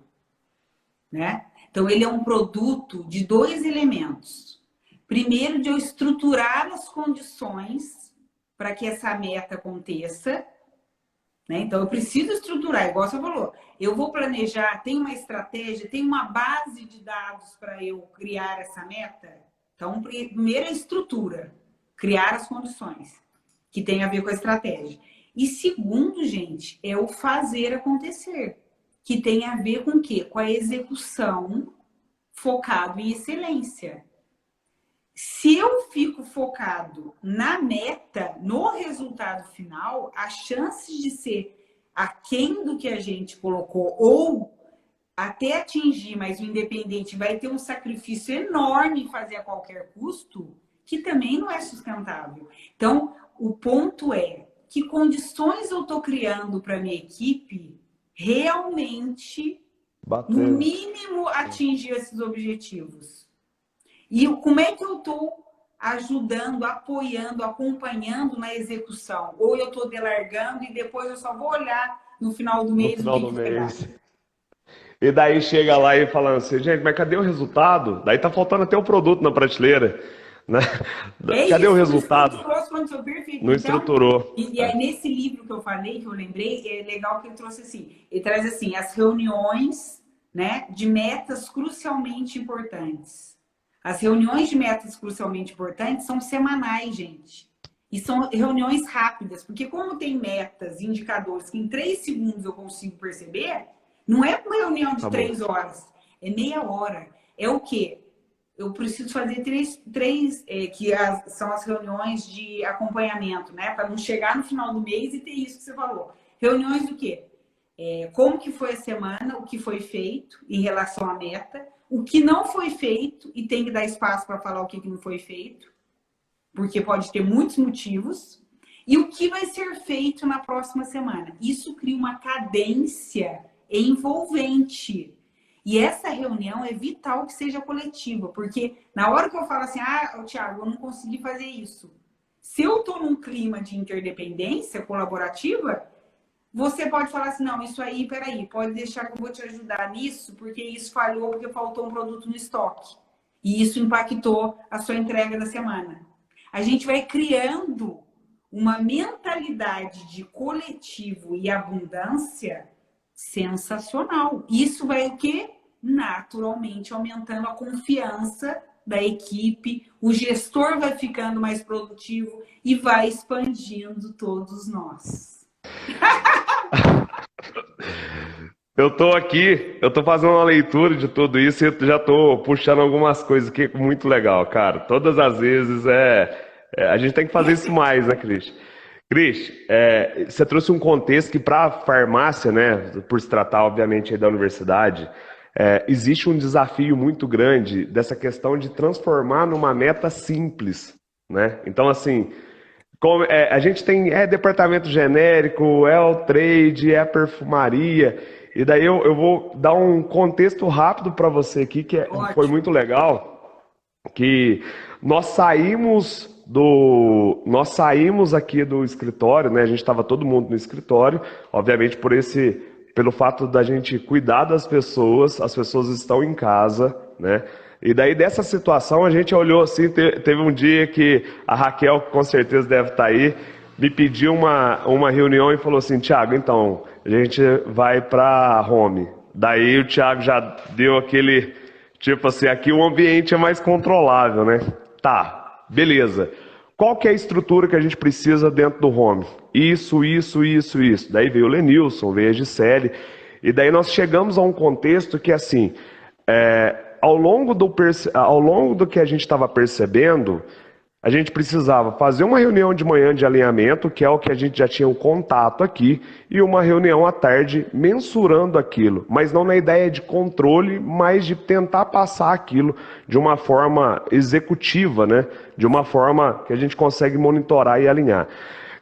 né? Então, ele é um produto de 2 elementos. Primeiro, de eu estruturar as condições para que essa meta aconteça, né? Então, eu preciso estruturar, igual você falou. Eu vou planejar, tem uma estratégia, tem uma base de dados para eu criar essa meta. Então, primeiro é a estrutura, criar as condições, que tem a ver com a estratégia. E segundo, gente, é o fazer acontecer, que tem a ver com o quê? Com a execução focado em excelência. Se eu fico focado na meta, no resultado final, as chances de ser aquém do que a gente colocou ou até atingir, mas o independente vai ter um sacrifício enorme em fazer a qualquer custo, que também não é sustentável. Então, o ponto é que condições eu estou criando para minha equipe realmente, no mínimo, atingir esses objetivos. E como é que eu estou ajudando, apoiando, acompanhando na execução? Ou eu estou delargando e depois eu só vou olhar no final do mês o que foi dado. E daí chega lá e falando assim, gente, mas cadê o resultado? Daí tá faltando até o produto na prateleira, né? Cadê o resultado? Não estruturou. E aí nesse livro que eu falei, que eu lembrei, é legal que ele trouxe assim, ele traz assim, as reuniões, né, de metas crucialmente importantes. As reuniões de metas crucialmente importantes são semanais, gente. E são reuniões rápidas, porque como tem metas, indicadores que em 3 segundos eu consigo perceber, não é uma reunião de 3 horas, é meia hora. É o quê? Eu preciso fazer três são as reuniões de acompanhamento, né? Para não chegar no final do mês e ter isso que você falou. Reuniões do quê? Como que foi a semana, o que foi feito em relação à meta, o que não foi feito, e tem que dar espaço para falar o que não foi feito, porque pode ter muitos motivos, e o que vai ser feito na próxima semana. Isso cria uma cadência envolvente. E essa reunião é vital que seja coletiva, porque na hora que eu falo assim, Thiago, eu não consegui fazer isso. Se eu estou num clima de interdependência colaborativa, você pode falar assim, não, isso aí, peraí, pode deixar que eu vou te ajudar nisso, porque isso falhou, porque faltou um produto no estoque. E isso impactou a sua entrega da semana. A gente vai criando uma mentalidade de coletivo e abundância sensacional. Isso vai o quê? Naturalmente aumentando a confiança da equipe, o gestor vai ficando mais produtivo e vai expandindo todos nós. Eu tô aqui, eu tô fazendo uma leitura de tudo isso e já tô puxando algumas coisas que é muito legal, cara. Todas as vezes a gente tem que fazer isso mais, né, Cris? Cris, você trouxe um contexto que para a farmácia, né, por se tratar, obviamente, aí da universidade, existe um desafio muito grande dessa questão de transformar numa meta simples, né? Então, assim, a gente tem departamento genérico, é o trade, é a perfumaria, e daí eu vou dar um contexto rápido para você aqui, que foi Ótimo. muito legal, que nós saímos aqui do escritório, né? A gente estava todo mundo no escritório, obviamente pelo fato da gente cuidar das pessoas, as pessoas estão em casa, né? E daí dessa situação a gente olhou assim, teve um dia que a Raquel, que com certeza deve estar aí, me pediu uma reunião e falou assim, Thiago, então, a gente vai para home. Daí o Thiago já deu aquele, tipo assim, aqui o ambiente é mais controlável, né? Tá, beleza. Qual que é a estrutura que a gente precisa dentro do home? Isso, isso, isso, isso. Daí veio o Lenilson, veio a Gisele, e daí nós chegamos a um contexto que assim, ao longo do que a gente estava percebendo, a gente precisava fazer uma reunião de manhã de alinhamento, que é o que a gente já tinha um contato aqui, e uma reunião à tarde mensurando aquilo, mas não na ideia de controle, mas de tentar passar aquilo de uma forma executiva, né? De uma forma que a gente consegue monitorar e alinhar.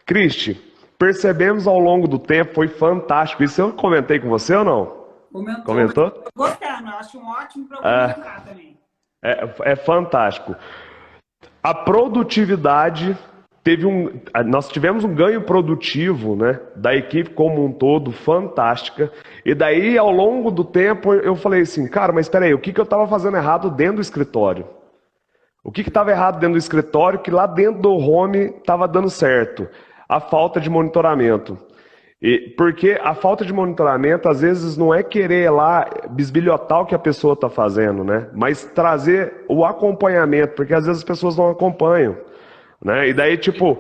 Cristi, percebemos ao longo do tempo, foi fantástico. Isso eu comentei com você ou não? Comentou? Mas tô gostando, eu acho um ótimo para comentar também. É fantástico. A produtividade nós tivemos um ganho produtivo, né, da equipe como um todo, fantástica. E daí, ao longo do tempo, eu falei assim, cara, mas espera aí, o que eu estava fazendo errado dentro do escritório? O que estava errado dentro do escritório que lá dentro do home estava dando certo? A falta de monitoramento. Porque a falta de monitoramento, às vezes, não é querer ir lá bisbilhotar o que a pessoa está fazendo, né? Mas trazer o acompanhamento, porque às vezes as pessoas não acompanham, né? E daí, tipo,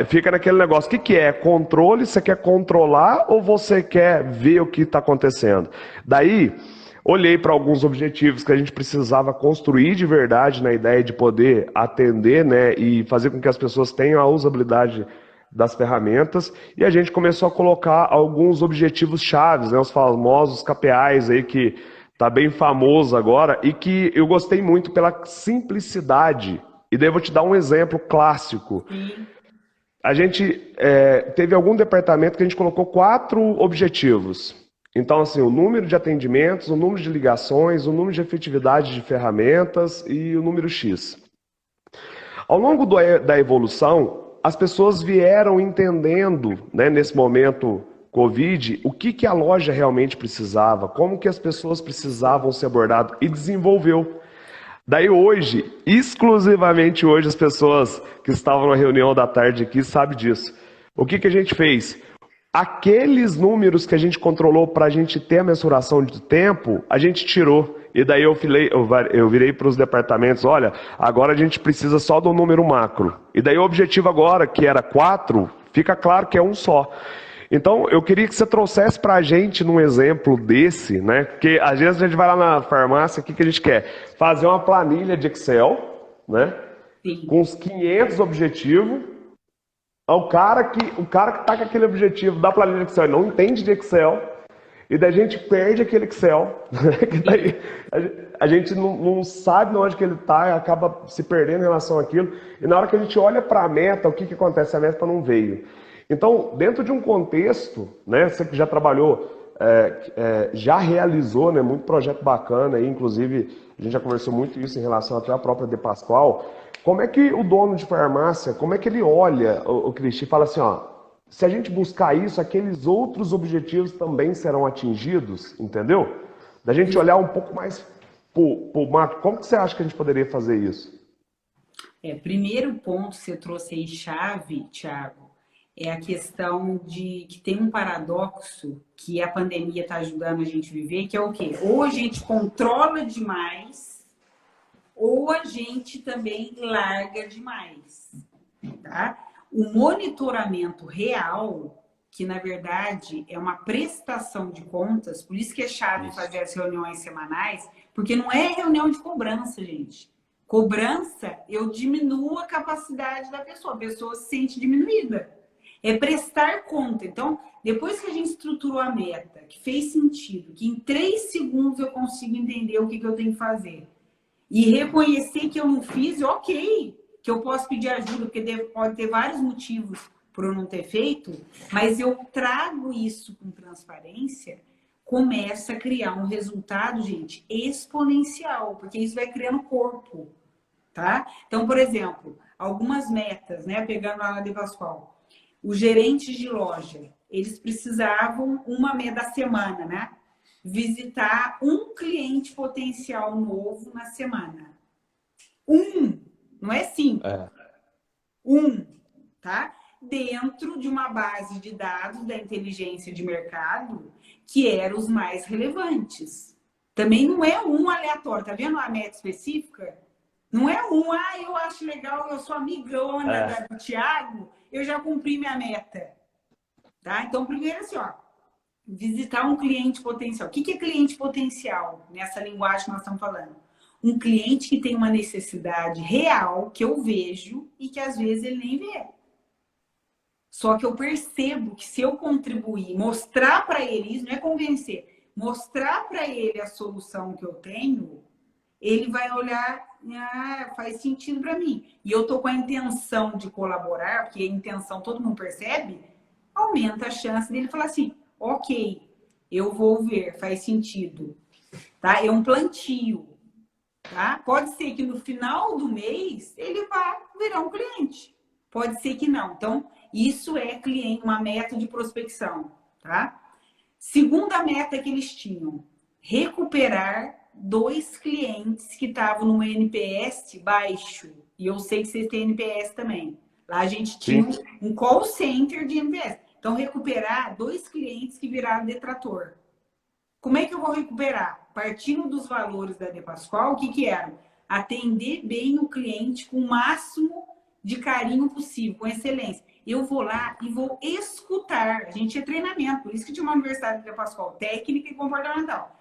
fica naquele negócio, o que é? Controle? Você quer controlar ou você quer ver o que está acontecendo? Daí, olhei para alguns objetivos que a gente precisava construir de verdade na ideia de poder atender, né? E fazer com que as pessoas tenham a usabilidade das ferramentas, e a gente começou a colocar alguns objetivos chaves, né, os famosos KPIs aí que tá bem famoso agora e que eu gostei muito pela simplicidade. E daí eu vou te dar um exemplo clássico. Sim. A gente teve algum departamento que a gente colocou 4 objetivos. Então, assim, o número de atendimentos, o número de ligações, o número de efetividade de ferramentas e o número X. Ao longo da evolução, as pessoas vieram entendendo, né, nesse momento Covid, o que a loja realmente precisava, como que as pessoas precisavam ser abordadas e desenvolveu. Daí hoje, exclusivamente hoje, as pessoas que estavam na reunião da tarde aqui sabem disso. O que a gente fez? Aqueles números que a gente controlou para a gente ter a mensuração de tempo, a gente tirou. E daí eu virei para os departamentos, olha, agora a gente precisa só do número macro. E daí o objetivo agora, que era 4, fica claro que é um só. Então, eu queria que você trouxesse para a gente num exemplo desse, né? Porque às vezes a gente vai lá na farmácia, o que a gente quer? Fazer uma planilha de Excel, né? Sim. Com os 500 objetivos. O cara que está com aquele objetivo da planilha de Excel e não entende de Excel, e daí a gente perde aquele Excel, que daí a gente não sabe onde que ele está, acaba se perdendo em relação àquilo, e na hora que a gente olha para a meta, o que acontece? A meta não veio. Então, dentro de um contexto, né, você que já trabalhou, já realizou, né, muito projeto bacana, aí, inclusive a gente já conversou muito isso em relação até à própria De Pascoal. Como é que o dono de farmácia, como é que ele olha, o Cristi, e fala assim, ó, se a gente buscar isso, aqueles outros objetivos também serão atingidos, entendeu? Da gente olhar um pouco mais pro macro, como que você acha que a gente poderia fazer isso? Primeiro ponto que você trouxe aí, chave, Thiago, é a questão de que tem um paradoxo que a pandemia está ajudando a gente a viver, que é o quê? Ou a gente controla demais, ou a gente também larga demais, tá? O monitoramento real, que na verdade é uma prestação de contas, por isso que é chave fazer as reuniões semanais, porque não é reunião de cobrança, gente. Cobrança, eu diminuo a capacidade da pessoa, a pessoa se sente diminuída. É prestar conta. Então, depois que a gente estruturou a meta, que fez sentido, que em 3 segundos eu consigo entender o que eu tenho que fazer, e reconhecer que eu não fiz, ok, que eu posso pedir ajuda, porque pode ter vários motivos por eu não ter feito, mas eu trago isso com transparência, começa a criar um resultado, gente, exponencial, porque isso vai criando corpo, tá? Então, por exemplo, algumas metas, né, pegando a De Pascoal, os gerentes de loja, eles precisavam uma meta da semana, né? Visitar um cliente potencial novo na semana. Não é 5. Tá? Dentro de uma base de dados da inteligência de mercado que eram os mais relevantes. Também não é um aleatório, tá vendo a meta específica? Não é eu acho legal, eu sou amigona do Thiago, eu já cumpri minha meta. Tá? Então, primeiro assim, ó, visitar um cliente potencial. O que é cliente potencial nessa linguagem que nós estamos falando? Um cliente que tem uma necessidade real, que eu vejo e que às vezes ele nem vê. Só que eu percebo que se eu contribuir, mostrar para ele, isso não é convencer, mostrar para ele a solução que eu tenho, ele vai olhar, faz sentido para mim. E eu tô com a intenção de colaborar, porque a intenção todo mundo percebe, aumenta a chance dele falar assim, ok, eu vou ver, faz sentido. Tá? É um plantio. Tá? Pode ser que no final do mês ele vá virar um cliente. Pode ser que não. Então, isso é cliente, uma meta de prospecção. Tá? Segunda meta que eles tinham, recuperar 2 clientes que estavam no NPS baixo. E eu sei que vocês têm NPS também. Lá a gente tinha um call center de NPS. Então, recuperar 2 clientes que viraram detrator. Como é que eu vou recuperar? Partindo dos valores da De Pascoal, o que eram? Atender bem o cliente com o máximo de carinho possível, com excelência. Eu vou lá e vou escutar. A gente tinha treinamento, por isso que tinha uma universidade de De Pascoal, técnica e comportamental.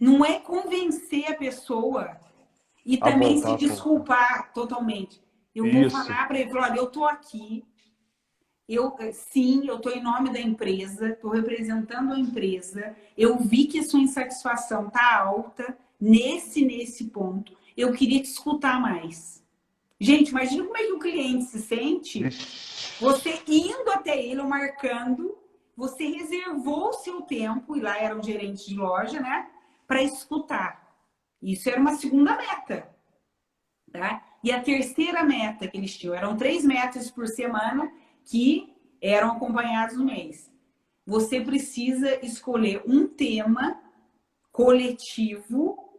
Não é convencer a pessoa e também se desculpar totalmente. Eu vou falar para ele, olha, eu estou aqui, eu estou em nome da empresa, estou representando a empresa, eu vi que sua insatisfação está alta nesse ponto, eu queria te escutar mais. Gente, imagina como é que o cliente se sente, você indo até ele, ou marcando, você reservou o seu tempo, e lá era um gerente de loja, né, para escutar. Isso era uma segunda meta. Tá? E a terceira meta que eles tinham, eram 3 metas por semana, que eram acompanhados no mês. Você precisa escolher um tema coletivo,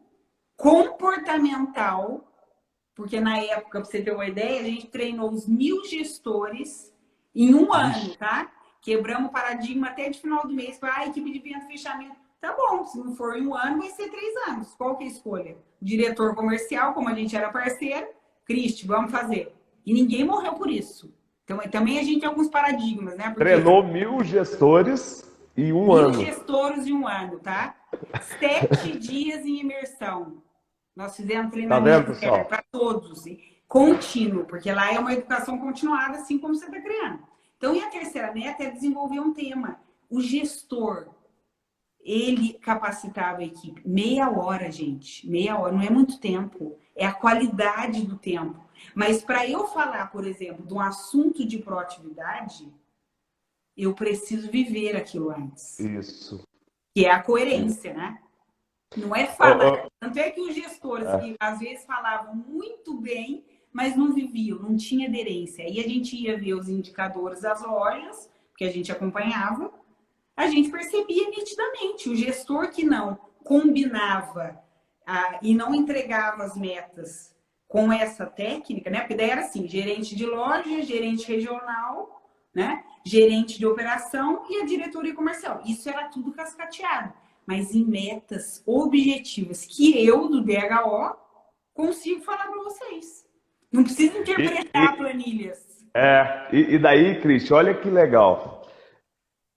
comportamental, porque na época, para você ter uma ideia, a gente treinou os 1000 gestores em um ano, tá? Quebramos o paradigma até de final do mês, para a equipe de venda fechamento. Tá bom, se não for em um ano, vai ser 3 anos. Qual que é a escolha? O diretor comercial, como a gente era parceiro, Cristi, vamos fazer. E ninguém morreu por isso. Então, também a gente tem alguns paradigmas, né? Porque treinou 1000 gestores em um ano. 1000 gestores em um ano, tá? 7 dias em imersão. Nós fizemos treinamento para todos, contínuo, porque lá é uma educação continuada, assim como você está criando. Então, e a terceira meta é desenvolver um tema. O gestor, ele capacitava a equipe. Meia hora, gente. Meia hora, não é muito tempo. É a qualidade do tempo. Mas para eu falar, por exemplo, de um assunto de proatividade, eu preciso viver aquilo antes. Isso. Que é a coerência, né? Não é falar. Tanto é que os gestores que às vezes falavam muito bem, mas não viviam, não tinha aderência. Aí a gente ia ver os indicadores das lojas, que a gente acompanhava, a gente percebia nitidamente. O gestor que não combinava e não entregava as metas com essa técnica, né? Porque daí era assim, gerente de loja, gerente regional, né? Gerente de operação e a diretoria comercial. Isso era tudo cascateado. Mas em metas objetivas que eu, do DHO, consigo falar para vocês. Não precisa interpretar planilhas. E daí, Cristian, olha que legal.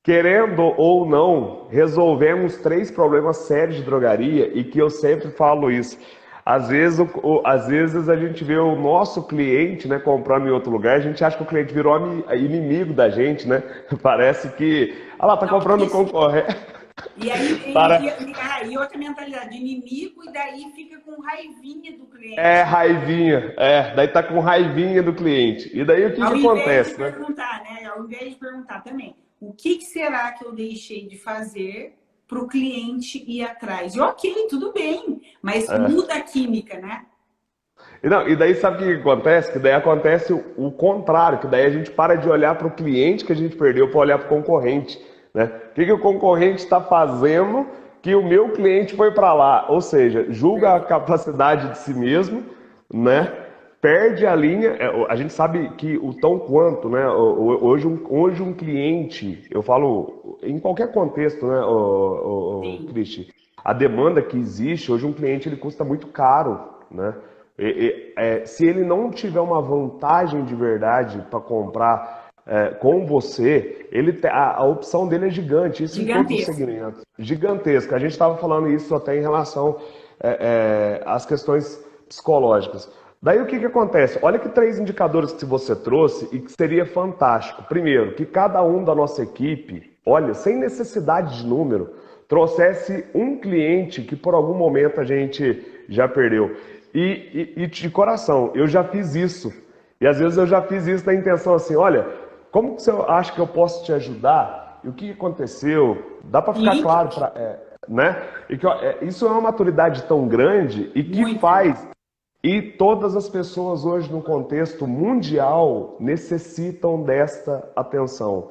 Querendo ou não, resolvemos 3 problemas sérios de drogaria e que eu sempre falo isso. Às vezes a gente vê o nosso cliente, né, comprando em outro lugar, a gente acha que o cliente virou inimigo da gente, né? Parece que, lá, tá Não, comprando isso. concorrente. E aí, Para... e outra mentalidade, inimigo, e daí fica com raivinha do cliente. Raivinha, daí tá com raivinha do cliente. E daí o que Ao que invés de acontece, né? perguntar, né? Ao invés de perguntar também, o que será que eu deixei de fazer para o cliente ir atrás? E ok, tudo bem, mas muda a química, né? E daí sabe o que acontece? Que daí acontece o contrário, que daí a gente para de olhar para o cliente que a gente perdeu para olhar para o concorrente, né? O que o concorrente está fazendo que o meu cliente foi para lá? Ou seja, julga a capacidade de si mesmo, né? Perde a linha. A gente sabe que o tão quanto, né? Hoje um cliente, eu falo em qualquer contexto, né, Sim. Cristi, a demanda que existe, hoje um cliente ele custa muito caro, né? Se ele não tiver uma vantagem de verdade para comprar com você, a opção dele é gigante, isso em todos os Gigantesco. segmentos. Gigantesca. A gente estava falando isso até em relação às questões psicológicas. Daí o que acontece? Olha que 3 indicadores que você trouxe e que seria fantástico. Primeiro, que cada um da nossa equipe, olha, sem necessidade de número, trouxesse um cliente que por algum momento a gente já perdeu. E de coração, eu já fiz isso. E às vezes eu já fiz isso na intenção assim, olha, como que você acha que eu posso te ajudar? E o que aconteceu? Dá para ficar Sim. claro, né? E que, isso é uma maturidade tão grande e que Muito. faz. E todas as pessoas hoje no contexto mundial necessitam desta atenção.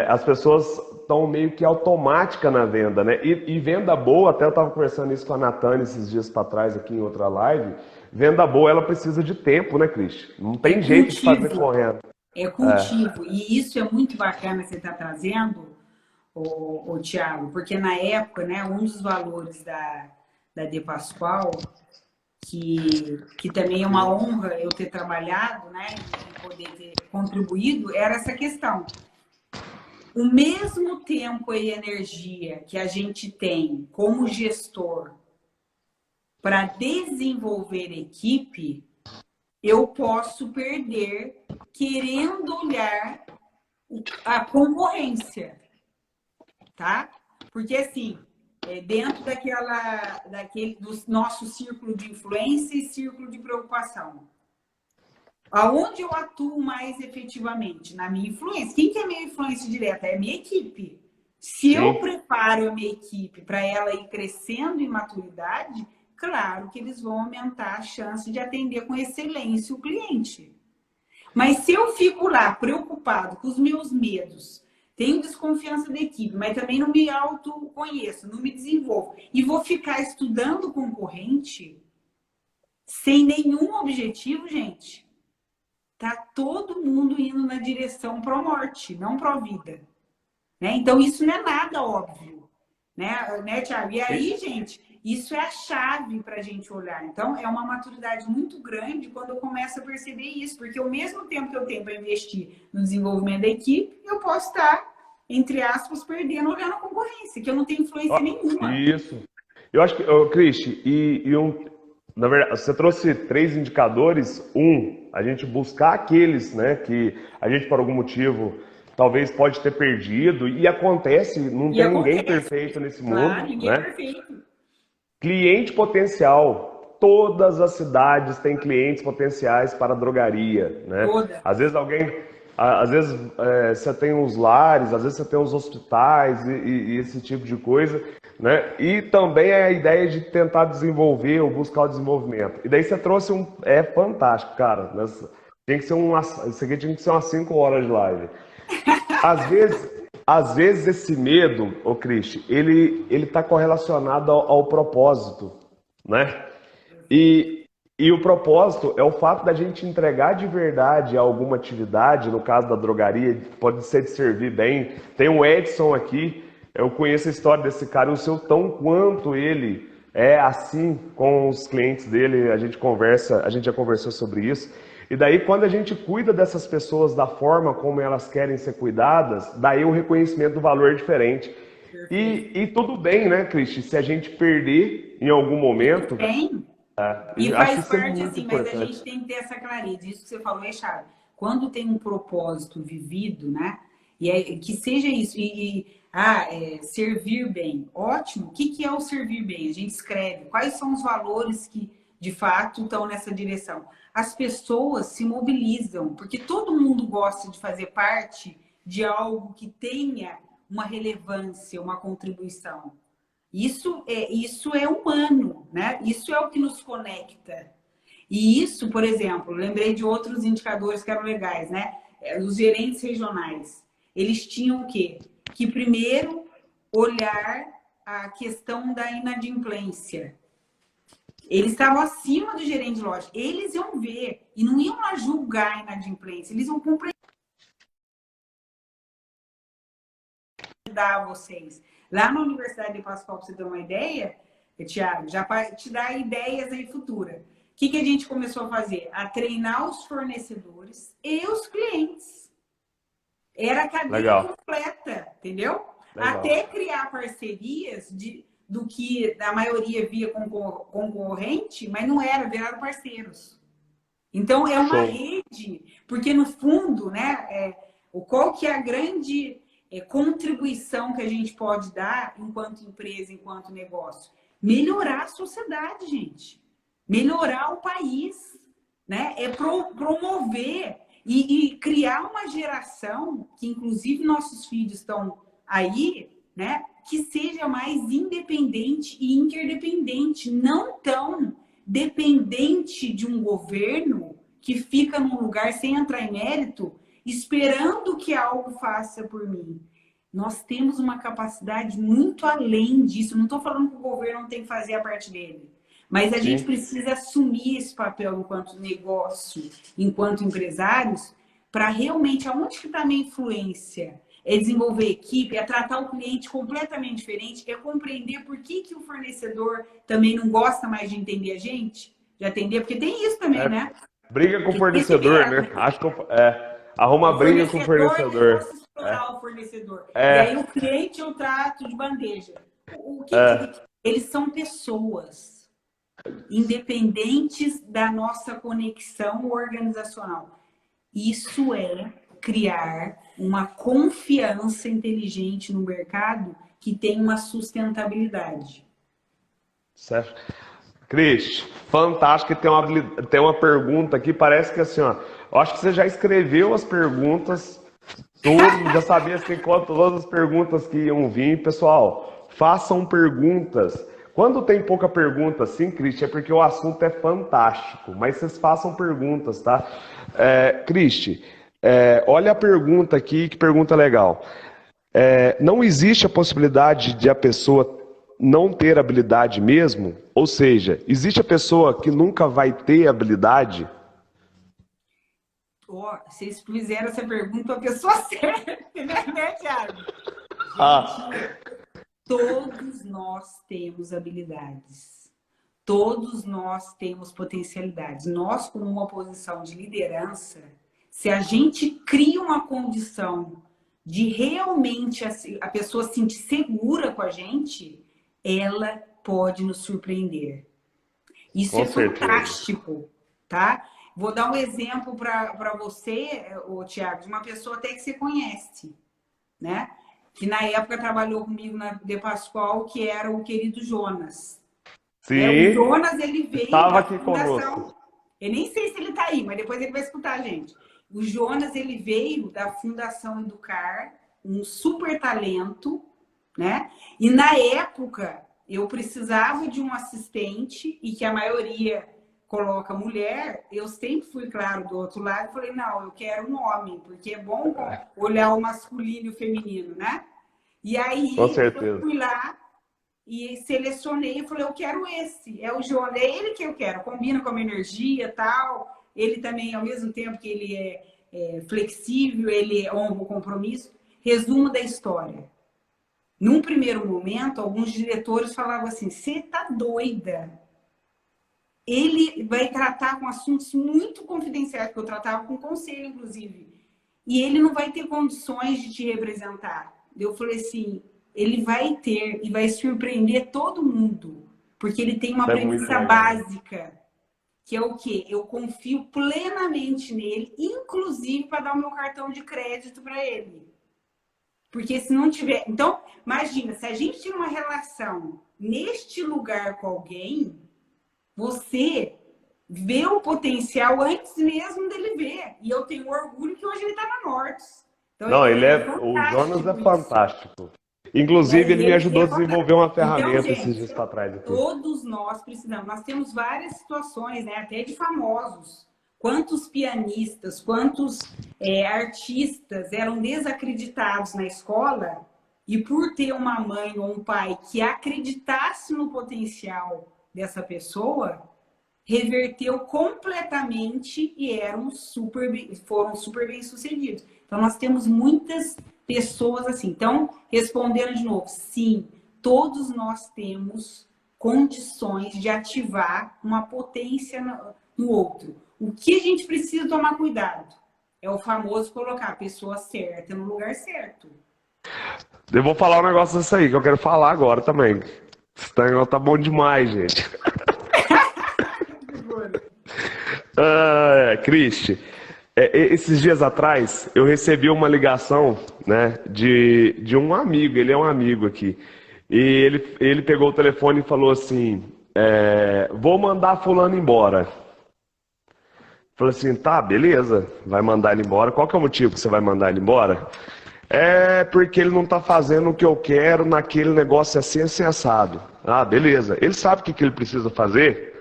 As pessoas estão meio que automática na venda, né? E venda boa, até eu estava conversando isso com a Natane esses dias para trás aqui em outra live. Venda boa, ela precisa de tempo, né, Cristian? Não tem jeito de fazer correndo. É cultivo. E isso é muito bacana que você está trazendo, o Thiago, porque na época, né, um dos valores da De Pascoal, que também é uma honra eu ter trabalhado, né, e poder ter contribuído, era essa questão. O mesmo tempo e energia que a gente tem como gestor para desenvolver equipe, eu posso perder querendo olhar a concorrência, tá? Porque assim, dentro do nosso círculo de influência e círculo de preocupação, aonde eu atuo mais efetivamente? Na minha influência. Quem que é a minha influência direta? É a minha equipe. Se eu preparo a minha equipe para ela ir crescendo em maturidade, claro que eles vão aumentar a chance de atender com excelência o cliente. Mas se eu fico lá preocupado com os meus medos, tenho desconfiança da equipe, mas também não me autoconheço, não me desenvolvo, e vou ficar estudando o concorrente sem nenhum objetivo, gente, tá todo mundo indo na direção pró-morte, não pró-vida. Né? Então, isso não é nada óbvio. Né, Thiago? E aí, gente, isso é a chave para a gente olhar. Então, é uma maturidade muito grande quando eu começo a perceber isso, porque ao mesmo tempo que eu tenho para investir no desenvolvimento da equipe, eu posso estar, entre aspas, perdendo olhando a concorrência, que eu não tenho influência nenhuma. Isso. Eu acho que, Cristi, na verdade, você trouxe 3 indicadores. A gente buscar aqueles, né, que a gente, por algum motivo, talvez pode ter perdido, e acontece, não tem ninguém perfeito nesse mundo, ninguém né? é perfeito. Cliente potencial. Todas as cidades têm clientes potenciais para drogaria, né? Toda. Às vezes você tem os lares, às vezes você tem os hospitais e esse tipo de coisa, né? E também é a ideia de tentar desenvolver ou buscar o desenvolvimento. E daí você trouxe é fantástico, cara. Tem que ser isso aqui tinha que ser umas 5 horas de live. Às vezes esse medo, Cristi, ele tá correlacionado ao propósito, né? E o propósito é o fato da gente entregar de verdade alguma atividade, no caso da drogaria, pode ser de servir bem. Tem o Edson aqui, eu conheço a história desse cara, o seu tão quanto ele é assim com os clientes dele, a gente conversa, a gente já conversou sobre isso. E daí, quando a gente cuida dessas pessoas da forma como elas querem ser cuidadas, daí o reconhecimento do valor é diferente. Perfeito. E tudo bem, né, Cristi, se a gente perder em algum momento, Tem. E acho faz isso é parte, muito assim, mas a importante. gente tem que ter essa clareza. Isso que você falou é chave. Quando tem um propósito vivido, né? E que seja isso. Servir bem. Ótimo. O que é o servir bem? A gente escreve. Quais são os valores que, de fato, estão nessa direção? As pessoas se mobilizam, porque todo mundo gosta de fazer parte de algo que tenha uma relevância, uma contribuição. Isso é humano, né? Isso é o que nos conecta. E isso, por exemplo, lembrei de outros indicadores que eram legais, né? Os gerentes regionais. Eles tinham o quê? Que primeiro olhar a questão da inadimplência. Eles estavam acima do gerente de loja. Eles iam ver e não iam lá julgar a inadimplência. Eles iam compreender vocês. Lá na Universidade de Pascoal, para você ter uma ideia, Tiago, já para te dar ideias aí futuras. O que a gente começou a fazer? A treinar os fornecedores e os clientes. Era a cadeia Legal, completa, entendeu? legal. Até criar parcerias do que a maioria via concorrente, mas não era, viraram parceiros. Então, é uma Show. rede, porque no fundo, né, qual que é a grande contribuição que a gente pode dar enquanto empresa, enquanto negócio? Melhorar a sociedade, gente. Melhorar o país, né? É promover e criar uma geração, que inclusive nossos filhos estão aí, né? Que seja mais independente e interdependente, não tão dependente de um governo que fica num lugar sem entrar em mérito, esperando que algo faça por mim. Nós temos uma capacidade muito além disso. Não estou falando que o governo não tem que fazer a parte dele, mas a gente Sim. precisa assumir esse papel enquanto negócio, enquanto empresários, para realmente, aonde que está a minha influência? É desenvolver equipe, é tratar o cliente completamente diferente, é compreender por que o fornecedor também não gosta mais de entender a gente, de atender, porque tem isso também, É, né? briga com o Porque tem esse fornecedor, viés, né? né? Acho que arruma O briga com o fornecedor, ele fornecedor. gosta de explorar o fornecedor. E aí o É, cliente eu trato de bandeja. O que, é, eles são pessoas independentes da nossa conexão organizacional. Isso é criar uma confiança inteligente no mercado que tem uma sustentabilidade. certo. Cris, fantástico. E tem uma pergunta aqui, parece que assim, ó, eu acho que você já escreveu as perguntas, tudo, já sabia assim, todas as perguntas que iam vir. Pessoal, façam perguntas. Quando tem pouca pergunta assim, Cristi, é porque o assunto é fantástico, mas vocês façam perguntas, tá? Cristi, olha a pergunta aqui, que pergunta legal. Não existe a possibilidade de a pessoa não ter habilidade mesmo? Ou seja, existe a pessoa que nunca vai ter habilidade? Oh, vocês fizeram essa pergunta para a pessoa certa, né, Thiago? Ah, Gente, todos nós temos habilidades. Todos nós temos potencialidades. Nós, como uma posição de liderança, se a gente cria uma condição de realmente a pessoa se sentir segura com a gente, ela pode nos surpreender. Isso com é certeza. fantástico, tá? Vou dar um exemplo para você, Tiago, de uma pessoa até que você conhece, né? Que na época trabalhou comigo na De Pascoal, que era o querido Jonas. Né? O Sim, Jonas, ele veio estava da aqui conosco. fundação. Eu nem sei se ele está aí, mas depois ele vai escutar a gente. O Jonas, ele veio da Fundação Educar, um super talento, né? E na época, eu precisava de um assistente e que a maioria coloca mulher. Eu sempre fui, claro, do outro lado e falei, não, eu quero um homem, porque é bom olhar o masculino e o feminino, né? E Com aí, eu certeza. fui lá e selecionei e falei, eu quero esse. É o Jonas, é ele que eu quero. Combina com a minha energia e tal. Ele também, ao mesmo tempo que ele é flexível, ele honra o compromisso. Resumo da história. Num primeiro momento, alguns diretores falavam assim, você tá doida? Ele vai tratar com assuntos muito confidenciais, que eu tratava com conselho, inclusive. E ele não vai ter condições de te representar. Eu falei assim, ele vai ter e vai surpreender todo mundo, porque ele tem uma Isso é muito premissa legal. básica, que é o quê? Eu confio plenamente nele, inclusive para dar o meu cartão de crédito para ele. Porque se não tiver... Então, imagina, se a gente tem uma relação neste lugar com alguém, você vê o potencial antes mesmo dele ver. E eu tenho orgulho que hoje ele está na Norte. Então, Não, é o Jonas é fantástico isso. fantástico. Inclusive, Né? ele E me ele ajudou é a desenvolver fantástico. uma Então, ferramenta esses gente, dias para trás aqui. todos nós precisamos. Nós temos várias situações, né? Até de famosos. Quantos pianistas, quantos artistas eram desacreditados na escola e por ter uma mãe ou um pai que acreditasse no potencial dessa pessoa, reverteu completamente e foram super bem sucedidos. Então, nós temos muitas pessoas assim. Então, respondendo de novo, sim, todos nós temos condições de ativar uma potência no outro. O que a gente precisa tomar cuidado é o famoso colocar a pessoa certa no lugar certo. Eu vou falar um negócio disso aí que eu quero falar agora também. Esse negócio tá bom demais, gente. Cristi, esses dias atrás eu recebi uma ligação, né, de um amigo, ele é um amigo aqui. E ele pegou o telefone e falou assim: vou mandar fulano embora. Falei assim, tá, beleza, vai mandar ele embora. Qual que é o motivo que você vai mandar ele embora? É porque ele não tá fazendo o que eu quero naquele negócio assim assado. Ah, beleza. Ele sabe o que ele precisa fazer?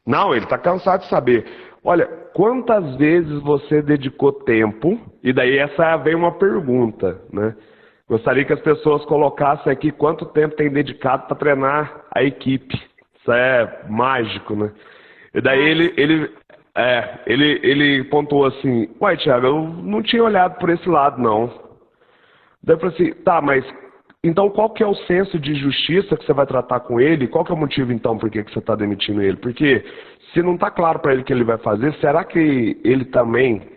Não, ele está cansado de saber. Olha, quantas vezes você dedicou tempo? E daí essa vem uma pergunta, né? Gostaria que as pessoas colocassem aqui quanto tempo tem dedicado para treinar a equipe. Isso é mágico, né? E daí ele pontuou assim, uai, Thiago, eu não tinha olhado por esse lado, não. Daí eu falei assim, tá, mas então qual que é o senso de justiça que você vai tratar com ele? Qual que é o motivo então por que você está demitindo ele? Porque se não está claro para ele o que ele vai fazer, será que ele também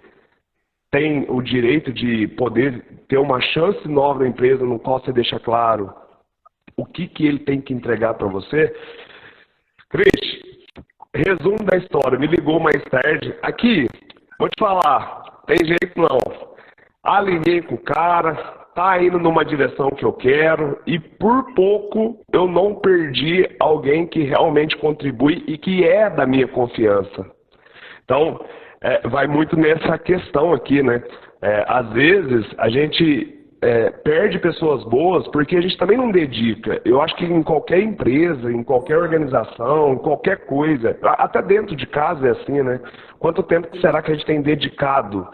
tem o direito de poder ter uma chance nova na empresa no qual você deixa claro o que ele tem que entregar para você? Cris, resumo da história, me ligou mais tarde. Aqui, vou te falar, tem jeito não. Alinhei com o cara, tá indo numa direção que eu quero e por pouco eu não perdi alguém que realmente contribui e que é da minha confiança. Então, vai muito nessa questão aqui, né? Às vezes a gente perde pessoas boas porque a gente também não dedica. Eu acho que em qualquer empresa, em qualquer organização, em qualquer coisa, até dentro de casa é assim, né? Quanto tempo será que a gente tem dedicado?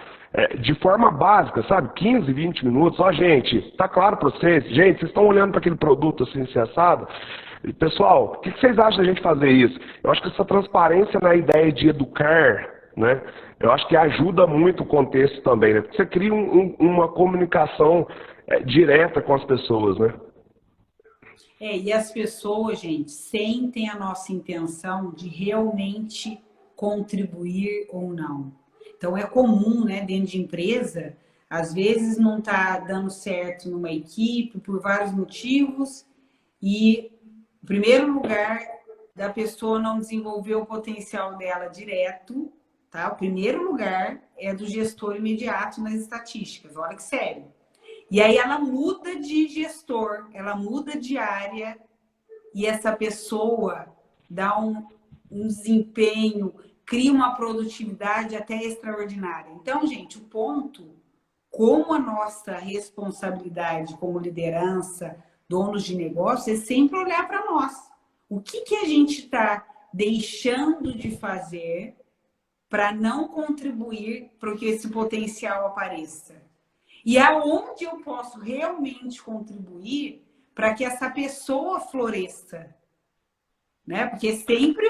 De forma básica, sabe? 15, 20 minutos. Ó, gente, tá claro para vocês? Gente, vocês estão olhando para aquele produto assim, assado? Pessoal, o que vocês acham da gente fazer isso? Eu acho que essa transparência na ideia de educar, né? Eu acho que ajuda muito o contexto também, né? Porque você cria uma comunicação direta com as pessoas, né? E as pessoas, gente, sentem a nossa intenção de realmente contribuir ou não. Então, é comum, né, dentro de empresa, às vezes não está dando certo numa equipe por vários motivos e, em primeiro lugar, da pessoa não desenvolver o potencial dela direto, tá? O primeiro lugar é do gestor imediato nas estatísticas, olha que sério. E aí ela muda de gestor, ela muda de área e essa pessoa dá um desempenho, cria uma produtividade até extraordinária. Então, gente, o ponto, como a nossa responsabilidade como liderança, donos de negócio, é sempre olhar para nós. O que a gente está deixando de fazer para não contribuir para que esse potencial apareça? E aonde eu posso realmente contribuir para que essa pessoa floresça? Né? Porque sempre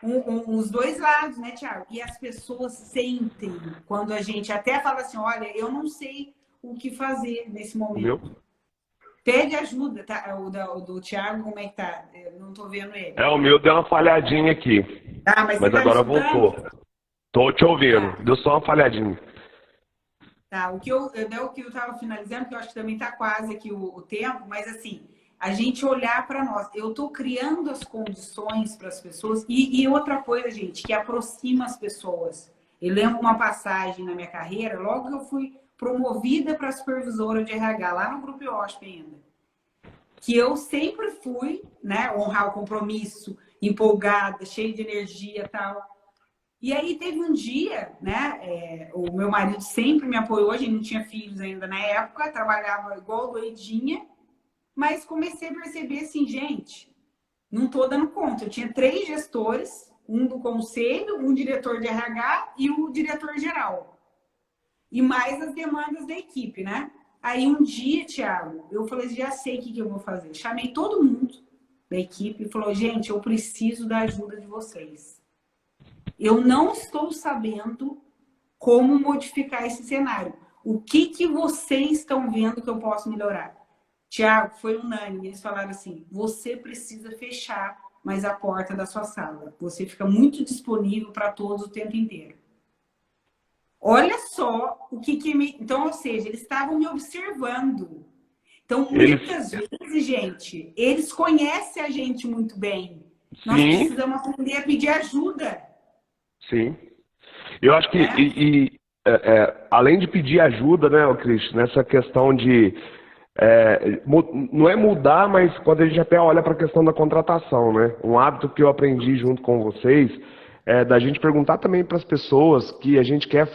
os dois lados, né, Thiago? E as pessoas sentem quando a gente até fala assim, olha, eu não sei o que fazer nesse Viu? momento. Pede ajuda, tá? O do Thiago, como é que tá? Eu não tô vendo ele. O meu deu uma falhadinha aqui, Tá, mas você mas tá me agora escutando? voltou. Tô te ouvindo, Tá. deu só uma falhadinha. Tá, o que eu estava finalizando, que eu acho que também está quase aqui o tempo, mas assim, a gente olhar para nós. Eu estou criando as condições para as pessoas. E outra coisa, gente, que aproxima as pessoas. Eu lembro uma passagem na minha carreira, logo que eu fui promovida para supervisora de RH, lá no Grupo IOSP ainda, que eu sempre fui, né, honrar o compromisso, empolgada, cheia de energia e tal. E aí teve um dia, né? O meu marido sempre me apoiou, a gente não tinha filhos ainda na época, trabalhava igual doidinha, mas comecei a perceber assim, gente, não estou dando conta. Eu tinha 3 gestores, um do conselho, um diretor de RH e o diretor geral. E mais as demandas da equipe, né? Aí um dia, Thiago, eu falei, já sei o que eu vou fazer. Chamei todo mundo da equipe e falou, gente, eu preciso da ajuda de vocês. Eu não estou sabendo como modificar esse cenário. O que vocês estão vendo que eu posso melhorar? Tiago, foi unânime. Eles falaram assim: você precisa fechar mais a porta da sua sala. Você fica muito disponível para todos o tempo inteiro. Olha só o que me. Então, ou seja, eles estavam me observando. Então, Eles, muitas vezes, gente, eles conhecem a gente muito bem. Nós sim, precisamos aprender a pedir ajuda. sim. Eu acho que, Né? além de pedir ajuda, né, Cris, nessa questão de. Não é mudar, mas quando a gente até olha para a questão da contratação, né? Um hábito que eu aprendi junto com vocês é da gente perguntar também para as pessoas que a gente quer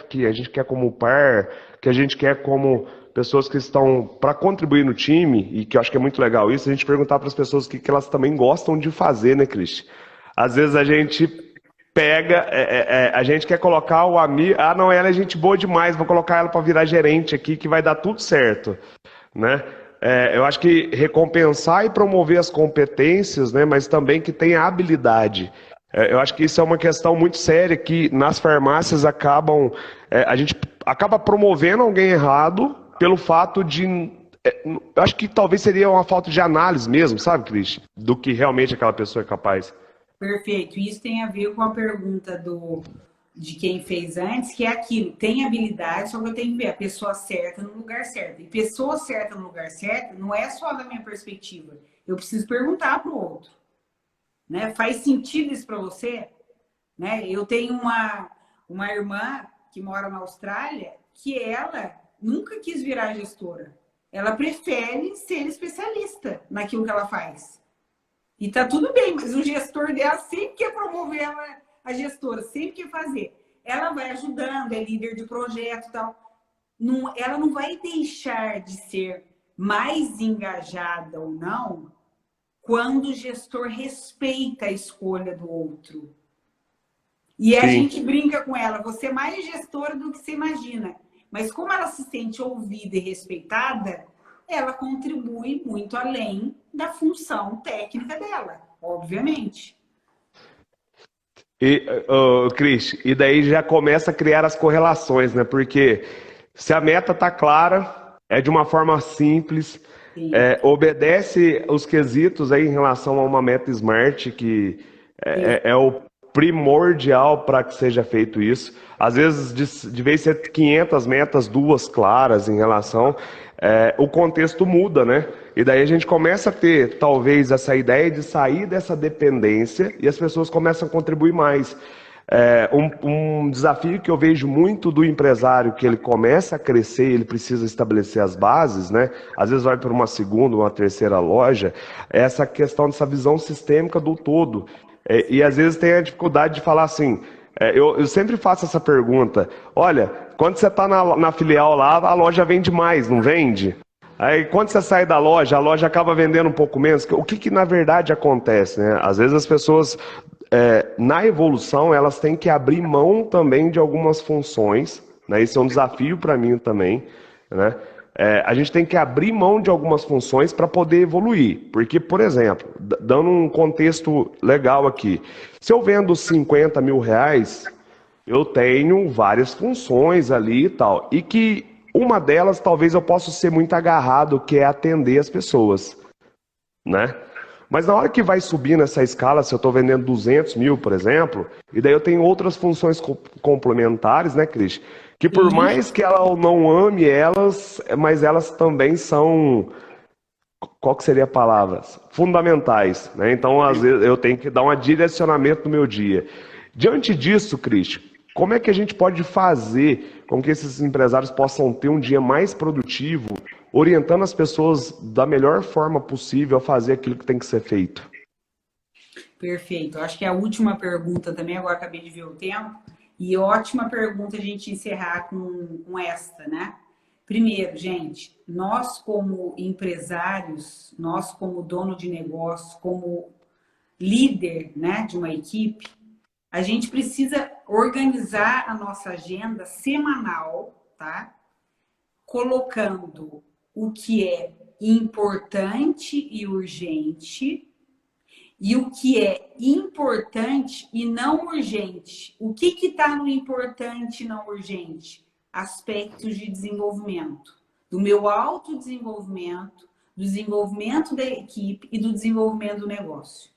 como par, que a gente quer como pessoas que estão para contribuir no time, e que eu acho que é muito legal isso, a gente perguntar para as pessoas o que elas também gostam de fazer, né, Cris? Às vezes a gente pega, a gente quer colocar o amigo, não, ela é gente boa demais, vou colocar ela para virar gerente aqui que vai dar tudo certo, né? Eu acho que recompensar e promover as competências, né, mas também que tenha habilidade. Eu acho que isso é uma questão muito séria que nas farmácias a gente acaba promovendo alguém errado pelo fato de, eu acho que talvez seria uma falta de análise mesmo, sabe, Cris? Do que realmente aquela pessoa é capaz. Perfeito. Isso tem a ver com a pergunta de quem fez antes, que é aquilo, tem habilidade, só que eu tenho que ver a pessoa certa no lugar certo. E pessoa certa no lugar certo não é só da minha perspectiva. Eu preciso perguntar para o outro. Né? Faz sentido isso para você? Né? Eu tenho uma irmã que mora na Austrália que ela nunca quis virar gestora. Ela prefere ser especialista naquilo que ela faz. E tá tudo bem, mas o gestor dela sempre quer promover ela, a gestora, sempre quer fazer. Ela vai ajudando, é líder de projeto e tal. Não, ela não vai deixar de ser mais engajada ou não quando o gestor respeita a escolha do outro. E a Sim. gente brinca com ela, você é mais gestora do que você imagina. Mas como ela se sente ouvida e respeitada, ela contribui muito além da função técnica dela, obviamente. Cris, e daí já começa a criar as correlações, né? Porque se a meta tá clara, é de uma forma simples, Sim, obedece os quesitos aí em relação a uma meta smart, que sim. é o primordial para que seja feito isso. Às vezes, de vez em ser 500 metas, 2 claras em relação, o contexto muda, né? E daí a gente começa a ter, talvez, essa ideia de sair dessa dependência e as pessoas começam a contribuir mais. Um desafio que eu vejo muito do empresário que ele começa a crescer, ele precisa estabelecer as bases, né? Às vezes vai para uma segunda, uma terceira loja, é essa questão dessa visão sistêmica do todo. E às vezes tem a dificuldade de falar assim. Eu sempre faço essa pergunta: olha, quando você está na filial lá, a loja vende mais, não vende? Aí quando você sai da loja, a loja acaba vendendo um pouco menos. O que na verdade acontece, né? Às vezes as pessoas, na evolução, elas têm que abrir mão também de algumas funções, né? Isso é um desafio para mim também, né? A gente tem que abrir mão de algumas funções para poder evoluir. Porque, por exemplo, dando um contexto legal aqui, se eu vendo 50 mil reais, eu tenho várias funções ali e tal. E que uma delas, talvez eu possa ser muito agarrado, que é atender as pessoas, né? Mas na hora que vai subir nessa escala, se eu estou vendendo 200 mil, por exemplo, e daí eu tenho outras funções complementares, né, Cris? Que por Sim, mais que ela não ame elas, mas elas também são, qual que seria a palavra? Fundamentais, né? Então, às vezes, eu tenho que dar um direcionamento no meu dia. Diante disso, Cris, como é que a gente pode fazer com que esses empresários possam ter um dia mais produtivo, orientando as pessoas da melhor forma possível a fazer aquilo que tem que ser feito? perfeito. Acho que é a última pergunta também, agora acabei de ver o tempo, e ótima pergunta a gente encerrar com esta, né? Primeiro, gente, nós como empresários, nós como dono de negócio, como líder, né, de uma equipe, a gente precisa organizar a nossa agenda semanal, tá? Colocando o que é importante e urgente e o que é importante e não urgente. O que está no importante e não urgente? Aspectos de desenvolvimento. Do meu autodesenvolvimento, do desenvolvimento da equipe e do desenvolvimento do negócio.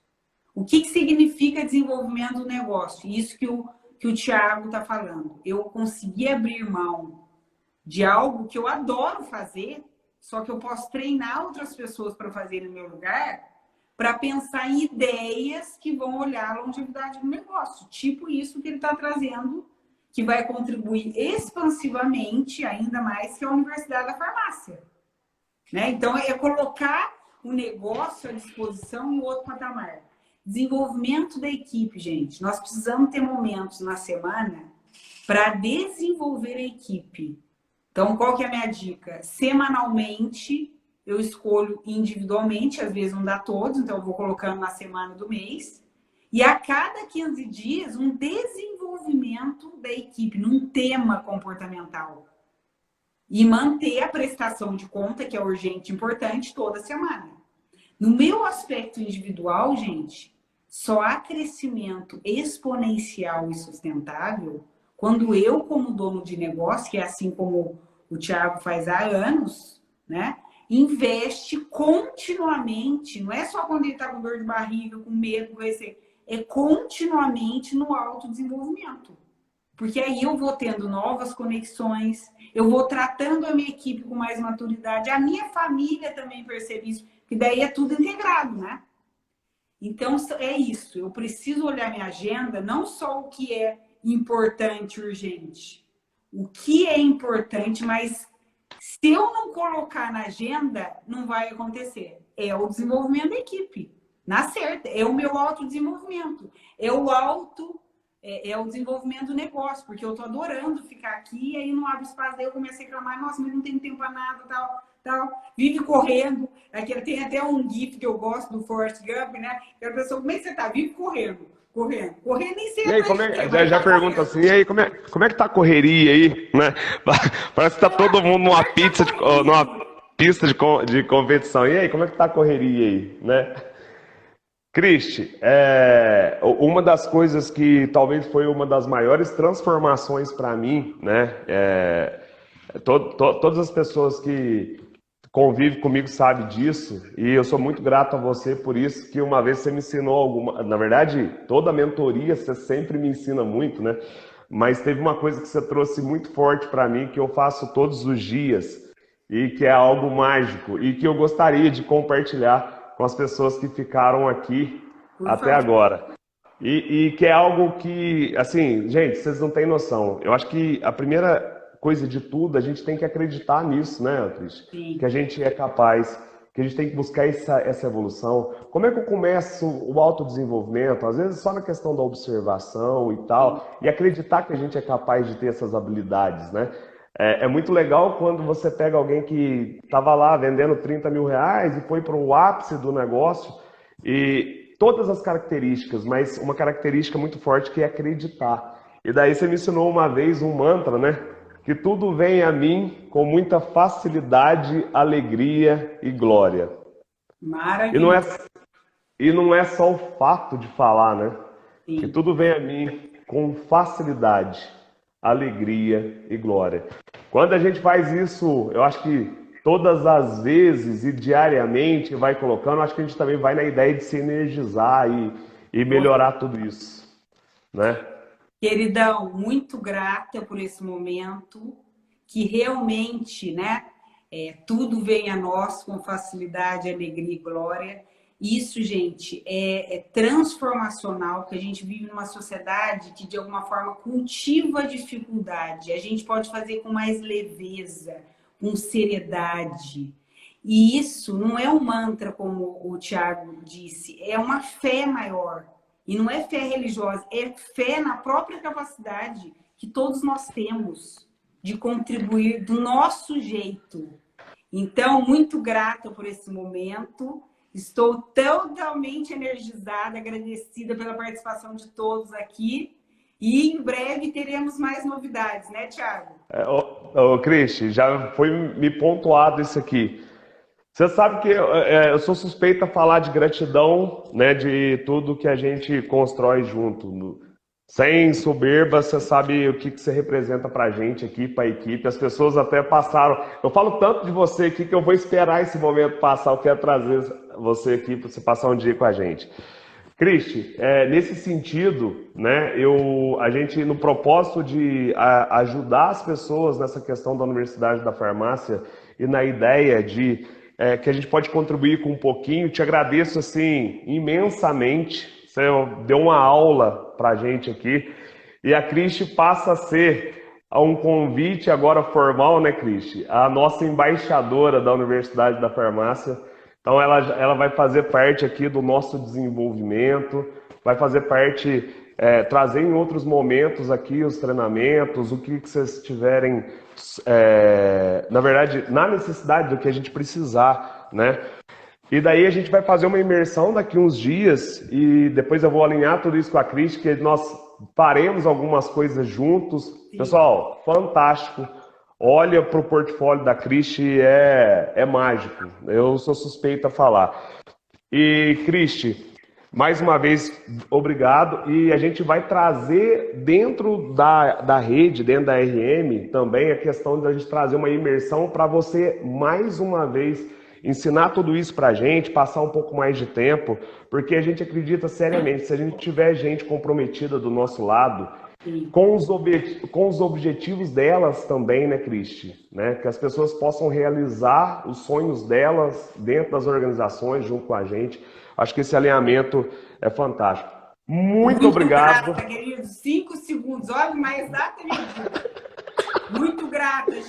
O que significa desenvolvimento do negócio? Isso que o Thiago está falando. Eu consegui abrir mão de algo que eu adoro fazer, só que eu posso treinar outras pessoas para fazer no meu lugar, para pensar em ideias que vão olhar a longevidade do negócio. Tipo isso que ele está trazendo, que vai contribuir expansivamente, ainda mais, que a Universidade da Farmácia. Né? Então, é colocar o negócio à disposição em outro patamar. Desenvolvimento da equipe, gente. Nós precisamos ter momentos na semana para desenvolver a equipe. Então, qual que é a minha dica? Semanalmente, eu escolho individualmente, às vezes não dá todos, então eu vou colocando na semana do mês. E a cada 15 dias, um desenvolvimento da equipe, num tema comportamental. E manter a prestação de conta, que é urgente e importante, toda semana. No meu aspecto individual, gente, só há crescimento exponencial e sustentável quando eu, como dono de negócio, que é assim como o Thiago faz há anos, né? Investe continuamente, não é só quando ele está com dor de barriga, com medo, é continuamente no autodesenvolvimento. Porque aí eu vou tendo novas conexões, eu vou tratando a minha equipe com mais maturidade, a minha família também percebe isso, que daí é tudo integrado, né? Então é isso, eu preciso olhar minha agenda, não só o que é importante e urgente, o que é importante, mas se eu não colocar na agenda, não vai acontecer. É o desenvolvimento da equipe, na certa, é o meu autodesenvolvimento, é o desenvolvimento do negócio, porque eu tô adorando ficar aqui, e aí não abre espaço, daí eu comecei a reclamar, nossa, mas não tem tempo para nada, tal, vive correndo. Aqui tem até um gif que eu gosto do Forrest Gump, né? Que a pessoa, como é que você tá? Vive correndo nem sei E aí, atrás de quê, já, mas já tá pergunta correndo. assim, e aí, como é que tá a correria aí, né? Parece que tá todo mundo numa Mas tá pizza, numa correndo. pista de competição. E aí, como é que tá a correria aí, né? Cristi, uma das coisas que talvez foi uma das maiores transformações para mim, né? Todas as pessoas que convivem comigo sabem disso e eu sou muito grato a você por isso, que uma vez você me ensinou alguma. Na verdade, toda mentoria você sempre me ensina muito, né? Mas teve uma coisa que você trouxe muito forte para mim que eu faço todos os dias e que é algo mágico e que eu gostaria de compartilhar com as pessoas que ficaram aqui Por até favor. agora. E que é algo que, assim, gente, vocês não têm noção. Eu acho que a primeira coisa de tudo, a gente tem que acreditar nisso, né, Cris? Que a Sim. gente é capaz, que a gente tem que buscar essa evolução. Como é que eu começo o autodesenvolvimento? Às vezes só na questão da observação e Sim. tal, e acreditar que a gente é capaz de ter essas habilidades, né? É muito legal quando você pega alguém que estava lá vendendo 30 mil reais e foi para o ápice do negócio e todas as características, mas uma característica muito forte que é acreditar. E daí você me ensinou uma vez um mantra, né? Que tudo vem a mim com muita facilidade, alegria e glória. E não é, Maravilhoso. e não é só o fato de falar, né? Que Sim. tudo vem a mim com facilidade. alegria e glória. Quando a gente faz isso, eu acho que todas as vezes e diariamente vai colocando, acho que a gente também vai na ideia de se energizar e melhorar tudo isso, né? Queridão, muito grata por esse momento, que realmente, né, tudo vem a nós com facilidade, alegria e glória. Isso, gente, é transformacional, que a gente vive numa sociedade que, de alguma forma, cultiva a dificuldade. A gente pode fazer com mais leveza, com seriedade. E isso não é um mantra, como o Tiago disse, é uma fé maior. E não é fé religiosa, é fé na própria capacidade que todos nós temos de contribuir do nosso jeito. Então, muito grata por esse momento. Estou totalmente energizada, agradecida pela participação de todos aqui. E em breve teremos mais novidades, né, Thiago? Cristi, já foi me pontuado isso aqui. Você sabe que eu sou suspeito a falar de gratidão, né, de tudo que a gente constrói junto. Sem soberba, você sabe o que você representa pra gente aqui, pra equipe. As pessoas até passaram. Eu falo tanto de você aqui que eu vou esperar esse momento passar. Eu quero trazer você aqui para você passar um dia com a gente. Cristi, nesse sentido, né, a gente, no propósito de ajudar as pessoas nessa questão da Universidade da Farmácia e na ideia de que a gente pode contribuir com um pouquinho, te agradeço assim imensamente. Você deu uma aula para a gente aqui. E a Cristi passa a ser um convite agora formal, né, Cristi? A nossa embaixadora da Universidade da Farmácia. Então, ela vai fazer parte aqui do nosso desenvolvimento, vai fazer parte, trazer em outros momentos aqui os treinamentos, o que vocês tiverem, na verdade, na necessidade do que a gente precisar, né? E daí a gente vai fazer uma imersão daqui uns dias e depois eu vou alinhar tudo isso com a Cristi, que nós faremos algumas coisas juntos. Sim. Pessoal, fantástico. Olha para o portfólio da Cristi, é mágico. Eu sou suspeito a falar. E, Cristi, mais uma vez, obrigado. E a gente vai trazer dentro da rede, dentro da RM, também a questão de a gente trazer uma imersão para você, mais uma vez, ensinar tudo isso para a gente, passar um pouco mais de tempo, porque a gente acredita seriamente, se a gente tiver gente comprometida do nosso lado, com os objetivos delas também, né, Cristi? Né? Que as pessoas possam realizar os sonhos delas dentro das organizações, junto com a gente. Acho que esse alinhamento é fantástico. Muito obrigado. Grata, querido. 5 segundos, olha, mas exatamente. Muito grata, gente.